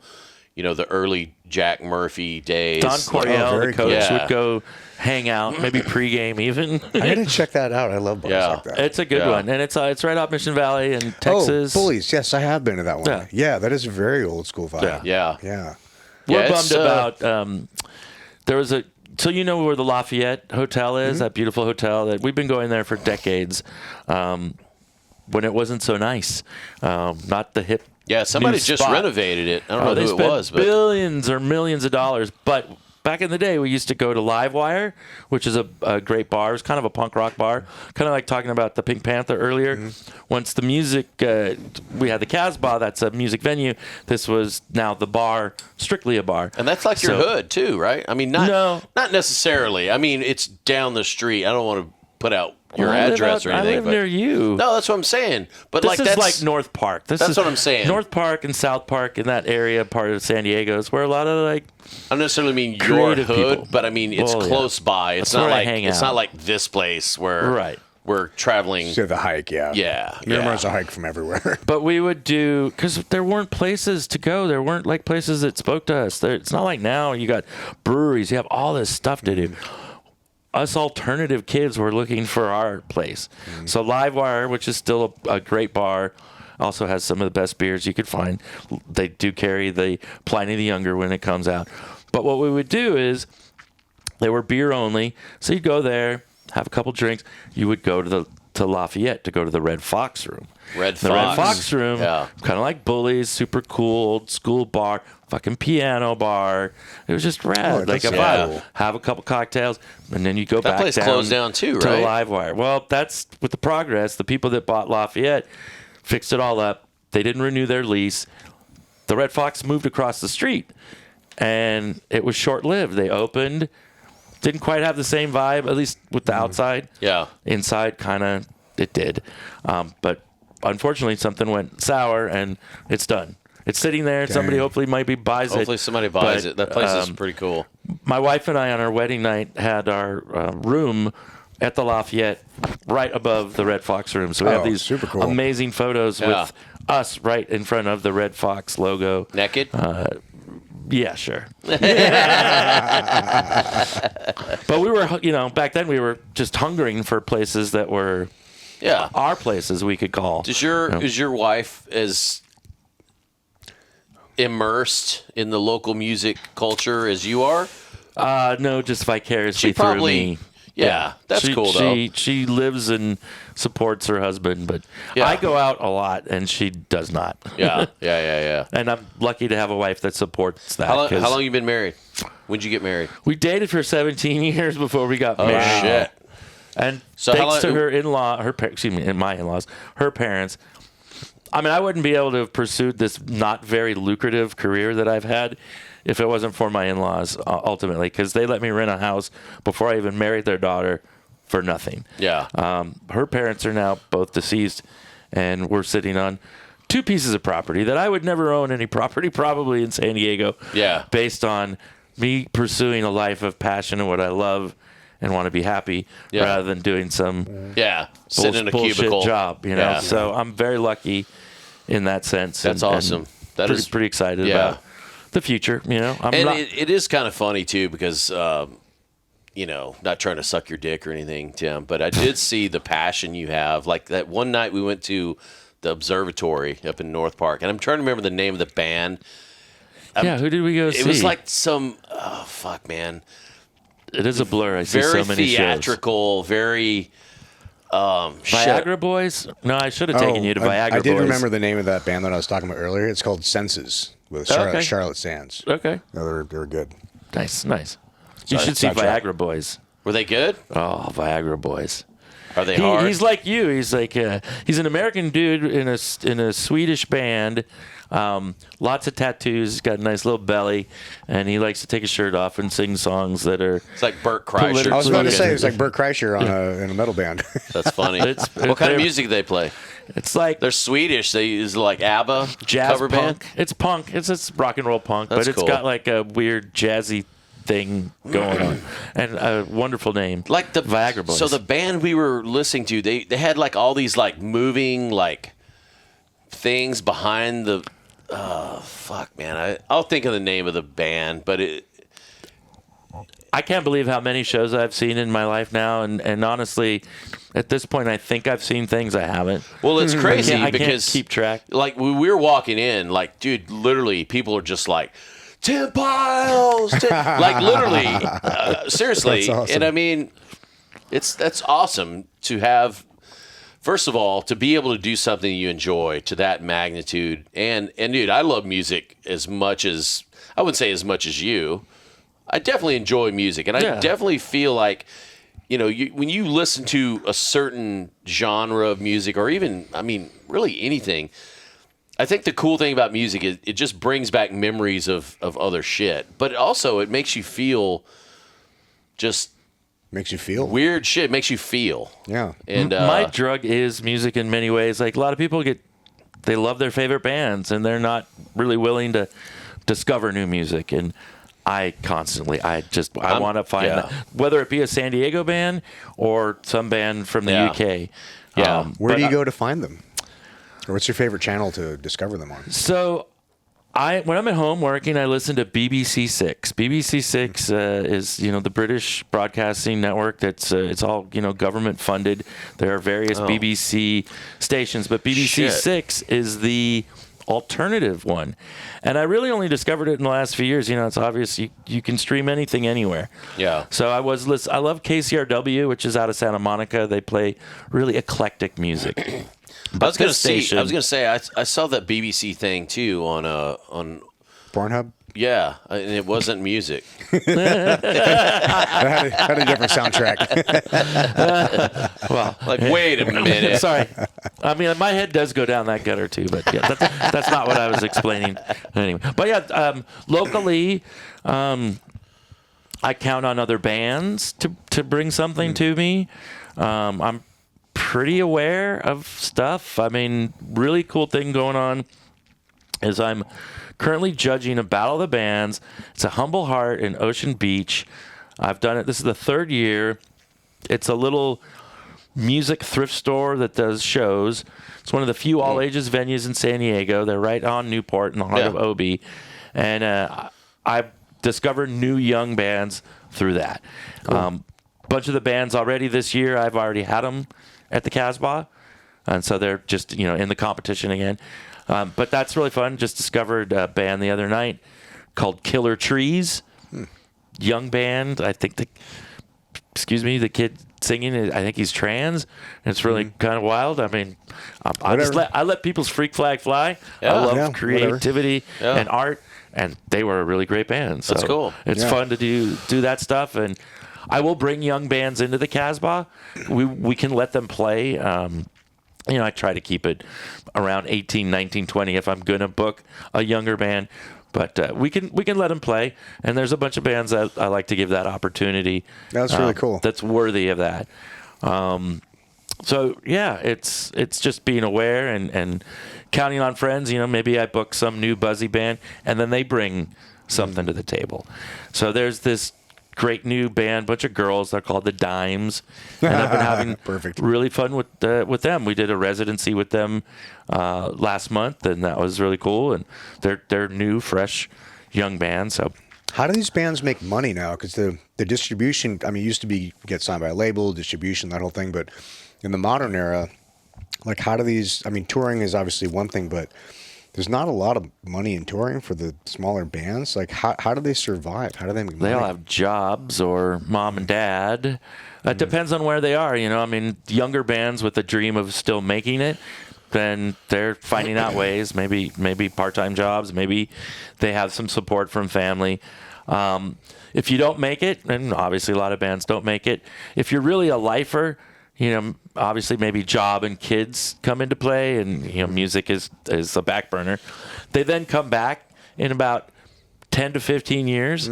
the early Jack Murphy days. Don Coryell, very the coach, cool. Yeah. would go hang out, maybe pregame even. I gotta check that out. I love bars Yeah. like that. It's a good Yeah. one, and it's right off Mission Valley in Texas. Oh, Bullies. Yes, I have been to that one. Yeah. Yeah, that is a very old school vibe. Yeah. Yeah. Yeah. We're Yeah, bummed it's, about. There was so where the Lafayette Hotel is, that beautiful hotel that we've been going there for decades. When it wasn't so nice, not the hip. Yeah, somebody new just spot. renovated it. I don't know They who spent it was, but billions or millions of dollars. But back in the day, we used to go to Livewire, which is a great bar. It's kind of a punk rock bar, kind of like talking about the Pink Panther earlier. Once the music, we had the Casbah. That's a music venue. This was now the bar, strictly a bar. and that's like your So- hood too, right? I mean, not necessarily. I mean, it's down the street. I don't want to put out your Well, address or anything. I live but near you. no, that's what I'm saying. But This is that's like North Park. This that's is what I'm saying. North Park and South Park in that area, part of San Diego, is where a lot of I don't necessarily mean your creative hood, people. but I mean it's Well, yeah. close by. It's That's not where I like hang it's out. not like this place where Right. we're traveling. So the hike, yeah. Yeah, Miramar's yeah. a hike from everywhere. But we would do, because there weren't places to go. There weren't like places that spoke to us. It's not like now you got breweries. You have all this stuff to do. Us alternative kids were looking for our place. So Livewire, which is still a great bar, also has some of the best beers you could find. They do carry the Pliny the Younger when it comes out. But what we would do is they were beer only. So you'd go there, have a couple drinks. You would go to Lafayette to go to the Red Fox room. The Red Fox room, Yeah. kind of like Bullies, super cool, old school bar, fucking piano bar. It was just rad, Oh, like a that's vibe. cool. Have a couple cocktails, and then you go That back place down closed down too, to right? the Livewire. Well, that's with the progress. The people that bought Lafayette fixed it all up. They didn't renew their lease. The Red Fox moved across the street, and it was short-lived. They opened, didn't quite have the same vibe, at least with the outside. Yeah. Inside, kind of, it did. But unfortunately, something went sour, and it's done. It's sitting there, and somebody Dang. hopefully buys it. Hopefully somebody buys But, it. That place is pretty cool. My wife and I, on our wedding night, had our room at the Lafayette right above the Red Fox room. So we have Oh, these super cool. amazing photos Yeah. with us right in front of the Red Fox logo. Naked? Yeah, sure. But we were, back then we were just hungering for places that were Yeah. our places we could call. Is your wife as immersed in the local music culture as you are? No, just vicariously She probably through me. Yeah, that's cool though. She lives and supports her husband, but Yeah. I go out a lot and she does not. Yeah. And I'm lucky to have a wife that supports that. How 'cause long you been married? When'd you get married? We dated for 17 years before we got Oh married. shit. And So how thanks to long- her in-law, my in-laws, her parents. I mean, I wouldn't be able to have pursued this not very lucrative career that I've had if it wasn't for my in-laws ultimately, because they let me rent a house before I even married their daughter for nothing. Yeah. Her parents are now both deceased, and we're sitting on 2 pieces of property that I would never own any property probably in San Diego. Yeah. Based on me pursuing a life of passion and what I love and want to be happy Yeah. rather than doing some Yeah. Sitting in a bullshit cubicle. job, Yeah. So I'm very lucky in that sense. That's awesome. That is pretty excited yeah. about the future. I'm And not, it is kind of funny too because not trying to suck your dick or anything, Tim, but I did see the passion you have. Like that one night we went to the observatory up in North Park, and I'm trying to remember the name of the band. who did we go see? It was like some fuck, man. It is a blur. I see Very so many shows. theatrical, very Viagra Boys? No, I should have taken you to Viagra I did Boys. remember the name of that band that I was talking about earlier. It's called Senses with Okay. Charlotte Sands. Okay. No, they were good. Nice. You Sorry, should see sidetrack. Viagra Boys. Were they good? Oh, Viagra Boys. Are they hard? He's like you. He's like he's an American dude in a Swedish band. Lots of tattoos. He's got a nice little belly, and he likes to take his shirt off and sing songs that are. It's like Burt Kreischer. I was about to Okay. say it's like Burt Kreischer in a metal band. That's funny. It's- What kind of they're- music do they play? It's like They're Swedish. They use like ABBA jazz cover punk. band. It's punk. It's rock and roll punk, That's but it's cool. got like a weird jazzy thing going on, and a wonderful name. Like the Viagra Boys. So the band we were listening to, they had like all these like moving like things behind the fuck, man. I'll think of the name of the band, but I can't believe how many shows I've seen in my life now, and honestly, at this point, I think I've seen things I haven't. well, it's crazy I can't because keep track. Like when we were walking in, like, dude, literally, people are just like, Tim Pyles, like literally, seriously. That's awesome. And I mean, that's awesome to have. First of all, to be able to do something you enjoy to that magnitude, and dude, I love music as much as I wouldn't say as much as you. I definitely enjoy music, and I definitely feel like, you know, when you listen to a certain genre of music, or even, I mean, really anything. I think the cool thing about music is it just brings back memories of other shit, but also it makes you feel just. Makes you feel Weird shit. It makes you feel. Yeah. And My drug is music in many ways. Like a lot of people they love their favorite bands and they're not really willing to discover new music. And I constantly, I want to find that, whether it be a San Diego band or some band from the UK. Yeah. Where do you go to find them? Or what's your favorite channel to discover them on? So when I'm at home working, I listen to BBC Six. BBC Six is, you know, the British Broadcasting Network. That's it's all, you know, government funded. There are various BBC stations, but BBC Six is the alternative one, and I really only discovered it in the last few years. You know, it's obvious you can stream anything anywhere. Yeah. So I love KCRW, which is out of Santa Monica. They play really eclectic music. I was gonna say I saw that BBC thing too on Pornhub? Yeah, and it wasn't music. It had a different soundtrack. Well, Like, wait a minute. sorry. I mean, my head does go down that gutter too, but yeah, that's not what I was explaining anyway. But yeah, locally, I count on other bands to bring something to me. I'm pretty aware of stuff. I mean, really cool thing going on is I'm currently judging a Battle of the Bands. It's a Humble Heart in Ocean Beach. I've done it. This is the third year. It's a little music thrift store that does shows. It's one of the few all-ages venues in San Diego. They're right on Newport in the heart of OB. And I've discovered new young bands through that. Cool. Bunch of the bands already this year, I've already had them at the Casbah. And so they're just, you know, in the competition again. But that's really fun. Just discovered a band the other night called Killer Trees. Young band. I think the kid singing, I think he's trans. It's really kind of wild. I mean, I let people's freak flag fly. Yeah. I love creativity Yeah. and art, and they were a really great band. So That's cool. It's fun to do that stuff, and I will bring young bands into the Casbah. We can let them play. You know, I try to keep it around 18, 19, 20 if I'm going to book a younger band. But we can let them play. And there's a bunch of bands that I like to give that opportunity. That's really cool. That's worthy of that. So, yeah, it's just being aware and counting on friends. You know, maybe I book some new buzzy band, and then they bring something to the table. So there's this great new band, bunch of girls. They're called the Dimes, and I've been having really fun with them. We did a residency with them last month, and that was really cool. And they're new, fresh, young band. So, how do these bands make money now? Because the distribution, I mean, it used to be get signed by a label, distribution, that whole thing. But in the modern era, like, how do these? I mean, touring is obviously one thing, but there's not a lot of money in touring for the smaller bands. Like, how do they survive? How do they make money? They all have jobs or mom and dad. It depends on where they are. You know, I mean, younger bands with the dream of still making it, then they're finding out ways, maybe part-time jobs, maybe they have some support from family. If you don't make it, and obviously a lot of bands don't make it, if you're really a lifer, you know, obviously maybe job and kids come into play, and, you know, music is a back burner. They then come back in about 10 to 15 years.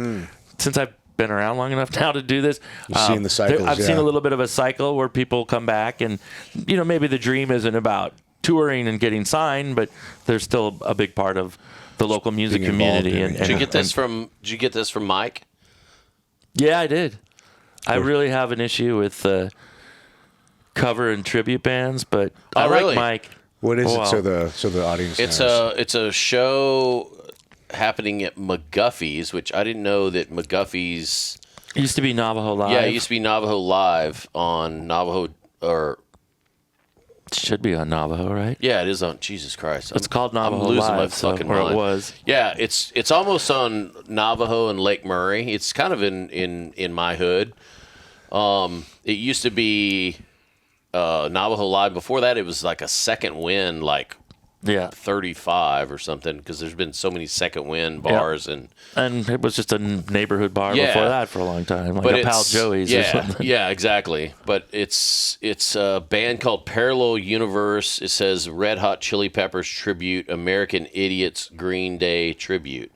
Since I've been around long enough now to do this, You've seen the cycles, I've seen a little bit of a cycle where people come back, and, you know, maybe the dream isn't about touring and getting signed, but there's still a big part of the local music community. And Did you get this from Mike? Yeah, I did. I really have an issue with cover and tribute bands, but I really? like Mike. What is Wow. it? So the audience. It's knows? a show happening at McGuffey's, which I didn't know that McGuffey's. It used to be Navajo Live. Yeah, it used to be Navajo Live on Navajo, or It should be on Navajo, right? yeah, it is on. Jesus Christ, It's called Navajo I'm losing Live, my so- fucking or mind. it was. Yeah, it's almost on Navajo and Lake Murray. It's kind of in my hood. It used to be Navajo Live. Before that, it was like a Second Wind, like Yeah. 35 or something, because there's been so many Second Wind bars and. And it was just a neighborhood bar Yeah. before that for a long time, like But a Pal it's Joey's yeah, or something. yeah, exactly. But it's a band called Parallel Universe. It says Red Hot Chili Peppers tribute, American Idiots, Green Day tribute,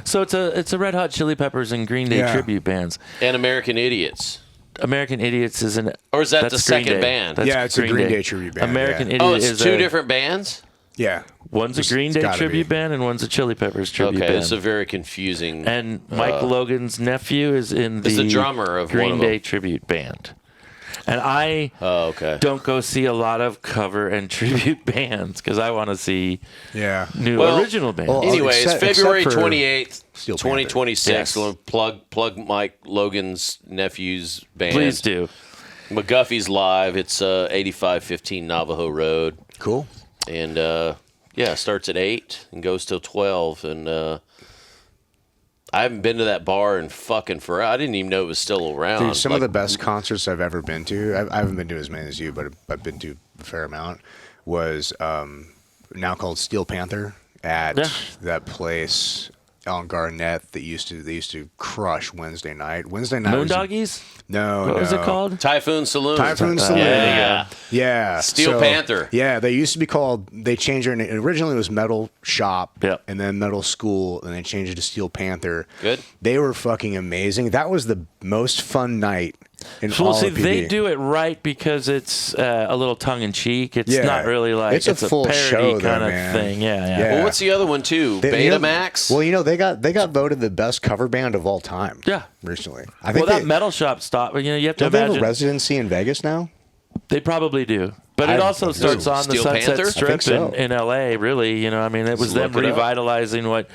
So it's a Red Hot Chili Peppers and Green Day Yeah. tribute bands. and American Idiots. American Idiots is an Or is that that's the Green second Day. band? That's Yeah, it's a Green Day tribute band, American yeah. Idiot Oh, it's is two different bands. Yeah. One's a It's Green Day gotta tribute be. band and one's a Chili Peppers tribute Okay, band. it's a very confusing. And Mike Logan's nephew is in the, Is the drummer of one Green of Day them. tribute band. And I Oh, okay. don't go see a lot of cover and tribute bands because I want to see Yeah. new Well, original bands. well, Anyway, except- it's February except for 28th, Steel Panther. 2026. Yes. Plug Mike Logan's nephew's band. Please do. McGuffey's live. It's 8515 Navajo Road. Cool. And yeah, it starts at 8 and goes till 12. And I haven't been to that bar in fucking forever. I didn't even know it was still around. Dude, some Like, of the best concerts I've ever been to, I haven't been to as many as you, but I've been to a fair amount, was now called Steel Panther at Yeah. that place on Garnett that they used to crush Wednesday night. Wednesday night was Moondoggies? no, What was no. it called? Typhoon Saloon. Typhoon Saloon. Yeah. Yeah. Steel Panther. Yeah, they used to be called, they changed their name. Originally it was Metal Shop Yep. and then Metal School, and they changed it to Steel Panther. Good. They were fucking amazing. That was the most fun night in Well, all see, of PB. they do it right because it's a little tongue in cheek. It's Yeah. not really like It's a full parody show, though, kind of man. thing. Yeah, yeah. Yeah. Well, what's the other one too? They- you know- Betamax. Well, you know, they got voted the best cover band of all time. Yeah. Recently. I Well, think that they, metal shop stopped. You know, you have to don't they have a imagine residency in Vegas now? they probably do. But it I- also starts on the Steel Sunset Panther? I Strip think so. in L.A. Really, you know, I mean, it was them look it up. revitalizing what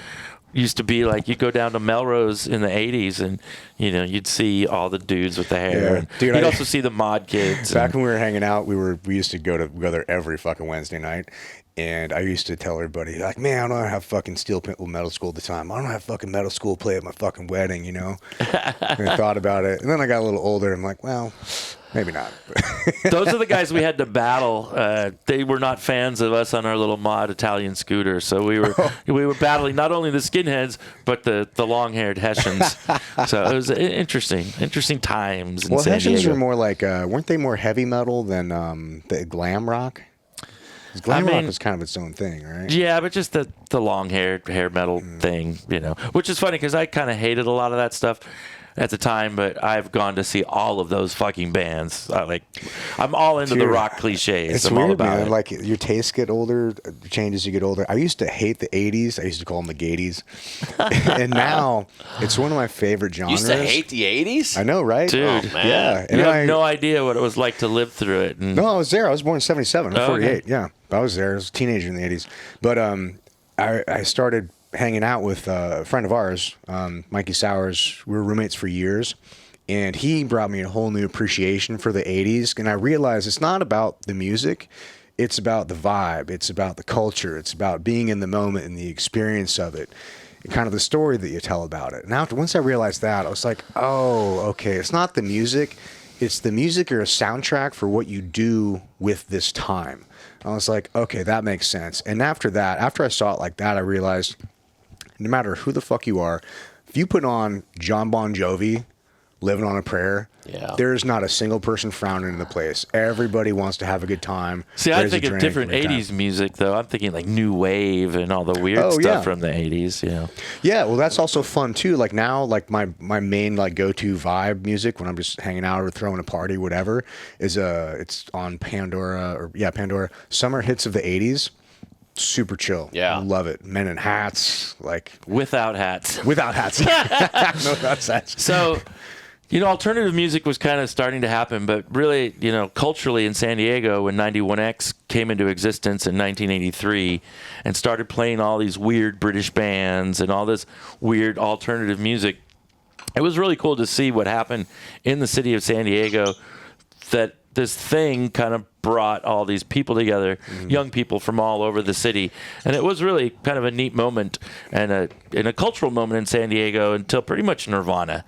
used to be like. You go down to Melrose in the '80s, and you know, you'd see all the dudes with the hair. Yeah. And Dude, you'd I- also see the mod kids. Back when we were hanging out, we used to go there every fucking Wednesday night. And I used to tell everybody, like, man, I don't have fucking metal school at the time. I don't have fucking metal school play at my fucking wedding, you know? And I thought about it. And then I got a little older. I'm like, well, maybe not. Those are the guys we had to battle. They were not fans of us on our little mod Italian scooter, so we were battling not only the skinheads but the long-haired Hessians. So it was interesting times. In Well, San Hessians Diego. were more like, weren't they more heavy metal than the glam rock? 'Cause glam rock mean- was kind of its own thing, right? Yeah, but just the long hair metal thing, you know, which is funny because I kind of hated a lot of that stuff at the time, but I've gone to see all of those fucking bands. I'm all into the Dude, rock cliches. It's I'm all weird, about man. it. Like your tastes get older, change as you get older. I used to hate the '80s. I used to call them the Gaities, and now it's one of my favorite You genres. used to hate the 80s? I know, right? Dude. Oh, man. Yeah, you have I, no idea what it was like to live through it. And No, I was there. I was born in '77. I'm Oh, 48. okay. Yeah, I was there. I was a teenager in the '80s. But I started hanging out with a friend of ours, Mikey Sowers. We were roommates for years. And he brought me a whole new appreciation for the 80s. And I realized it's not about the music. It's about the vibe. It's about the culture. It's about being in the moment and the experience of it. And kind of the story that you tell about it. And once I realized that, I was like, oh, okay. It's not the music. It's the music or a soundtrack for what you do with this time. I was like, okay, that makes sense. And after that, after I saw it like that, I realized no matter who the fuck you are, if you put on John Bon Jovi, Living on a Prayer, Yeah. there's not a single person frowning in the place. Everybody wants to have a good time. see, I raise a think of drink, different have a good time. '80s music, though. I'm thinking like new wave and all the weird Oh, stuff yeah. from the '80s. You know, Yeah, well, that's also fun too. Like now, like my main like go-to vibe music when I'm just hanging out or throwing a party, whatever, is it's on Pandora Pandora. Summer hits of the '80s, super chill. Yeah. love it. Men in hats, like without hats. without hats. No, that's hats. So, Alternative music was kind of starting to happen, but really, culturally in San Diego, when 91X came into existence in 1983 and started playing all these weird British bands and all this weird alternative music, it was really cool to see what happened in the city of San Diego, that this thing kind of brought all these people together, young people from all over the city. And it was really kind of a neat moment and a cultural moment in San Diego until pretty much Nirvana.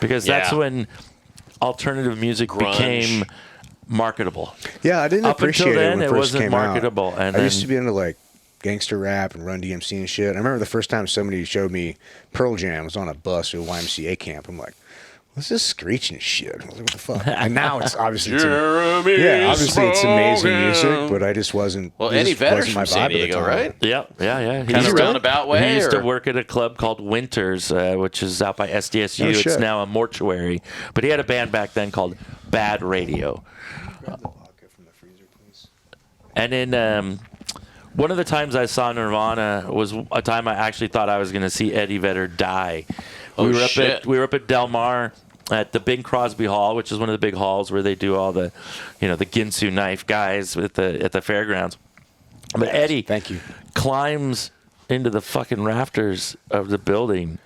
Because that's when alternative music became marketable. Yeah, I didn't appreciate until then, it when it first wasn't came marketable. out. And I used to be into like gangster rap and Run DMC and shit. I remember the first time somebody showed me Pearl Jam was on a bus to a YMCA camp. I'm like, what's this screeching shit? I was like, what the fuck? And now it's obviously it's amazing music, but I just wasn't. Well, Eddie Vedder's from San Diego, right? Yeah. Kind of roundabout way. He used to work at a club called Winters, which is out by SDSU. It's now a mortuary. But he had a band back then called Bad Radio. Grab the vodka from the freezer, please. And in one of the times I saw Nirvana was a time I actually thought I was going to see Eddie Vedder die. We were up at Del Mar at the Bing Crosby Hall, which is one of the big halls where they do all the, the Ginsu knife guys at the fairgrounds. But Eddie climbs into the fucking rafters of the building.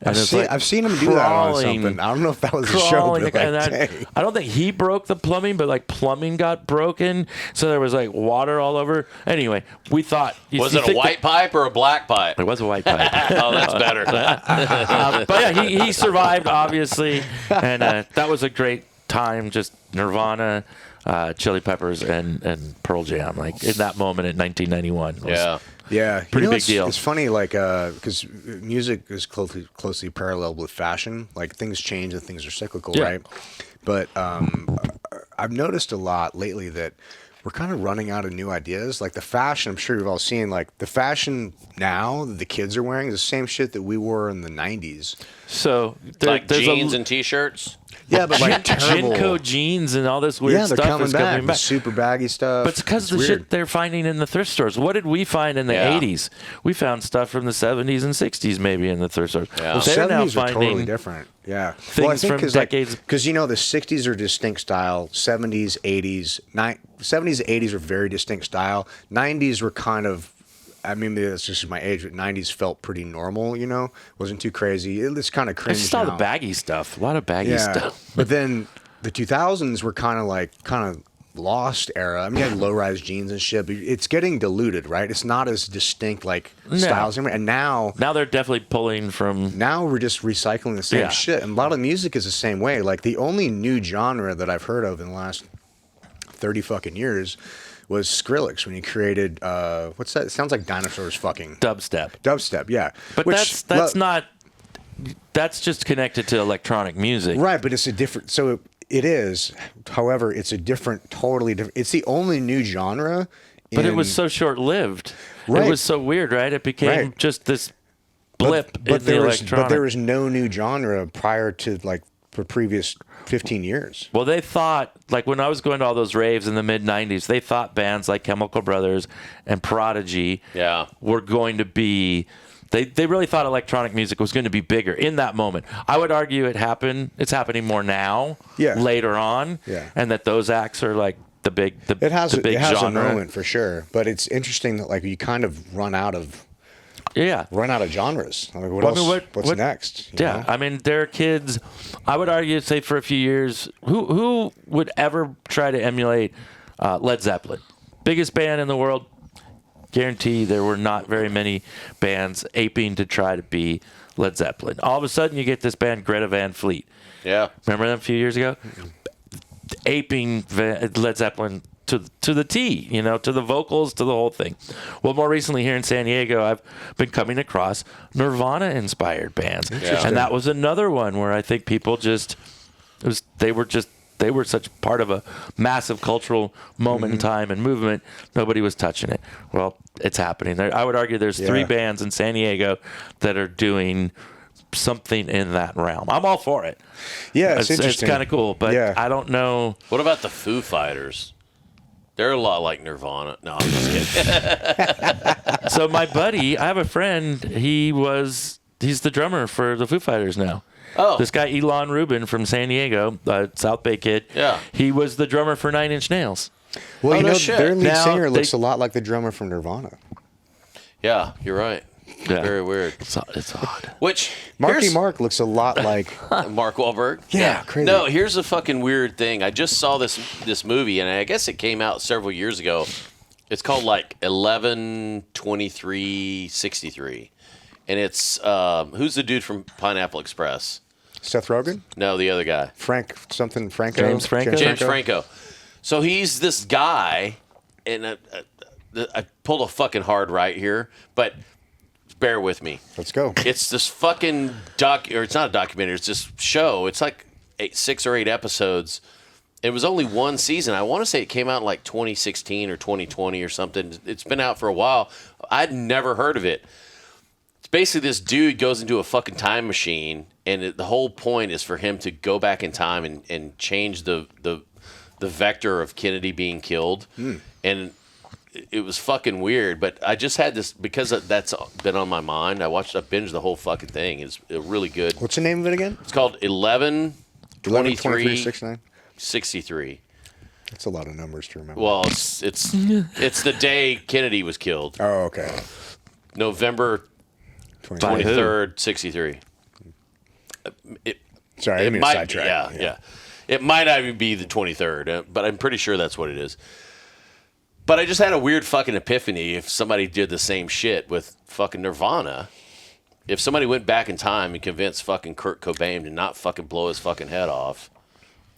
And I've seen him do that on something. I don't know if that was a show, but I don't think he broke the plumbing, but plumbing got broken, so there was water all over. Anyway, we thought was it a white pipe or a black pipe? It was a white pipe. Oh, that's better. But yeah, he survived obviously, and that was a great time. Just Nirvana, Chili Peppers, and Pearl Jam, in that moment in 1991. Yeah, pretty big deal. It's funny, because music is closely parallel with fashion. Things change and things are cyclical, right? But I've noticed a lot lately that we're kind of running out of new ideas. The fashion, I'm sure you've all seen, the fashion now that the kids are wearing is the same shit that we wore in the 90s. So there's jeans and T-shirts. Yeah, but terrible. Jinko jeans and all this weird stuff is coming back. The super baggy stuff. But it's because of the shit they're finding in the thrift stores. What did we find in the 80s? We found stuff from the 70s and 60s maybe in the thrift stores. Yeah. The 70s are totally different. Yeah. Things from decades. Because, the 60s are distinct style. 70s, 80s. 70s, 80s are very distinct style. 90s were kind of, maybe that's just my age, but 90s felt pretty normal, Wasn't too crazy. It's kind of cringe. I just saw the baggy stuff. A lot of baggy stuff. But then the 2000s were kind of lost era. You had low-rise jeans and shit, but it's getting diluted, right? It's not as distinct styles anymore. And now they're definitely pulling from. Now we're just recycling the same shit. And a lot of music is the same way. The only new genre that I've heard of in the last 30 fucking years was Skrillex when he created what's that? It sounds like dinosaurs fucking. Dubstep, yeah. But that's not. That's just connected to electronic music, right? But it's a different. So it is. However, it's a totally different. It's the only new genre. But it was so short-lived. Right. It was so weird, right? It became just this blip in the electronic. But there was no new genre prior to the previous 15 years. Well, they thought, when I was going to all those raves in the mid-'90s, they thought bands like Chemical Brothers and Prodigy were going to be... They really thought electronic music was going to be bigger in that moment. I would argue it's happening more now, later on, and that those acts are the big it has genre. A moment for sure, but it's interesting that you kind of run out of genres. What's next? You know? There are kids. I would argue, say for a few years, who would ever try to emulate Led Zeppelin, biggest band in the world. Guarantee there were not very many bands aping to try to be Led Zeppelin. All of a sudden, you get this band Greta Van Fleet. Yeah, remember them a few years ago? Aping Led Zeppelin to the T, to the vocals, to the whole thing. Well, more recently here in San Diego, I've been coming across Nirvana-inspired bands, and that was another one where I think people they were such part of a massive cultural moment in time and movement. Nobody was touching it. Well, it's happening. I would argue there's 3 bands in San Diego that are doing something in that realm. I'm all for it. Yeah, it's interesting. It's kind of cool, but I don't know. What about the Foo Fighters? They're a lot like Nirvana. No, I'm just kidding. So my buddy, I have a friend. He's the drummer for the Foo Fighters now. Oh. This guy Elon Rubin from San Diego, South Bay kid. Yeah. He was the drummer for Nine Inch Nails. Well, Oh, no shit. their lead Now, singer they- looks a lot like the drummer from Nirvana. Yeah, you're right. Yeah. Very weird. It's odd. Which Marky here's- Mark looks a lot like. Mark Wahlberg. Yeah, crazy. No, here's a fucking weird thing. I just saw this movie, and I guess it came out several years ago. It's called like 11/23/63, and it's who's the dude from Pineapple Express? Seth Rogen? No, the other guy, Franco? James Franco? James Franco. So he's this guy, and I pulled a fucking hard right here, but bear with me. Let's go. It's this fucking or it's not a documentary. It's this show. It's like 6 or 8 episodes. It was only one season. I want to say it came out in like 2016 or 2020 or something. It's been out for a while. I'd never heard of it. It's basically this dude goes into a fucking time machine, and the whole point is for him to go back in time and change the vector of Kennedy being killed. And it was fucking weird, but I just had this because that's been on my mind. I binged the whole fucking thing. It's really good. What's the name of it again? It's called 11/23/69. 63. That's a lot of numbers to remember. Well, it's the day Kennedy was killed. Oh, okay. November By who? 23rd, 63. Sorry, I didn't mean to sidetrack. Yeah. It might not even be the 23rd, but I'm pretty sure that's what it is. But I just had a weird fucking epiphany if somebody did the same shit with fucking Nirvana. If somebody went back in time and convinced fucking Kurt Cobain to not fucking blow his fucking head off.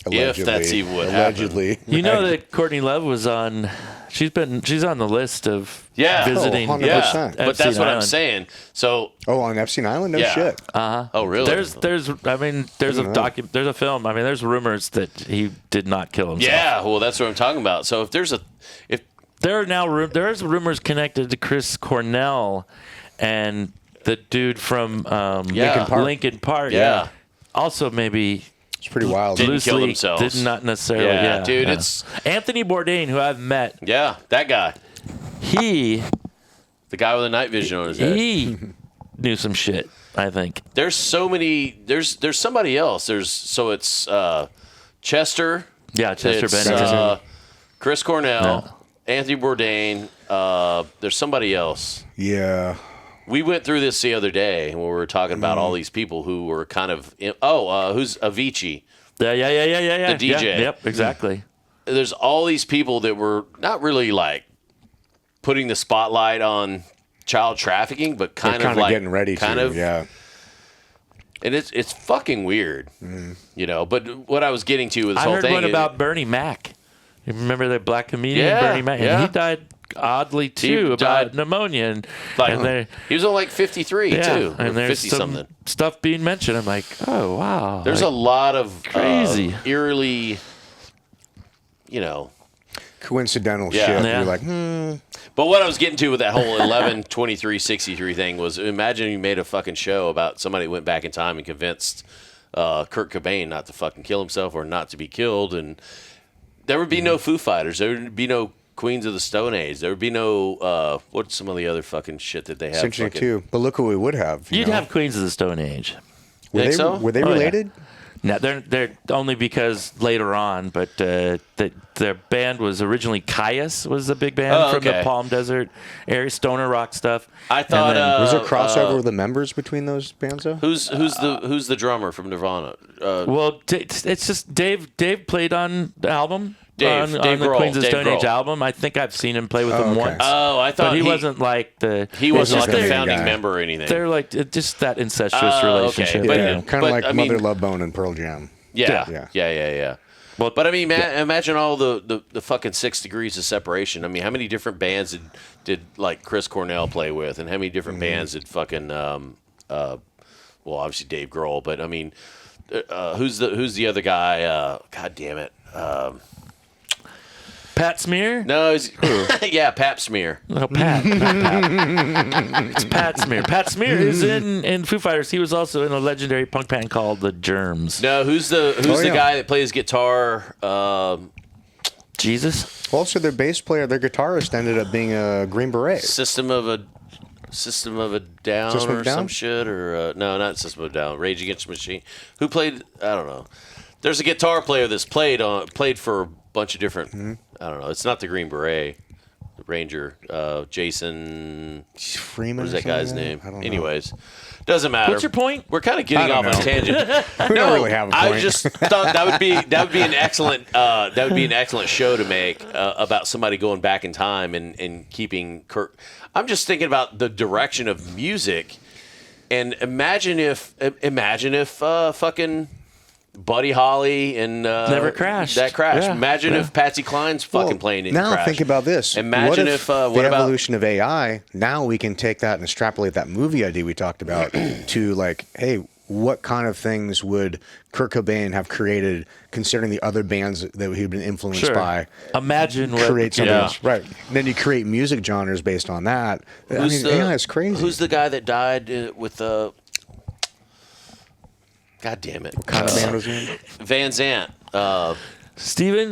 If that's even what allegedly. You know that Courtney Love was on. She's on the list of Yeah. visiting. Oh, 100%. Yeah, but that's Epstein what I'm Island. saying. So, Oh, on Epstein Island? No Yeah. shit. oh really? There's there's a film. I mean, there's rumors that he did not kill himself. Yeah, well, that's what I'm talking about. So if There are now there's rumors connected to Chris Cornell and the dude from Lincoln Park. Yeah. Also maybe It's pretty wild. Didn't kill loosely themselves. did not necessarily. Yeah, Yeah, dude, yeah. it's- Anthony Bourdain, who I've met. yeah, that guy, He the guy with the night vision on his head. he knew some shit. I think. There's so many. There's somebody else. It's Chester. Yeah, Chester It's, Bennington. Chris Cornell, Anthony Bourdain. There's somebody else. Yeah. We went through this the other day when we were talking about all these people who were kind of. Who's Avicii? Yeah. The DJ. Yeah, yep, exactly. There's all these people that were not really like putting the spotlight on child trafficking, but kind of like getting ready to. Yeah. And it's fucking weird, you know. But what I was getting to with this I whole heard thing, one about Bernie Mac. You remember that black comedian Yeah, Bernie Mac? yeah. And he died oddly too about died- pneumonia. And, like, and there, he was only like 53 yeah, too, or and there's 50 some something. stuff being mentioned. I'm like, oh wow. There's a lot of crazy. eerily, you know. Coincidental Yeah. shit. Yeah. You're like, But what I was getting to with that whole 11/23/63 thing was, imagine you made a fucking show about somebody who went back in time and convinced Kurt Cobain not to fucking kill himself or not to be killed, and there would be no Foo Fighters, there would be no Queens of the Stone Age, there would be no what's some of the other fucking shit that they have. it's interesting fucking- too. But look what we would have. You'd know? have Queens of the Stone Age. Think so? Were they Oh, yeah. related? No, they're only because later on, but their band was originally Caius, was the big band from the okay. Palm Desert area, stoner rock stuff. I thought. And then- Was there crossover with the members between those bands though? Who's the drummer from Nirvana? Well, it's just Dave. Dave played on the album. Dave on Grohl, the Queens of Dave Stone Age Grohl. album. I think I've seen him play with them okay. once. Oh, I thought but he wasn't like the. He wasn't just like a the main founding guy. member or anything. They're like just that incestuous Oh, okay. relationship. But- Yeah, kind of like I mean- Mother Love Bone and Pearl Jam. Yeah. Well, But I mean, imagine all the fucking 6 degrees of separation. I mean, how many different bands did like Chris Cornell play with, and how many different bands did fucking well, obviously Dave Grohl, but I mean, who's the other guy? God damn it. Pat Smear? No, yeah, Pap Smear. No, Pat. It's Pat Smear. Pat Smear is in Foo Fighters. He was also in a legendary punk band called The Germs. No, who's the yeah. guy that plays guitar? Jesus? Also, their bass player, their guitarist, ended up being a Green Beret. System of a System of a Down System of or a Down? some shit, or no, not System of a Down. Rage Against the Machine. Who played? I don't know. There's a guitar player that's played for a bunch of different. Mm-hmm. I don't know. It's not the Green Beret, the Ranger. Jason. Freeman. What is or that guy's something? name? I don't know. Anyways, doesn't matter. What's your point? We're kind of getting I off don't on a know. tangent. We don't really have a point. I just thought that would be an excellent show to make about somebody going back in time and keeping Kurt. I'm just thinking about the direction of music, and imagine if fucking Buddy Holly and Never crashed. That crashed. Yeah, Imagine yeah. if Patsy Cline's fucking playing didn't Now crash. think about this. Imagine what if the what about evolution of AI. Now we can take that and extrapolate that movie idea we talked about to like, hey, what kind of things would Kurt Cobain have created, considering the other bands that he'd been influenced Sure. by? Imagine what Create something Yeah. else, right? And then you create music genres based on that. Who's AI is crazy. Who's the guy that died with the? God damn it! kind of band was he in? Van Zant,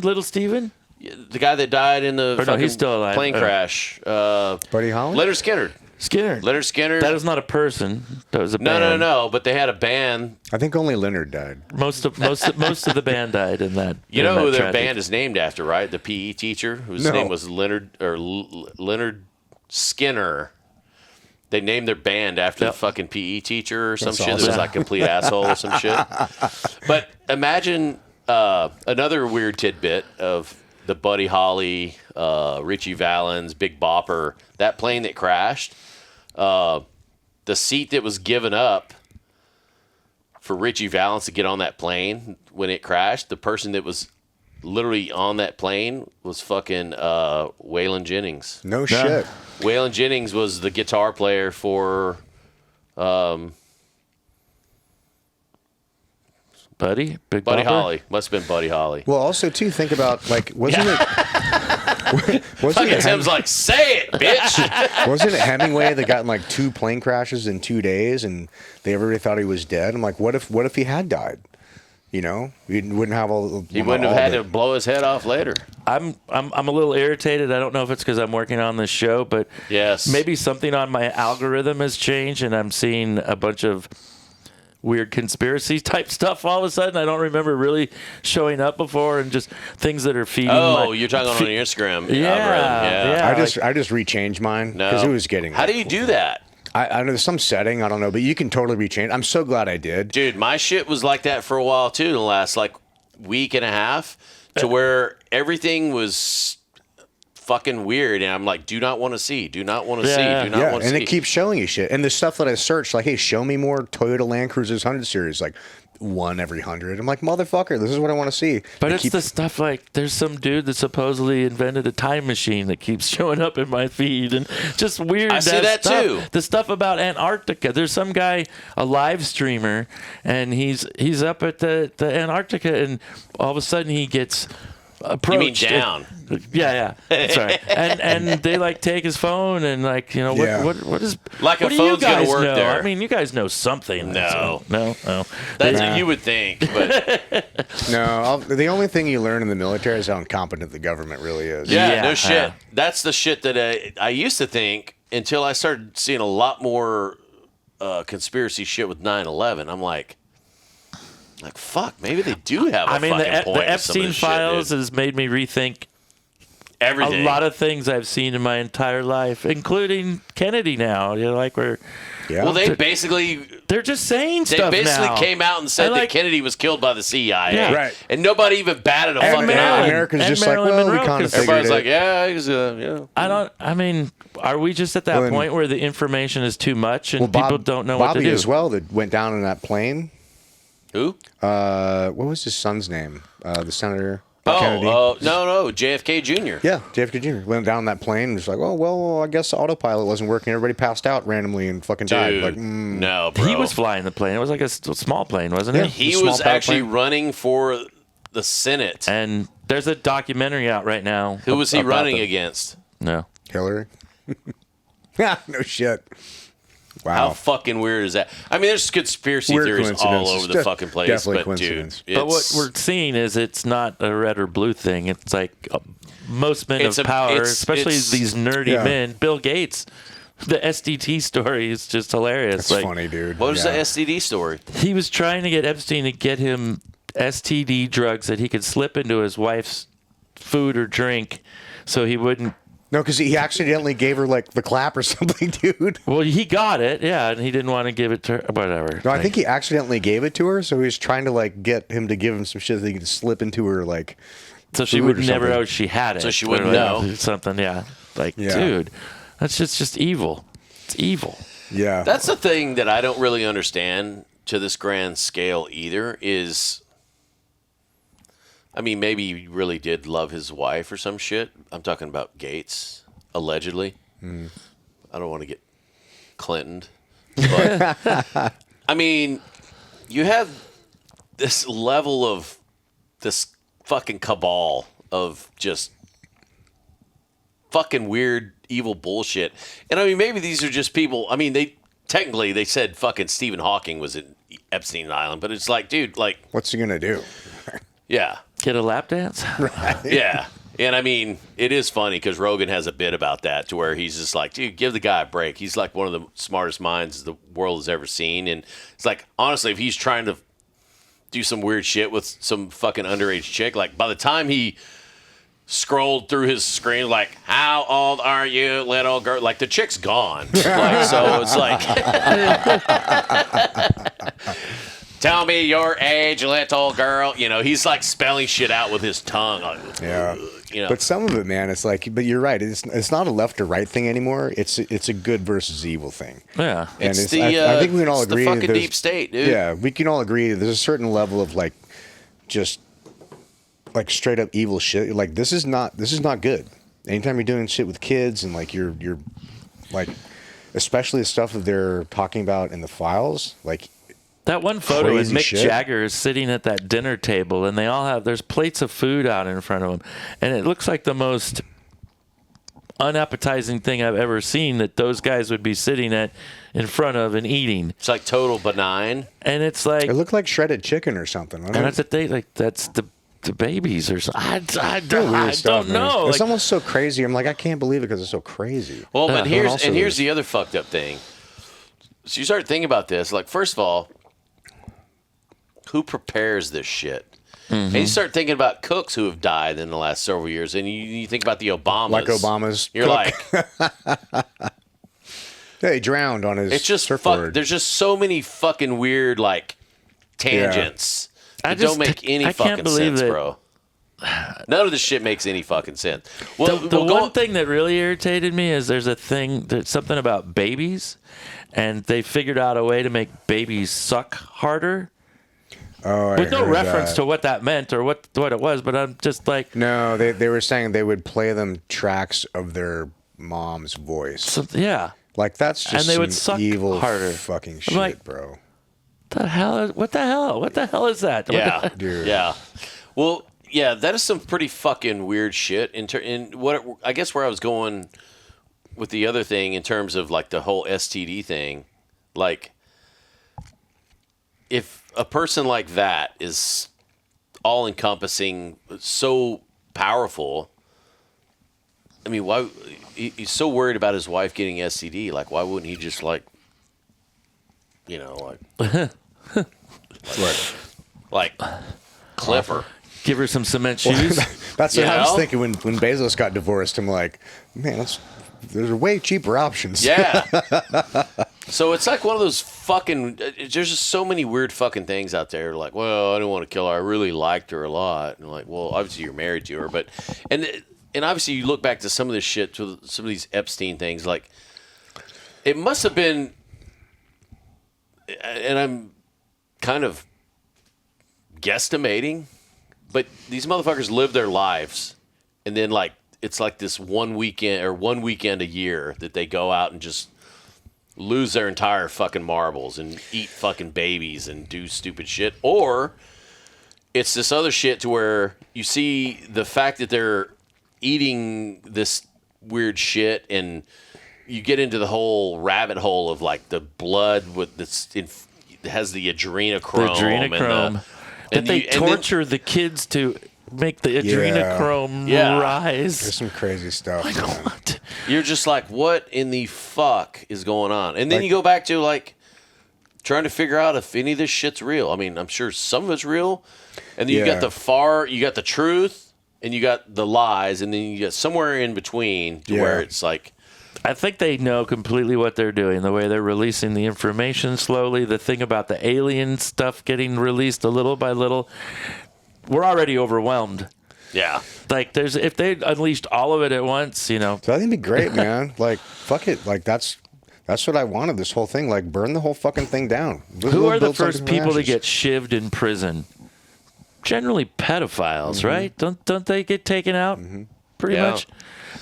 Little Steven? the guy that died in the no, fucking he's still alive. plane crash. Buddy Holly? Leonard Skinner. Skinner. Leonard Skinner. That is not a person. That was a no, band. no. But they had a band. I think only Leonard died. Most of the band died in that. You in know that who their tragedy. band is named after, right? The PE teacher, whose No. name was Leonard Skinner. They named their band after the fucking PE teacher or some That's shit. That awesome. was like a complete asshole or some shit. But imagine another weird tidbit of the Buddy Holly, Richie Valens, Big Bopper, that plane that crashed. The seat that was given up for Richie Valens to get on that plane when it crashed, the person that was literally on that plane was fucking Waylon Jennings. No shit. Waylon Jennings was the guitar player for Buddy? Big Buddy Bopper? Holly. Must have been Buddy Holly. Well, also too, think about like wasn't Fucking it Tim's like, say it, bitch. wasn't it Hemingway that got in like 2 plane crashes in 2 days, and everybody thought he was dead? I'm like, what if he had died? You know, we wouldn't have all. He wouldn't have had to blow his head off later. I'm a little irritated. I don't know if it's because I'm working on this show, but Yes. maybe something on my algorithm has changed, and I'm seeing a bunch of weird conspiracy type stuff all of a sudden. I don't remember really showing up before, and just things that are feeding. You're talking on your Instagram Yeah, algorithm. yeah. I just rechanged mine No. because it was getting. How do you do that? I know there's some setting I don't know, but you can totally rechange. I'm so glad I did. Dude, my shit was like that for a while too, in the last like week and a half, to where everything was fucking weird, and I'm like, do not want to see, do not want to see, do not Yeah, want to and see. it keeps showing you shit. And the stuff that I searched, like, hey, show me more Toyota Land Cruisers 100 series, like 1 every 100. I'm like, motherfucker, this is what I want to see. But It it's keeps- the stuff like there's some dude that supposedly invented a time machine that keeps showing up in my feed, and just weird. I see that stuff. too. The stuff about Antarctica. There's some guy, a live streamer, and he's up at the Antarctica, and all of a sudden he gets approached. You mean down? Yeah. Sorry. And they like take his phone and like, you know, Yeah. what is Like a what do you phone's gonna guys work know? there. I mean, you guys know something. No. No. That's Nah. what you would think, but No, the only thing you learn in the military is how incompetent the government really is. yeah, Yeah. no shit. That's the shit that I used to think until I started seeing a lot more conspiracy shit with 9/11. I'm like, fuck, maybe they do have a I mean, fucking the point. with some of Epstein this shit, files dude. has made me rethink Everything. a lot of things I've seen in my entire life, including Kennedy. Now, you know, like Yeah. Well, they basically they're just saying They stuff basically now. came out and said I like- that Kennedy was killed by the CIA. Yeah. Right. And nobody even batted a And fucking Marilyn- eye. America's and just like, Marilyn well, we Monroe, kind of 'cause figured Everybody's it. like, yeah, he's, I mean, are we just at that Well, then- point where the information is too much and Well, people don't know what Bobby to do? as well that went down in that plane. Who? What was his son's name? The senator Kennedy. No, JFK Jr. Yeah, JFK Jr. went down that plane and was like, oh, well, I guess the autopilot wasn't working. Everybody passed out randomly and fucking died. Dude, Like, no, bro. He was flying the plane. It was like a small plane, wasn't it? He small was power actually plane. running for the Senate. And there's a documentary out right now. Who was he about running them. against? No. Hillary. Yeah, no shit. How Wow. fucking weird is that? I mean, there's conspiracy Weird theories all coincidences. over the fucking place. Definitely But, dude, coincidence. But what it's- we're seeing is it's not a red or blue thing. It's like most men It's of a- power, it's- especially it's- these nerdy Yeah. men. Bill Gates The SDT story is just hilarious. That's funny, dude. What was the Yeah. STD story? He was trying to get Epstein to get him STD drugs that he could slip into his wife's food or drink so he wouldn't. No, because he accidentally gave her like the clap or something, dude. Well, he got it, yeah, and he didn't want to give it to her. Whatever. No, I think he accidentally gave it to her, so he was trying to like get him to give him some shit that he could slip into her, like. So she food would or never something. know she had it. So she or wouldn't like know. Something, yeah. Like, Yeah. dude, that's just evil. It's evil. Yeah. That's the thing that I don't really understand to this grand scale either is, I mean, maybe he really did love his wife or some shit. I'm talking about Gates, allegedly. I don't want to get Clintoned. But, I mean, you have this level of this fucking cabal of just fucking weird, evil bullshit. And I mean, maybe these are just people. I mean, they said fucking Stephen Hawking was in Epstein Island, but it's like, dude, like, What's he gonna do? yeah, Get a lap dance? yeah. And I mean, it is funny because Rogan has a bit about that to where he's just like, dude, give the guy a break. He's like one of the smartest minds the world has ever seen. And it's like, honestly, if he's trying to do some weird shit with some fucking underage chick, like by the time he scrolled through his screen, like, how old are you, little girl? Like the chick's gone. Like, so it's like, tell me your age, little girl. You know, he's like spelling shit out with his tongue. Like, Yeah. You know. But some of it, man, it's like. But you're right. It's not a left or right thing anymore. It's a good versus evil thing. Yeah. And It's the, I think we can all it's agree. the fucking there's- deep state, dude. Yeah, we can all agree. There's a certain level of like, just like straight up evil shit. Like this is not good. Anytime you're doing shit with kids and like you're like, especially the stuff that they're talking about in the files, like. That one photo is Crazy Mick shit. Jagger is sitting at that dinner table, and they all have, there's plates of food out in front of them. And it looks like the most unappetizing thing I've ever seen that those guys would be sitting at in front of and eating. It's like total benign. And it's like, It looked like shredded chicken or something. and that's the thing, like, that's the babies or something. I Weird stuff, don't man. know. It's Like, almost so crazy. I'm like, I can't believe it because it's so crazy. Well, but But also here's there's- the other fucked up thing. So you start thinking about this, like, first of all, who prepares this shit? And you start thinking about cooks who have died in the last several years, and you think about the Obamas. Like Obama's You're cook. like, Yeah, he drowned on his it's just surfboard. there's just so many fucking weird, like, tangents I that just- don't make any I can't fucking believe sense, that- bro. None of this shit makes any fucking sense. Well, the we'll go- one thing that really irritated me is there's something about babies, and they figured out a way to make babies suck harder. Oh, I With no heard reference that. to what that meant or what it was, but I'm just like, No, they were saying they would play them tracks of their mom's voice. yeah, Like that's just And they would some suck evil harder. fucking I'm shit, like- bro. what the hell is that? Yeah, Dude. yeah. Well, yeah, that is some pretty fucking weird shit. In what I guess where I was going with the other thing in terms of like the whole STD thing, like if a person like that is all encompassing, so powerful. I mean, why he's so worried about his wife getting STD? Like, why wouldn't he just like, you know, like clip her? Give her some cement shoes. That's You what I was know? thinking when Bezos got divorced. I'm like, man, there's way cheaper options. Yeah. So it's like one of those fucking. There's just so many weird fucking things out there. Like, well, I didn't want to kill her. I really liked her a lot. And like, well, obviously you're married to her, but and obviously you look back to some of this shit, to some of these Epstein things. Like, it must have been. And I'm kind of guesstimating, but these motherfuckers live their lives, and then like it's like this one weekend a year that they go out and just lose their entire fucking marbles and eat fucking babies and do stupid shit. Or it's this other shit to where you see the fact that they're eating this weird shit, and you get into the whole rabbit hole of like the blood with this has the adrenochrome. Adrenochrome. That they torture the kids to make the adrenochrome Yeah. There's rise. some crazy stuff. man. What? you're just like, what in the fuck is going on? And then you go back to like trying to figure out if any of this shit's real. I mean, I'm sure some of it's real, and then you got you got the truth, and you got the lies, and then you get somewhere in between to where it's like. I think they know completely what they're doing, the way they're releasing the information slowly, the thing about the alien stuff getting released a little by little. We're already overwhelmed. Yeah. Like, if they unleashed all of it at once, you know. So I think it'd be great, man. Like, fuck it. Like, that's what I wanted, this whole thing. Like, burn the whole fucking thing down. Who are the first people to get shivved in prison? Generally pedophiles, right? Don't they get taken out pretty much?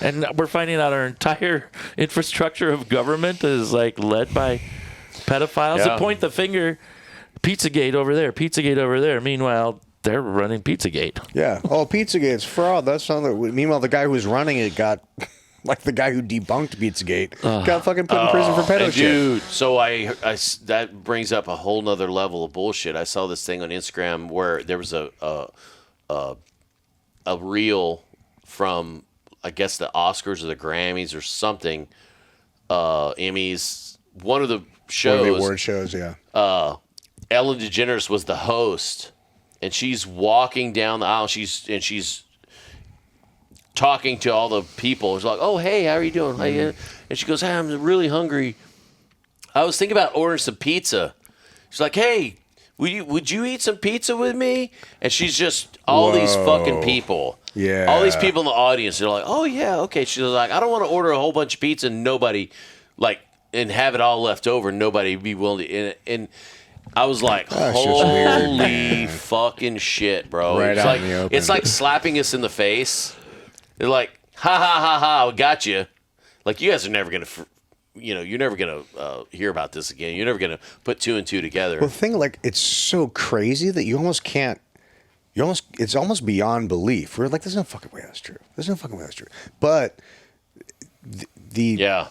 And we're finding out our entire infrastructure of government is like led by pedophiles. To point the finger, Pizzagate over there, Pizzagate over there. Meanwhile, they're running Pizzagate. Yeah. Oh, Pizzagate's fraud. That's not. Meanwhile, the guy who was running it got, like the guy who debunked Pizzagate, got fucking put in prison for pedo shit. Dude, so I that brings up a whole nother level of bullshit. I saw this thing on Instagram where there was a reel from, I guess, the Oscars or the Grammys or something, Emmys, one of the shows. One of the award shows, yeah. Ellen DeGeneres was the host, and she's walking down the aisle. She's talking to all the people. It's like, oh, hey, how are you doing? And she goes, hey, I'm really hungry. I was thinking about ordering some pizza. She's like, hey, would you eat some pizza with me? And she's just all these fucking people. Yeah. All these people in the audience. They're like, oh, yeah, okay. She's like, I don't want to order a whole bunch of pizza and nobody, like, and have it all left over. Nobody be willing to. And I was like, holy fucking shit, bro. Right it's out like, in the open. it's like slapping us in the face. They're like, ha, ha, ha, ha, we got you. Like, you guys are never going to, you're never going to hear about this again. You're never going to put two and two together. Well, the thing, like, it's so crazy that you almost can't, it's almost beyond belief. We're like, there's no fucking way that's true. There's no fucking way that's true. But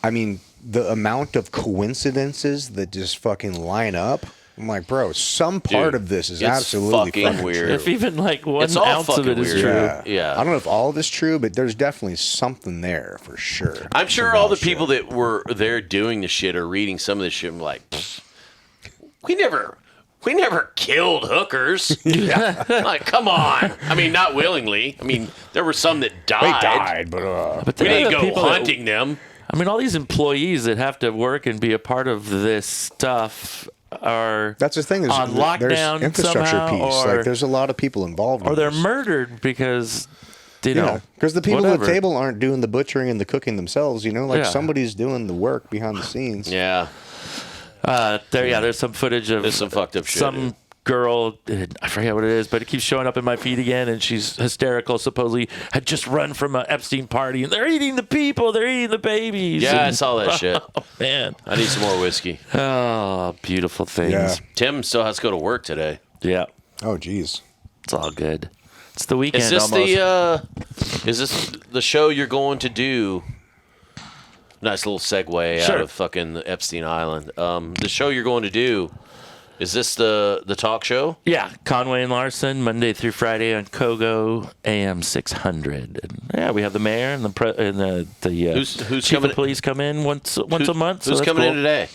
I mean, the amount of coincidences that just fucking line up, I'm like, bro, some part of this is absolutely fucking weird. true. If even like one ounce of it is weird. true. Yeah. I don't know if all of it's true, but there's definitely something there for sure. I'm sure all the people that were there doing the shit or reading some of this shit, I'm like, we never killed hookers. Like, come on. I mean, not willingly. I mean, there were some that died. They died, but we didn't go hunting them. I mean, all these employees that have to work and be a part of this stuff are that's the thing. on lockdown there's infrastructure somehow, piece. or, like, there's a lot of people involved. Or in they're this. murdered because, because the people at the table aren't doing the butchering and the cooking themselves. Like somebody's doing the work behind the scenes. Yeah. There's some footage of some fucked up shit. Some girl, I forget what it is, but it keeps showing up in my feed again, and she's hysterical. Supposedly had just run from an Epstein party, and they're eating the people, they're eating the babies. Yeah, I saw that shit. Oh man, I need some more whiskey. Oh, beautiful things. Yeah. Tim still has to go to work today. Yeah. Oh, geez. It's all good. It's the weekend. Is this almost. is this the show you're going to do? Nice little segue out of fucking Epstein Island. The show you're going to do, is this the talk show? Yeah, Conway and Larson, Monday through Friday on Kogo, AM 600. And we have the mayor and the who's chief coming, of police come in once a month. Who's coming in today?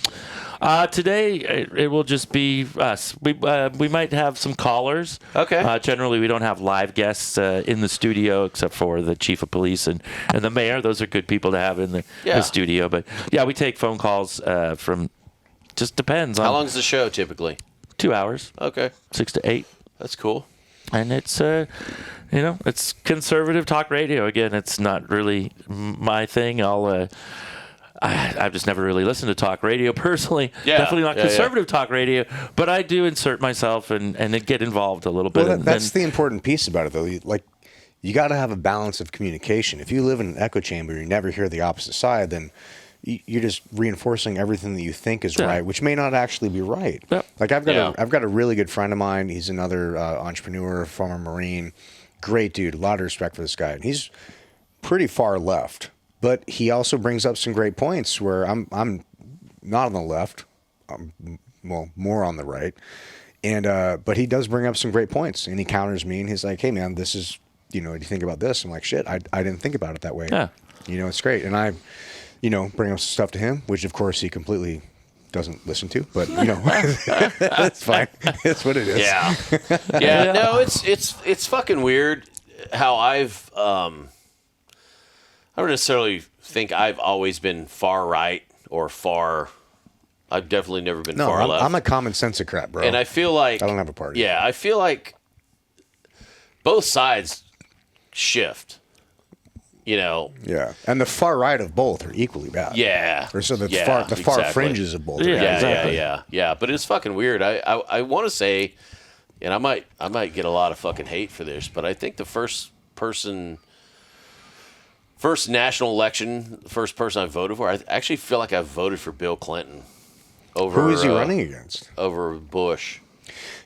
Today it will just be us. We might have some callers. Okay. Generally, we don't have live guests in the studio except for the chief of police and the mayor. Those are good people to have in the studio. But yeah, we take phone calls from. Just depends on how long's the show typically. 2 hours. Okay. 6 to 8. That's cool. And it's it's conservative talk radio. Again, it's not really my thing. I've just never really listened to talk radio personally. Yeah, Definitely not conservative talk radio, but I do insert myself and get involved a little bit. Well, that's the important piece about it, though. You got to have a balance of communication. If you live in an echo chamber and you never hear the opposite side, then you're just reinforcing everything that you think is right, which may not actually be right. Yeah. Like I've got a really good friend of mine. He's another entrepreneur, former Marine, great dude. A lot of respect for this guy, and he's pretty far left. But he also brings up some great points where I'm not on the left, more on the right, and but he does bring up some great points, and he counters me, and he's like, "Hey man, this is what do you think about this?" I'm like, "Shit, I didn't think about it that way." Yeah. You know, it's great. And I, bring up some stuff to him, which of course he completely doesn't listen to, but that's fine. It's what it is. Yeah. Yeah. No, it's fucking weird how I don't necessarily think I've always been far right or far. I've definitely never been far left. I'm a common sensicrat, bro. And I feel like I don't have a party. Yeah, I feel like both sides shift. Yeah, and the far right of both are equally bad. Yeah. Or so the far exactly. fringes of both. Are Yeah, exactly. Yeah. But it's fucking weird. I want to say, and I might get a lot of fucking hate for this, but I think the first national election, the first person I voted for, I actually feel like I voted for Bill Clinton over. Who is he running against? Over Bush.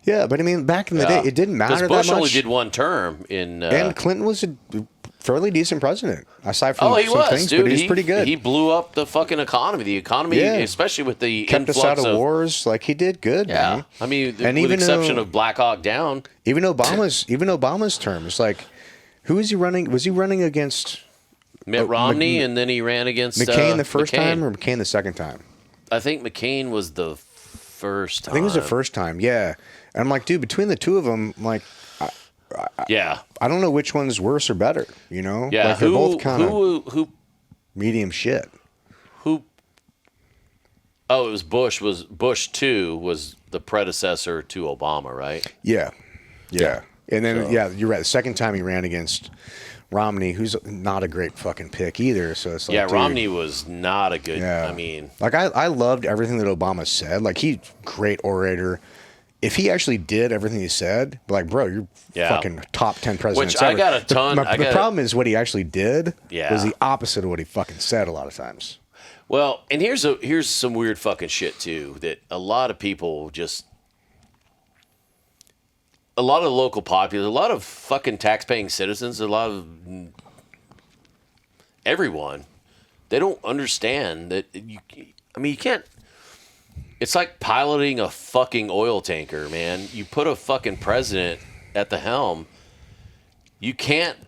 Yeah, but I mean, back in the day, it didn't matter that much. Bush only did one term in. And Clinton was a fairly decent president, aside from he some was, things, dude. but he's pretty good. He blew up the fucking economy. The economy, especially with the kept us influx out of wars. Like he did good. Yeah, man. I mean, and with even the exception of Black Hawk Down. Even Obama's term, it's like, who is he running? Was he running against Mitt Romney, and then he ran against McCain the first McCain. time or McCain the second time? I think McCain was the first time. I think it was the first time. Yeah, and I'm like, dude, between the two of them, I'm like, yeah, I don't know which one's worse or better. Yeah, like they're both kind of who medium shit. Who? Oh, it was Bush. Bush 2 was the predecessor to Obama, right? Yeah. And then you're right. The second time he ran against Romney, who's not a great fucking pick either. So it's like, dude, Romney was not a good. Yeah. I mean, like I loved everything that Obama said. Like he's great orator. If he actually did everything he said, like, bro, you're fucking top 10 presidents Which ever. I got a ton. The problem is what he actually did Yeah. was the opposite of what he fucking said a lot of times. well, and here's some weird fucking shit too that a lot of people just. A lot of the local populace, a lot of fucking tax-paying citizens, a lot of everyone, they don't understand that you can't. It's like piloting a fucking oil tanker, man. You put a fucking president at the helm, you can't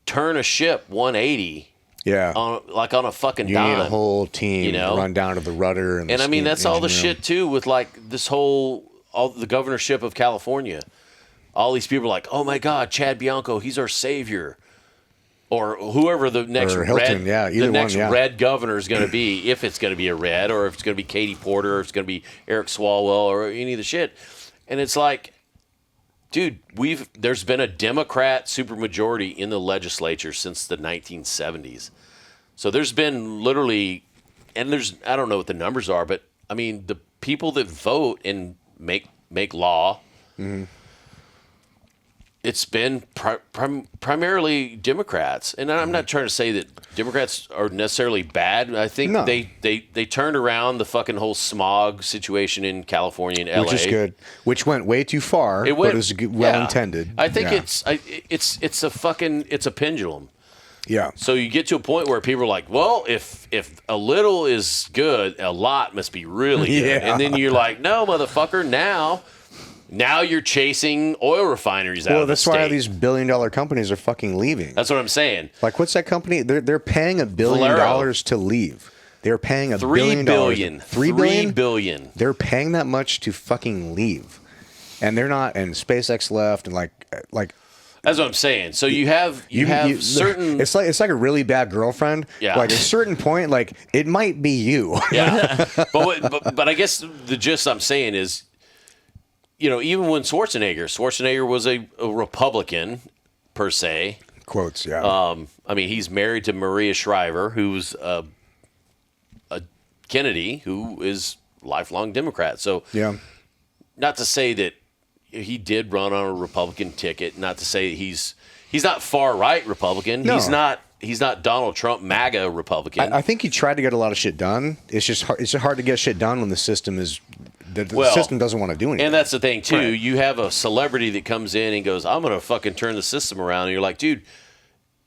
turn a ship 180. Yeah. On a fucking You dime. need a whole team to run down to the rudder. And I mean, that's all the shit, too, with like this all the governorship of California. All these people are like, oh my God, Chad Bianco, he's our savior. Or whoever the next Hilton, red governor is going to be, if it's going to be a red, or if it's going to be Katie Porter, or if it's going to be Eric Swalwell, or any of the shit. And it's like, dude, there's been a Democrat supermajority in the legislature since the 1970s. So there's been literally, and I don't know what the numbers are, but I mean, the people that vote and make law, it's been primarily Democrats. And I'm not trying to say that Democrats are necessarily bad. I think they turned around the fucking whole smog situation in California and LA. Which is good. Which went way too far, but it was well intended. I think it's a pendulum. Yeah. So you get to a point where people are like, well, if a little is good, a lot must be really good. Yeah. And then you're like, no, motherfucker, now you're chasing oil refineries out of the state. Well, that's why these billion-dollar companies are fucking leaving. That's what I'm saying. Like, what's that company? They're paying $1 billion to leave. They're paying $1 billion. $3 billion. They're paying that much to fucking leave, and they're not. And SpaceX left, and like. That's what I'm saying. So you have certain. It's like a really bad girlfriend. Yeah. Like at a certain point, like it might be you. Yeah. but I guess the gist I'm saying is, even when Schwarzenegger was a Republican per se. Quotes, yeah. I mean, he's married to Maria Shriver, who's a Kennedy, who is lifelong Democrat. So, not to say that he did run on a Republican ticket. Not to say he's not far right Republican. No. He's not Donald Trump MAGA Republican. I think he tried to get a lot of shit done. It's just hard to get shit done when the system is. The system doesn't want to do anything. And that's the thing, too. Right. You have a celebrity that comes in and goes, I'm going to fucking turn the system around. And you're like, dude,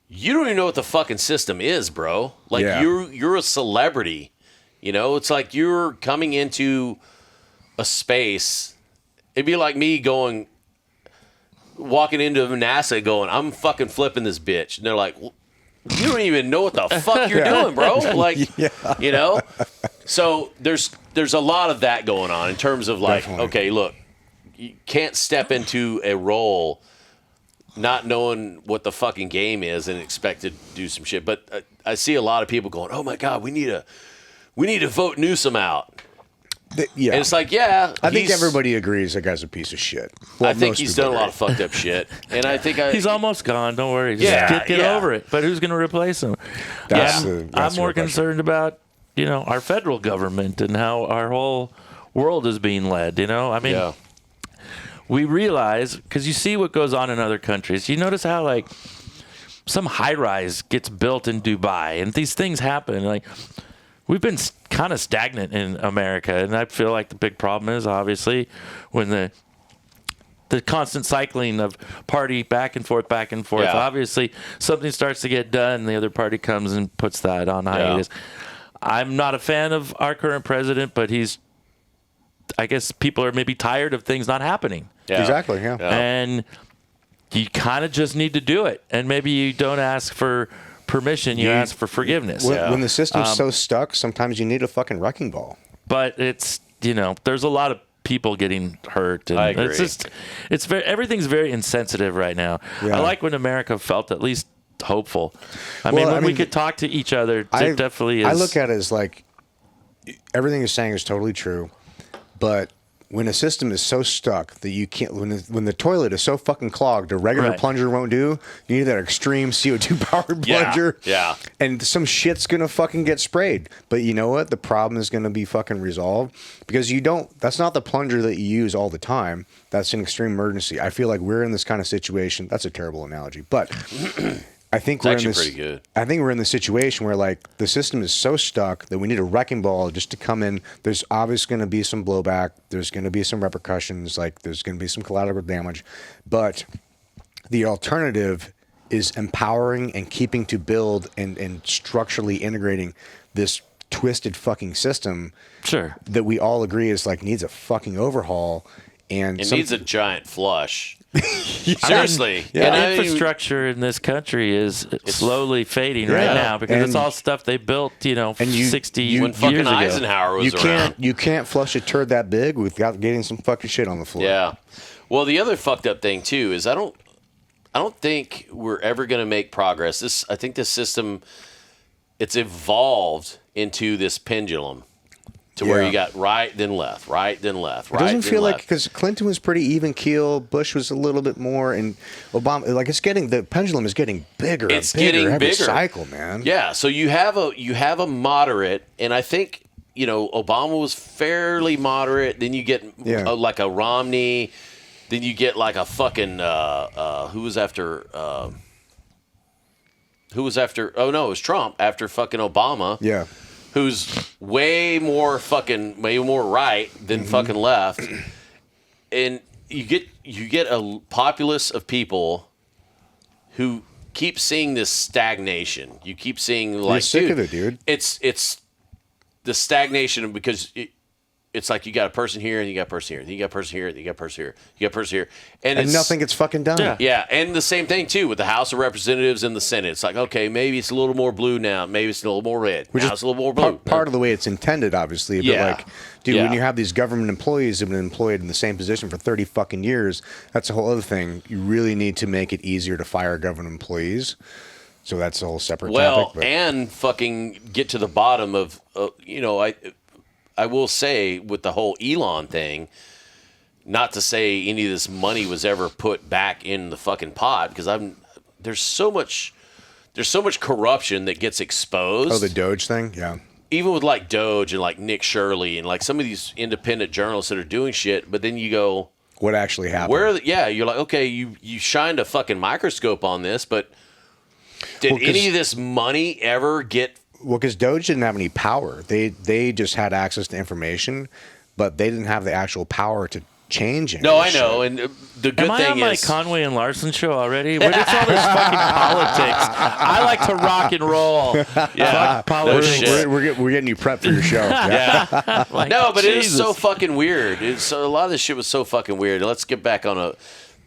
you don't even know what the fucking system is, bro. Like, you're a celebrity. It's like you're coming into a space. It'd be like me walking into NASA going, I'm fucking flipping this bitch. And they're like, you don't even know what the fuck you're doing, bro. Like, you know. So there's a lot of that going on in terms of like, Definitely. okay, look, you can't step into a role not knowing what the fucking game is and expect to do some shit. But I see a lot of people going, "Oh my God, we need to vote Newsom out." Yeah. And it's like, yeah, I think everybody agrees that guy's a piece of shit. Well, I think most he's people done a lot agree. of fucked up shit, and I think He's almost gone. Don't worry. Just Yeah, get yeah. over it. But who's going to replace him? That's I'm the real more question. concerned about our federal government and how our whole world is being led. I mean, yeah. we realize because you see what goes on in other countries. You notice how like some high rise gets built in Dubai, and these things happen. Like we've been kind of stagnant in America, and I feel like the big problem is obviously when the constant cycling of party back and forth. Yeah. Obviously, something starts to get done, and the other party comes and puts that on hiatus. I'm not a fan of our current president, but I guess people are maybe tired of things not happening. Yeah. Exactly, yeah. And you kind of just need to do it. And maybe you don't ask for permission, you ask for forgiveness. When the system's so stuck, sometimes you need a fucking wrecking ball. But it's, there's a lot of people getting hurt. And I agree. It's everything's very insensitive right now. Yeah. I like when America felt at least hopeful. I mean, we could talk to each other, it definitely is. I look at it as like everything you're saying is totally true, but when a system is so stuck that you can't, when the toilet is so fucking clogged, a regular Right. plunger won't do. You need that extreme CO2 powered plunger. Yeah. And some shit's gonna fucking get sprayed. But you know what? The problem is gonna be fucking resolved because that's not the plunger that you use all the time. That's an extreme emergency. I feel like we're in this kind of situation. That's a terrible analogy, but I think we're in actually this. pretty good. I think we're in the situation where like the system is so stuck that we need a wrecking ball just to come in. There's obviously going to be some blowback. There's going to be some repercussions. Like there's going to be some collateral damage, but the alternative is empowering and keeping to build and structurally integrating this twisted fucking system. Sure. That we all agree is like needs a fucking overhaul. And It needs a giant flush. Seriously. The And I- infrastructure in this country is slowly fading right now because it's And- all stuff they built, 60 when years fucking ago. Eisenhower was around. you can't flush a turd that big without getting some fucking shit on the floor. Yeah. Well, the other fucked up thing too is I don't think we're ever going to make progress. I think this system, it's evolved into this pendulum to where Yeah. you got right then left, right then left, It right doesn't then feel left. like because Clinton was pretty even keel, Bush was a little bit more, and Obama the pendulum is getting bigger. It's and bigger getting every bigger. cycle, man. Yeah, so you have a moderate, and I think Obama was fairly moderate. Then you get like a Romney, then you get like a fucking who was after? Oh no, it was Trump after fucking Obama. Yeah. Who's way more right than fucking left, and you get a populace of people who keep seeing this stagnation. You keep seeing like, You're sick of it, dude. It's the stagnation because it's like you got a person here and you got a person here, and you got a person here, and you got a person here, you got a person here, and it's, nothing gets fucking done. Yeah. Yeah, and the same thing too with the House of Representatives and the Senate. It's like, okay, maybe it's a little more blue now, maybe it's a little more red. Now it's a little more blue. Part of the way it's intended, obviously. But Yeah. like, dude, Yeah. when you have these government employees who've been employed in the same position for 30 fucking years, that's a whole other thing. You really need to make it easier to fire government employees. So that's a whole separate topic. But and fucking get to the bottom of, I will say with the whole Elon thing, not to say any of this money was ever put back in the fucking pot because there's so much corruption that gets exposed. the Doge thing, yeah. Even with like Doge and like Nick Shirley and like some of these independent journalists that are doing shit, but then you go, What actually happened? you're like, okay, you shined a fucking microscope on this, but did Well, 'cause- any of this money ever get? Well, because Doge didn't have any power. They just had access to information, but they didn't have the actual power to change it. No, I know, and the good Am I thing on my is, Conway and Larson show already? What is all this fucking politics? I like to rock and roll. yeah, Fuck politics. shit. We're getting you prepped for your show. Like, no, but it is Jesus. so fucking weird. A lot of this shit was so fucking weird. Let's get back on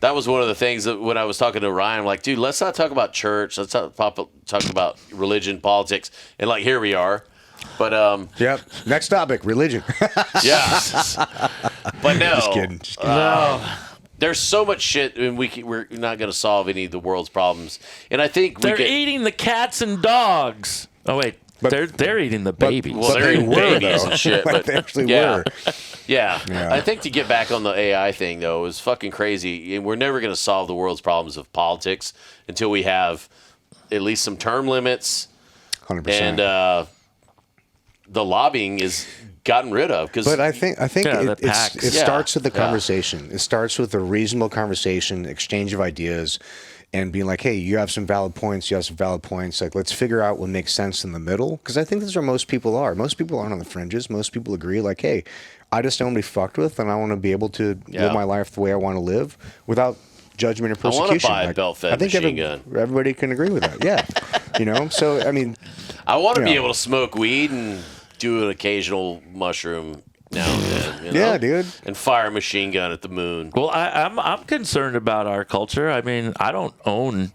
that was one of the things that when I was talking to Ryan, I'm like, dude, let's not talk about church. Let's not talk about religion, politics. And like, here we are. But, Yep. Next topic, religion. yeah. But no. Just kidding. No. There's so much shit, and we're not going to solve any of the world's problems. And I think They're eating the cats and dogs. Oh wait, they're eating the babies. Well, they're eating babies and shit. Like But they actually yeah. were. Yeah. Yeah. I think to get back on the AI thing, though, is fucking crazy. And we're never going to solve the world's problems of politics until we have at least some term limits 100%. and the lobbying is gotten rid of. But I think Yeah, the it PACs. starts with the Yeah. conversation. It starts with a reasonable conversation, exchange of ideas, and being like, hey, you have some valid points. You have some valid points. Like, let's figure out what makes sense in the middle. Because I think that's where most people are. Most people aren't on the fringes. Most people agree, like, hey, I just don't want to be fucked with, and I want to be able to Yeah. live my life the way I want to live without judgment or I wanna persecution. buy a belt-fed I think machine gun. everybody can agree with that. Yeah. So, I mean, I want to be Yeah. able to smoke weed and do an occasional mushroom now and then. You know? Yeah, dude. And fire a machine gun at the moon. Well, I'm concerned about our culture. I mean, I don't own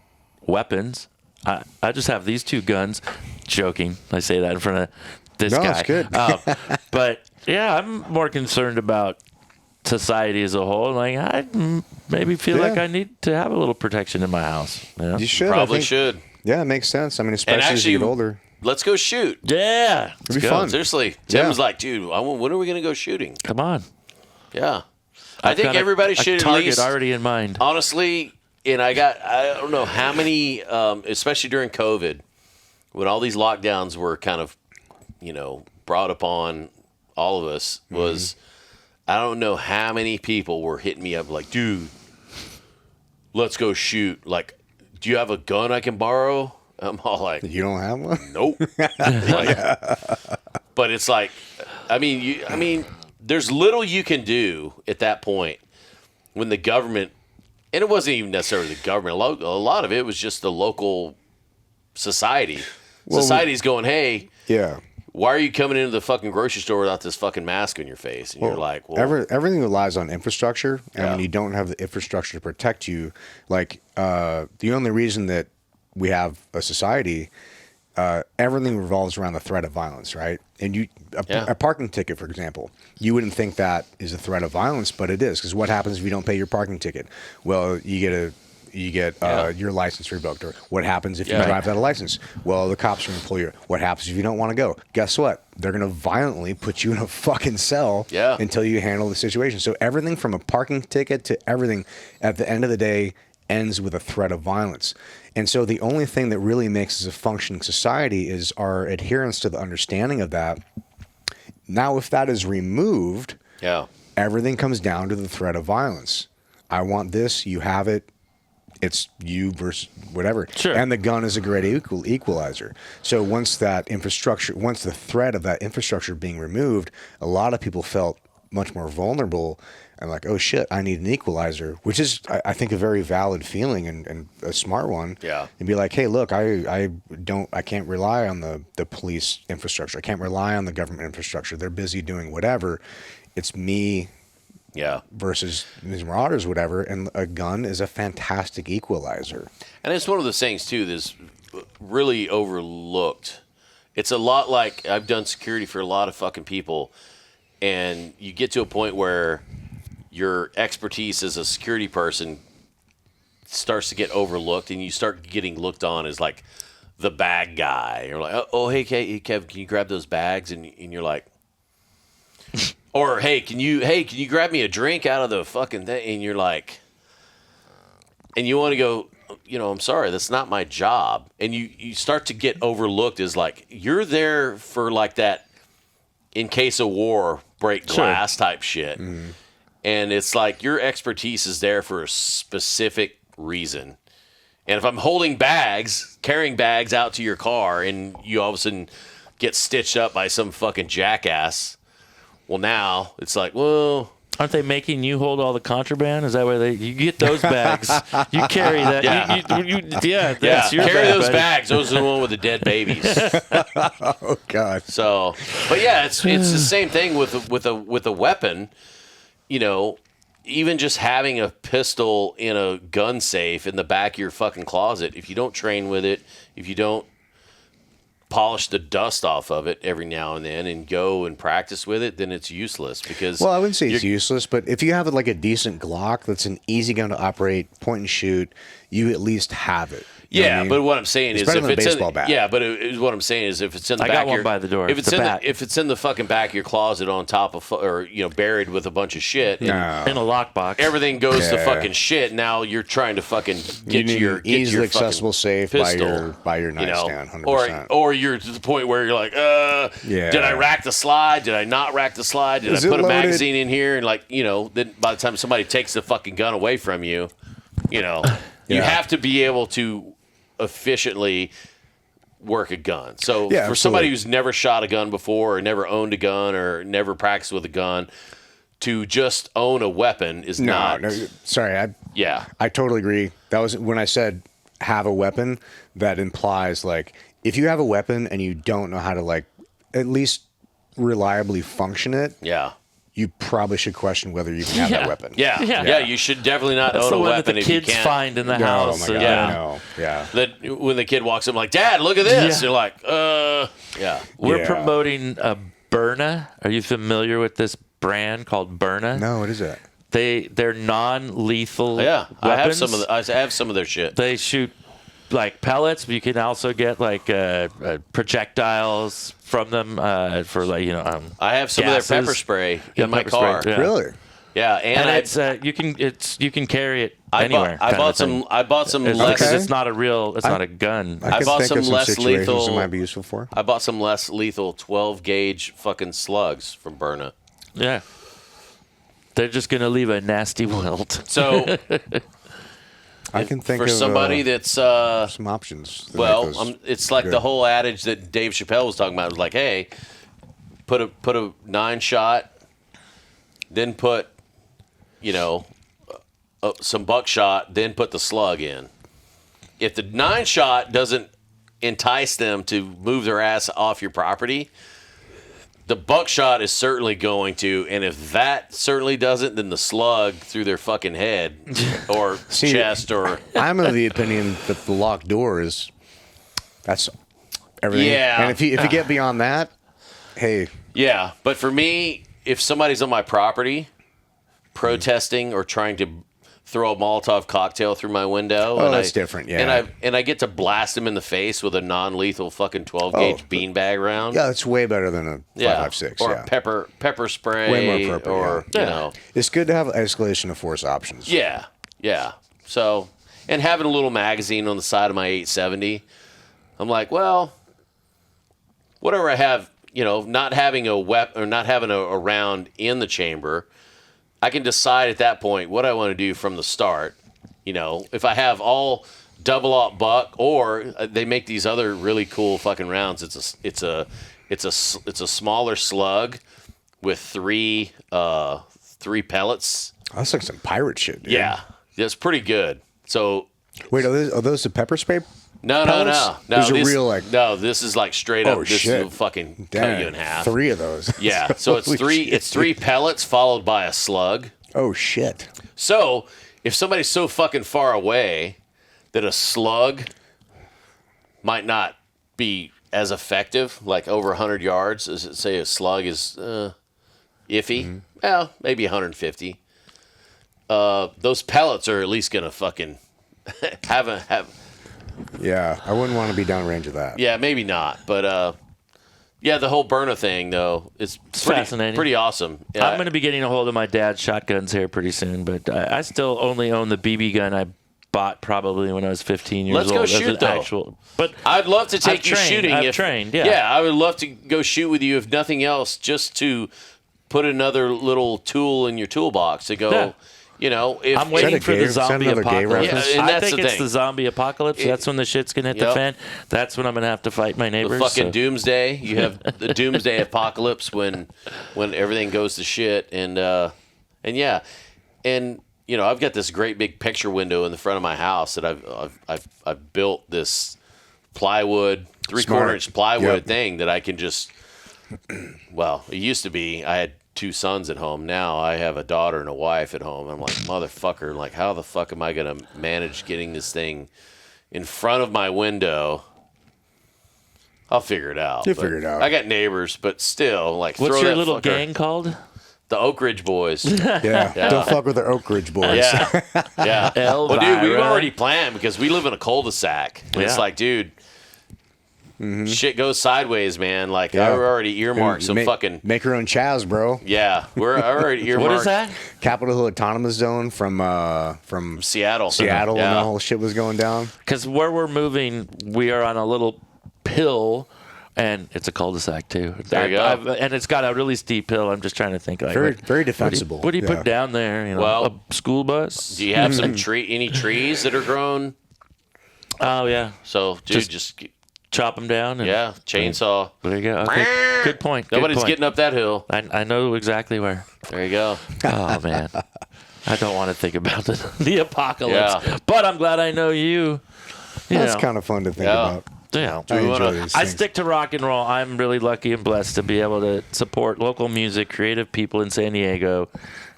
weapons. I just have these two guns. Joking. I say that in front of this No, guy. it's good. But yeah, I'm more concerned about society as a whole. Like, I maybe feel Yeah. like I need to have a little protection in my house. You know? you should. I Probably think- should. Yeah, it makes sense. I mean, especially as actually, you get older. Let's go shoot. Yeah. It'd be go. fun. Seriously. Tim Yeah. was like, dude, when are we going to go shooting? Come on. Yeah. I think Got a- everybody a should at target least, already in mind. honestly, and I don't know how many, especially during COVID, when all these lockdowns were kind of, brought upon all of us, was I don't know how many people were hitting me up like, dude, let's go shoot. Like, do you have a gun I can borrow? I'm all like, You don't have one? nope. Like, but it's like, I mean, there's little you can do at that point when the government, and it wasn't even necessarily the government. A lot of it was just the local society. Society's going, hey, Yeah. why are you coming into the fucking grocery store without this fucking mask on your face? And you're like, well, Everything relies on infrastructure, and Yeah. when you don't have the infrastructure to protect you, like the only reason that we have a society, everything revolves around the threat of violence, right? And a parking ticket, for example, you wouldn't think that is a threat of violence, but it is, because what happens if you don't pay your parking ticket? Well, you get your license revoked. Or what happens if you drive without a license? Well, the cops are going to pull you. What happens if you don't want to go? Guess what? They're going to violently put you in a fucking cell until you handle the situation. So everything from a parking ticket to everything, at the end of the day, ends with a threat of violence. And so the only thing that really makes us a functioning society is our adherence to the understanding of that. Now, if that is removed, everything comes down to the threat of violence. I want this, you have it. It's you versus whatever. Sure. And the gun is a great equalizer. So once the threat of that infrastructure being removed, a lot of people felt much more vulnerable and like, oh shit, I need an equalizer, which is, I think, a very valid feeling and a smart one. Yeah. And be like, hey, look, I can't rely on the police infrastructure. I can't rely on the government infrastructure. They're busy doing whatever. It's me versus these marauders, whatever, and a gun is a fantastic equalizer. And it's one of those things too that's really overlooked. It's a lot like I've done security for a lot of fucking people, and you get to a point where your expertise as a security person starts to get overlooked, and you start getting looked on as like the bad guy. You're like, oh hey Kev, can you grab those bags? And you're like, or hey, can you grab me a drink out of the fucking thing? And you're like, and you want to go, I'm sorry, that's not my job. And you start to get overlooked as like, you're there for like that in case of war, break glass type shit. Mm-hmm. And it's like your expertise is there for a specific reason. And if I'm carrying bags out to your car, and you all of a sudden get stitched up by some fucking jackass, well, now it's like, well, aren't they making you hold all the contraband? Is that where you get those bags? You carry that. That's your carry bag, those buddy. bags. Those are the one with the dead babies. Oh God. So, but yeah, it's the same thing with a weapon. even just having a pistol in a gun safe in the back of your fucking closet, if you don't train with it, if you don't polish the dust off of it every now and then and go and practice with it, then it's useless because Well, I wouldn't say it's useless, but if you have like a decent Glock that's an easy gun to operate, point and shoot, you at least have it. You know what I mean? but what I'm saying It's is better if than a it's baseball in, bat. yeah, but what I'm saying is if it's in the I back got of one your, by the door. if it's The in bat. if it's in the fucking back of your closet on top of or buried with a bunch of shit, and No. in a lockbox. everything goes to Yeah. fucking shit. Now you're trying to fucking You get need your an easily fucking accessible safe by pistol, your you know, nightstand, 100%. or you're to the point where you're like, Yeah. did I rack the slide? Did I not rack the slide? Did Is I it put a loaded? magazine in here? And like, then by the time somebody takes the fucking gun away from you, you Yeah. have to be able to efficiently work a gun. So Yeah, for somebody absolutely. who's never shot a gun before or never owned a gun or never practiced with a gun, to just own a weapon is not. No, sorry, Yeah. I totally agree. That was when I said have a weapon, that implies like if you have a weapon and you don't know how to like at least reliably function it, Yeah. you probably should question whether you can have that weapon. Yeah. Yeah. Yeah. You should definitely not That's own the a one that weapon the if you kids can't. find in the No, house. oh my God, Yeah. no. Yeah. That when the kid walks up, like, Dad, look at this. Yeah. You're like, yeah. We're Yeah. promoting a Byrna. Are you familiar with this brand called Byrna? No, what is that? They're non-lethal. Yeah. I have weapons. I have some of their shit. They shoot like pellets, but you can also get like projectiles from them for like I have some of gases. their pepper spray Yeah, in my pepper spray, car. yeah. Really? Yeah, And I, it's you can carry it I anywhere. bought, I kind bought of thing. some. I bought some It's, less. because it's not a real. It's not a gun. I can bought think some of some less situations lethal- it might be useful for. I bought some less lethal 12 gauge fucking slugs from Byrna. Yeah. They're just gonna leave a nasty welt. So I can think for of somebody that's some options. that well, make those it's like good. the whole adage that Dave Chappelle was talking about. It was like, hey, put a 9-shot, then put some buckshot, then put the slug in. If the 9-shot doesn't entice them to move their ass off your property, the buckshot is certainly going to, and if that certainly doesn't, then the slug through their fucking head or chest or I'm of the opinion that the locked door that's everything. Yeah. And if you get beyond that, hey, yeah. But for me, if somebody's on my property protesting or trying to throw a Molotov cocktail through my window, Oh, and that's different, yeah. and I get to blast them in the face with a non-lethal fucking 12 gauge beanbag round. yeah, that's way better than a 5.56. or Yeah. pepper spray, Way more appropriate, or yeah. It's good to have escalation of force options. yeah. So, and having a little magazine on the side of my 870, I'm like, well, whatever I have, not having a weapon or not having a round in the chamber, I can decide at that point what I want to do from the start. If I have all double-aught buck, or they make these other really cool fucking rounds. It's a smaller slug with three pellets. That's like some pirate shit, dude. Yeah, that's pretty good. So Wait, are those the pepper spray? no. Those are this, real, like- no. This is like straight up. Oh, This shit. will fucking cut Dang, you in half. 3 of those. Yeah. So it's Holy three. shit. It's 3 pellets followed by a slug. Oh shit. So if somebody's so fucking far away that a slug might not be as effective, like over 100 yards, as say a slug is iffy. Mm-hmm. Well, maybe 150. Those pellets are at least gonna fucking have. Yeah, I wouldn't want to be downrange of that. Yeah, maybe not, but yeah, the whole Byrna thing though, it's fascinating. pretty awesome. I'm going to be getting a hold of my dad's shotguns here pretty soon, but I still only own the BB gun I bought probably when I was 15 years Let's old. go as shoot, an though. But I'd love to take I've you trained. shooting. I've trained, yeah. Yeah, I would love to go shoot with you, if nothing else, just to put another little tool in your toolbox to go. Yeah. If I'm waiting a for gay- the is that zombie another gay apocalypse. reference? Yeah, and I that's think the it's thing. the zombie apocalypse. That's when the shit's going to hit the Yep. fan. That's when I'm going to have to fight my the neighbors. fucking so. doomsday. You have the doomsday apocalypse when everything goes to shit, and yeah, and I've got this great big picture window in the front of my house that I've built this plywood 3/4 inch plywood Yep. thing that I can just. Well, it used to be I had 2 sons at home. Now I have a daughter and a wife at home. I'm like, motherfucker, like, how the fuck am I going to manage getting this thing in front of my window? I'll figure it out. You'll figure it out. I got neighbors, but still, like, What's throw your that little fucker- gang called? The Oak Ridge Boys. Yeah. Don't fuck with the Oak Ridge boys. Yeah. Yeah. Elvira. Well, dude, we've already planned because we live in a cul-de-sac. And it's Yeah. like, dude, shit goes sideways, man. Like, Yeah. I already earmarked some fucking. Make your own Chaz, bro. Yeah. We're already earmarked. What is that? Capitol Hill Autonomous Zone from Seattle. Seattle when Yeah. the whole shit was going down. Because where we're moving, we are on a little hill, and it's a cul-de-sac too. There you go. And it's got a really steep hill. I'm just trying to think. Like, Very defensible. What do you Yeah. put down there? You know, Well, a school bus? Do you have some any trees that are grown? Oh yeah, So, dude, just chop them down. And, yeah, chainsaw. There you go. Okay. Good point. Good Nobody's point. getting up that hill. I know exactly where. There you go. Oh man, I don't want to think about the apocalypse. Yeah. But I'm glad I know you. That's know. kind of fun to think Yeah. about. Yeah. I enjoy wanna- these I things. stick to rock and roll. I'm really lucky and blessed to be able to support local music, creative people in San Diego.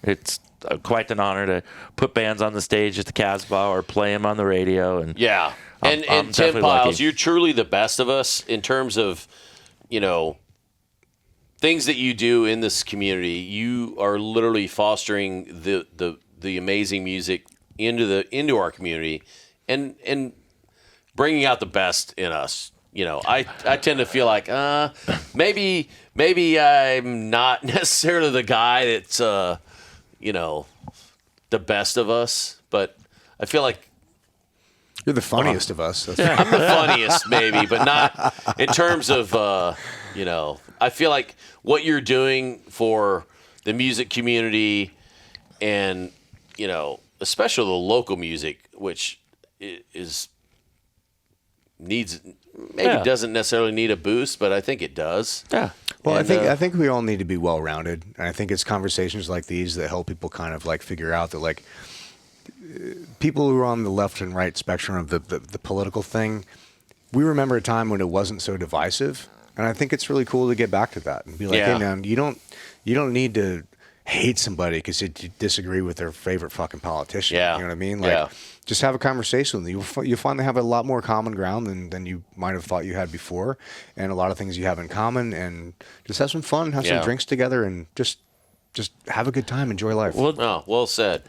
It's quite an honor to put bands on the stage at the Casbah or play them on the radio. And Yeah. I'm And Tim definitely Pyles, lucky. you're truly the best of us in terms of, things that you do in this community. You are literally fostering the amazing music into our community and bringing out the best in us. I tend to feel like maybe I'm not necessarily the guy that's the best of us, but I feel like You're the funniest of us. That's I'm the funniest, maybe, but not in terms of, I feel like what you're doing for the music community and, especially the local music, which doesn't necessarily need a boost, but I think it does. yeah. Well, And, I think we all need to be well rounded, and I think it's conversations like these that help people kind of like figure out that like people who are on the left and right spectrum of the political thing. We remember a time when it wasn't so divisive, and I think it's really cool to get back to that and be like, Yeah. hey man, you don't need to hate somebody because you disagree with their favorite fucking politician. Yeah. You know what I mean? Like, Yeah. just have a conversation with them. You'll find they have a lot more common ground than you might have thought you had before, and a lot of things you have in common, and just have some fun, have Yeah. some drinks together, and just have a good time, enjoy life. Well, Oh, well said.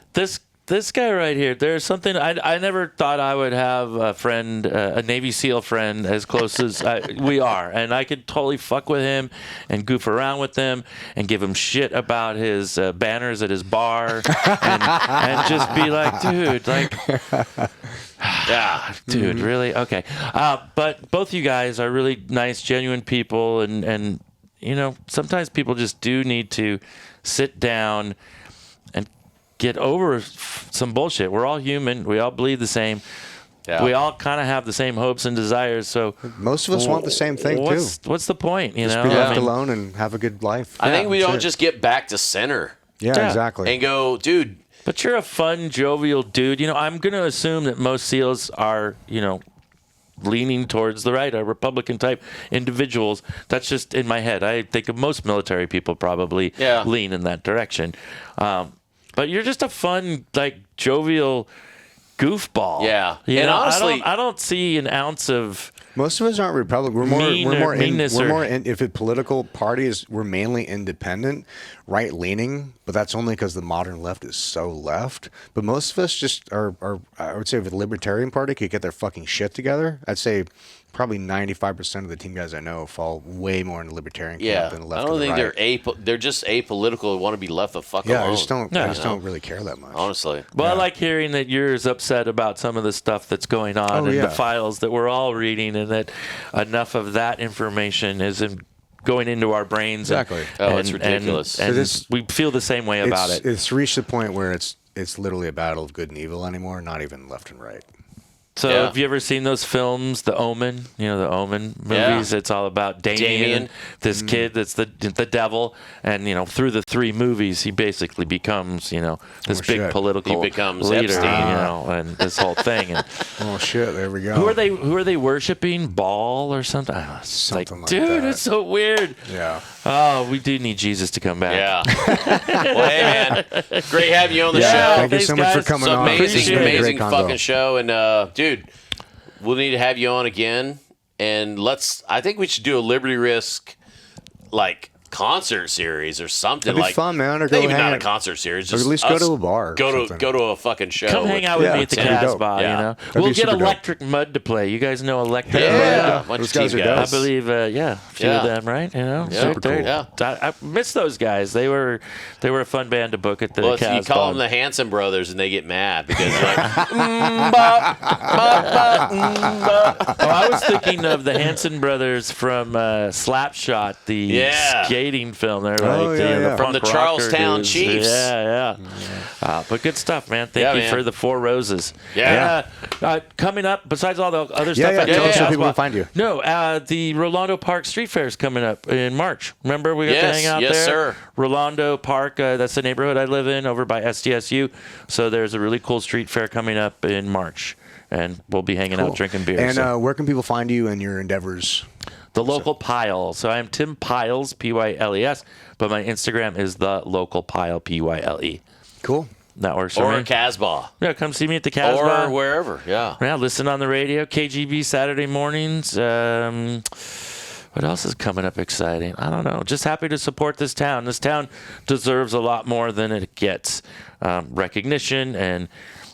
This guy right here, there's something I never thought I would have a friend, a Navy SEAL friend, as close as we are, and I could totally fuck with him and goof around with him and give him shit about his banners at his bar, and just be like, dude, like, Yeah. dude, really? Okay. But both you guys are really nice, genuine people, and sometimes people just do need to sit down and get over some bullshit. We're all human. We all bleed the same. Yeah. We all kind of have the same hopes and desires. So Most of us want the same thing too. What's the point? Just be left alone and have a good life. I think we that's don't it. just get back to center Yeah, exactly. and go, dude. But you're a fun, jovial dude. I'm going to assume that most SEALs are, leaning towards the right, are Republican type individuals. That's just in my head. I think of most military people probably lean in that direction. But you're just a fun, like, jovial goofball. Yeah. And honestly, I don't see an ounce of. Most of us aren't Republican. We're more if a political party is, we're mainly independent, right leaning, but that's only because the modern left is so left. But most of us just are I would say if the Libertarian Party could get their fucking shit together, I'd say probably 95% of the team guys I know fall way more in the Libertarian camp than the left. I don't think right. they're just apolitical and want to be left the fuck alone. I just don't really care that much. Honestly. Well, I like hearing that you're as upset about some of the stuff that's going on and the files that we're all reading, and that enough of that information isn't going into our brains. Exactly. It's ridiculous. And we feel the same way about it. It's reached the point where it's literally a battle of good and evil anymore, not even left and right. So Yeah. have you ever seen those films, The Omen? You know, the Omen movies? Yeah. It's all about Damien, Damien. this kid that's the devil. And, through the 3 movies, he basically becomes, this big shit. political He becomes leader, Epstein. and this whole thing. And Oh shit! There we go. who are they worshiping? Baal or something? Oh, it's Something like dude, that. it's so weird. Yeah. Oh, we do need Jesus to come back. Yeah. Well, hey, man. Great having you on the Yeah. show. Thank you Thanks, so much for guys. coming It's on. amazing, It's been a great amazing convo. fucking show. And, dude, we'll need to have you on again. And I think we should do a Liberty Risk, concert series or something. That'd be fun, man. Or go maybe hang not a out- concert series. Or Just at least go us to a bar or Go something. to a fucking show. Come hang out with Yeah, me at the that'd be dope. Casbah, Yeah. That'd We'll be get super dope. Electric Mud to play. You guys know Electric Yeah, Mud? bunch Those of guys team are guys. dope. I believe, a few Yeah. of them, right? Yeah. Right there. Yeah. I miss those guys. They were a fun band to book at the Well, Casbah. you call them the Hanson brothers, and they get mad because they're like, bop, bop, bop, bop. Oh, I was thinking of the Hanson brothers from Slapshot, the Yeah. skating film. They're Oh, like yeah, the yeah. From the punk rocker Charlestown dudes. Chiefs. Yeah. But good stuff, man. Thank Yeah, you man. for the 4 roses. Yeah. Coming up, besides all the other Yeah, stuff, yeah. at Tell us Casbah, where people can find you. No, the Rolando Park Street Fair is coming up in March. Remember, we got to Yes, hang out yes, there. sir. Rolando Park, that's the neighborhood I live in, over by SDSU. So there's a really cool street fair coming up in March, and we'll be hanging out drinking beer. And so. where can people find you and your endeavors? The Local Pyle. So I am Tim Pyles, Pyles, but my Instagram is The Local Pyle, Pyle. Cool. That works for or me. Casbah, Yeah, come see me at the Casbah. or wherever. Yeah. Yeah, listen on the radio, KGB Saturday mornings. What else is coming up exciting? I don't know. Just happy to support this town. This town deserves a lot more than it gets. Recognition and,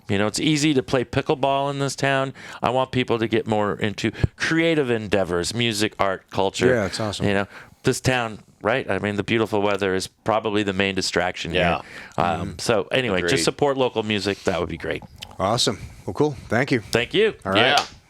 it's easy to play pickleball in this town. I want people to get more into creative endeavors, music, art, culture. Yeah, it's awesome. This town, right? I mean, the beautiful weather is probably the main distraction Yeah. here. So anyway, Agreed. just support local music. That would be great. Awesome. Well, cool. Thank you. Thank you. All right. Yeah.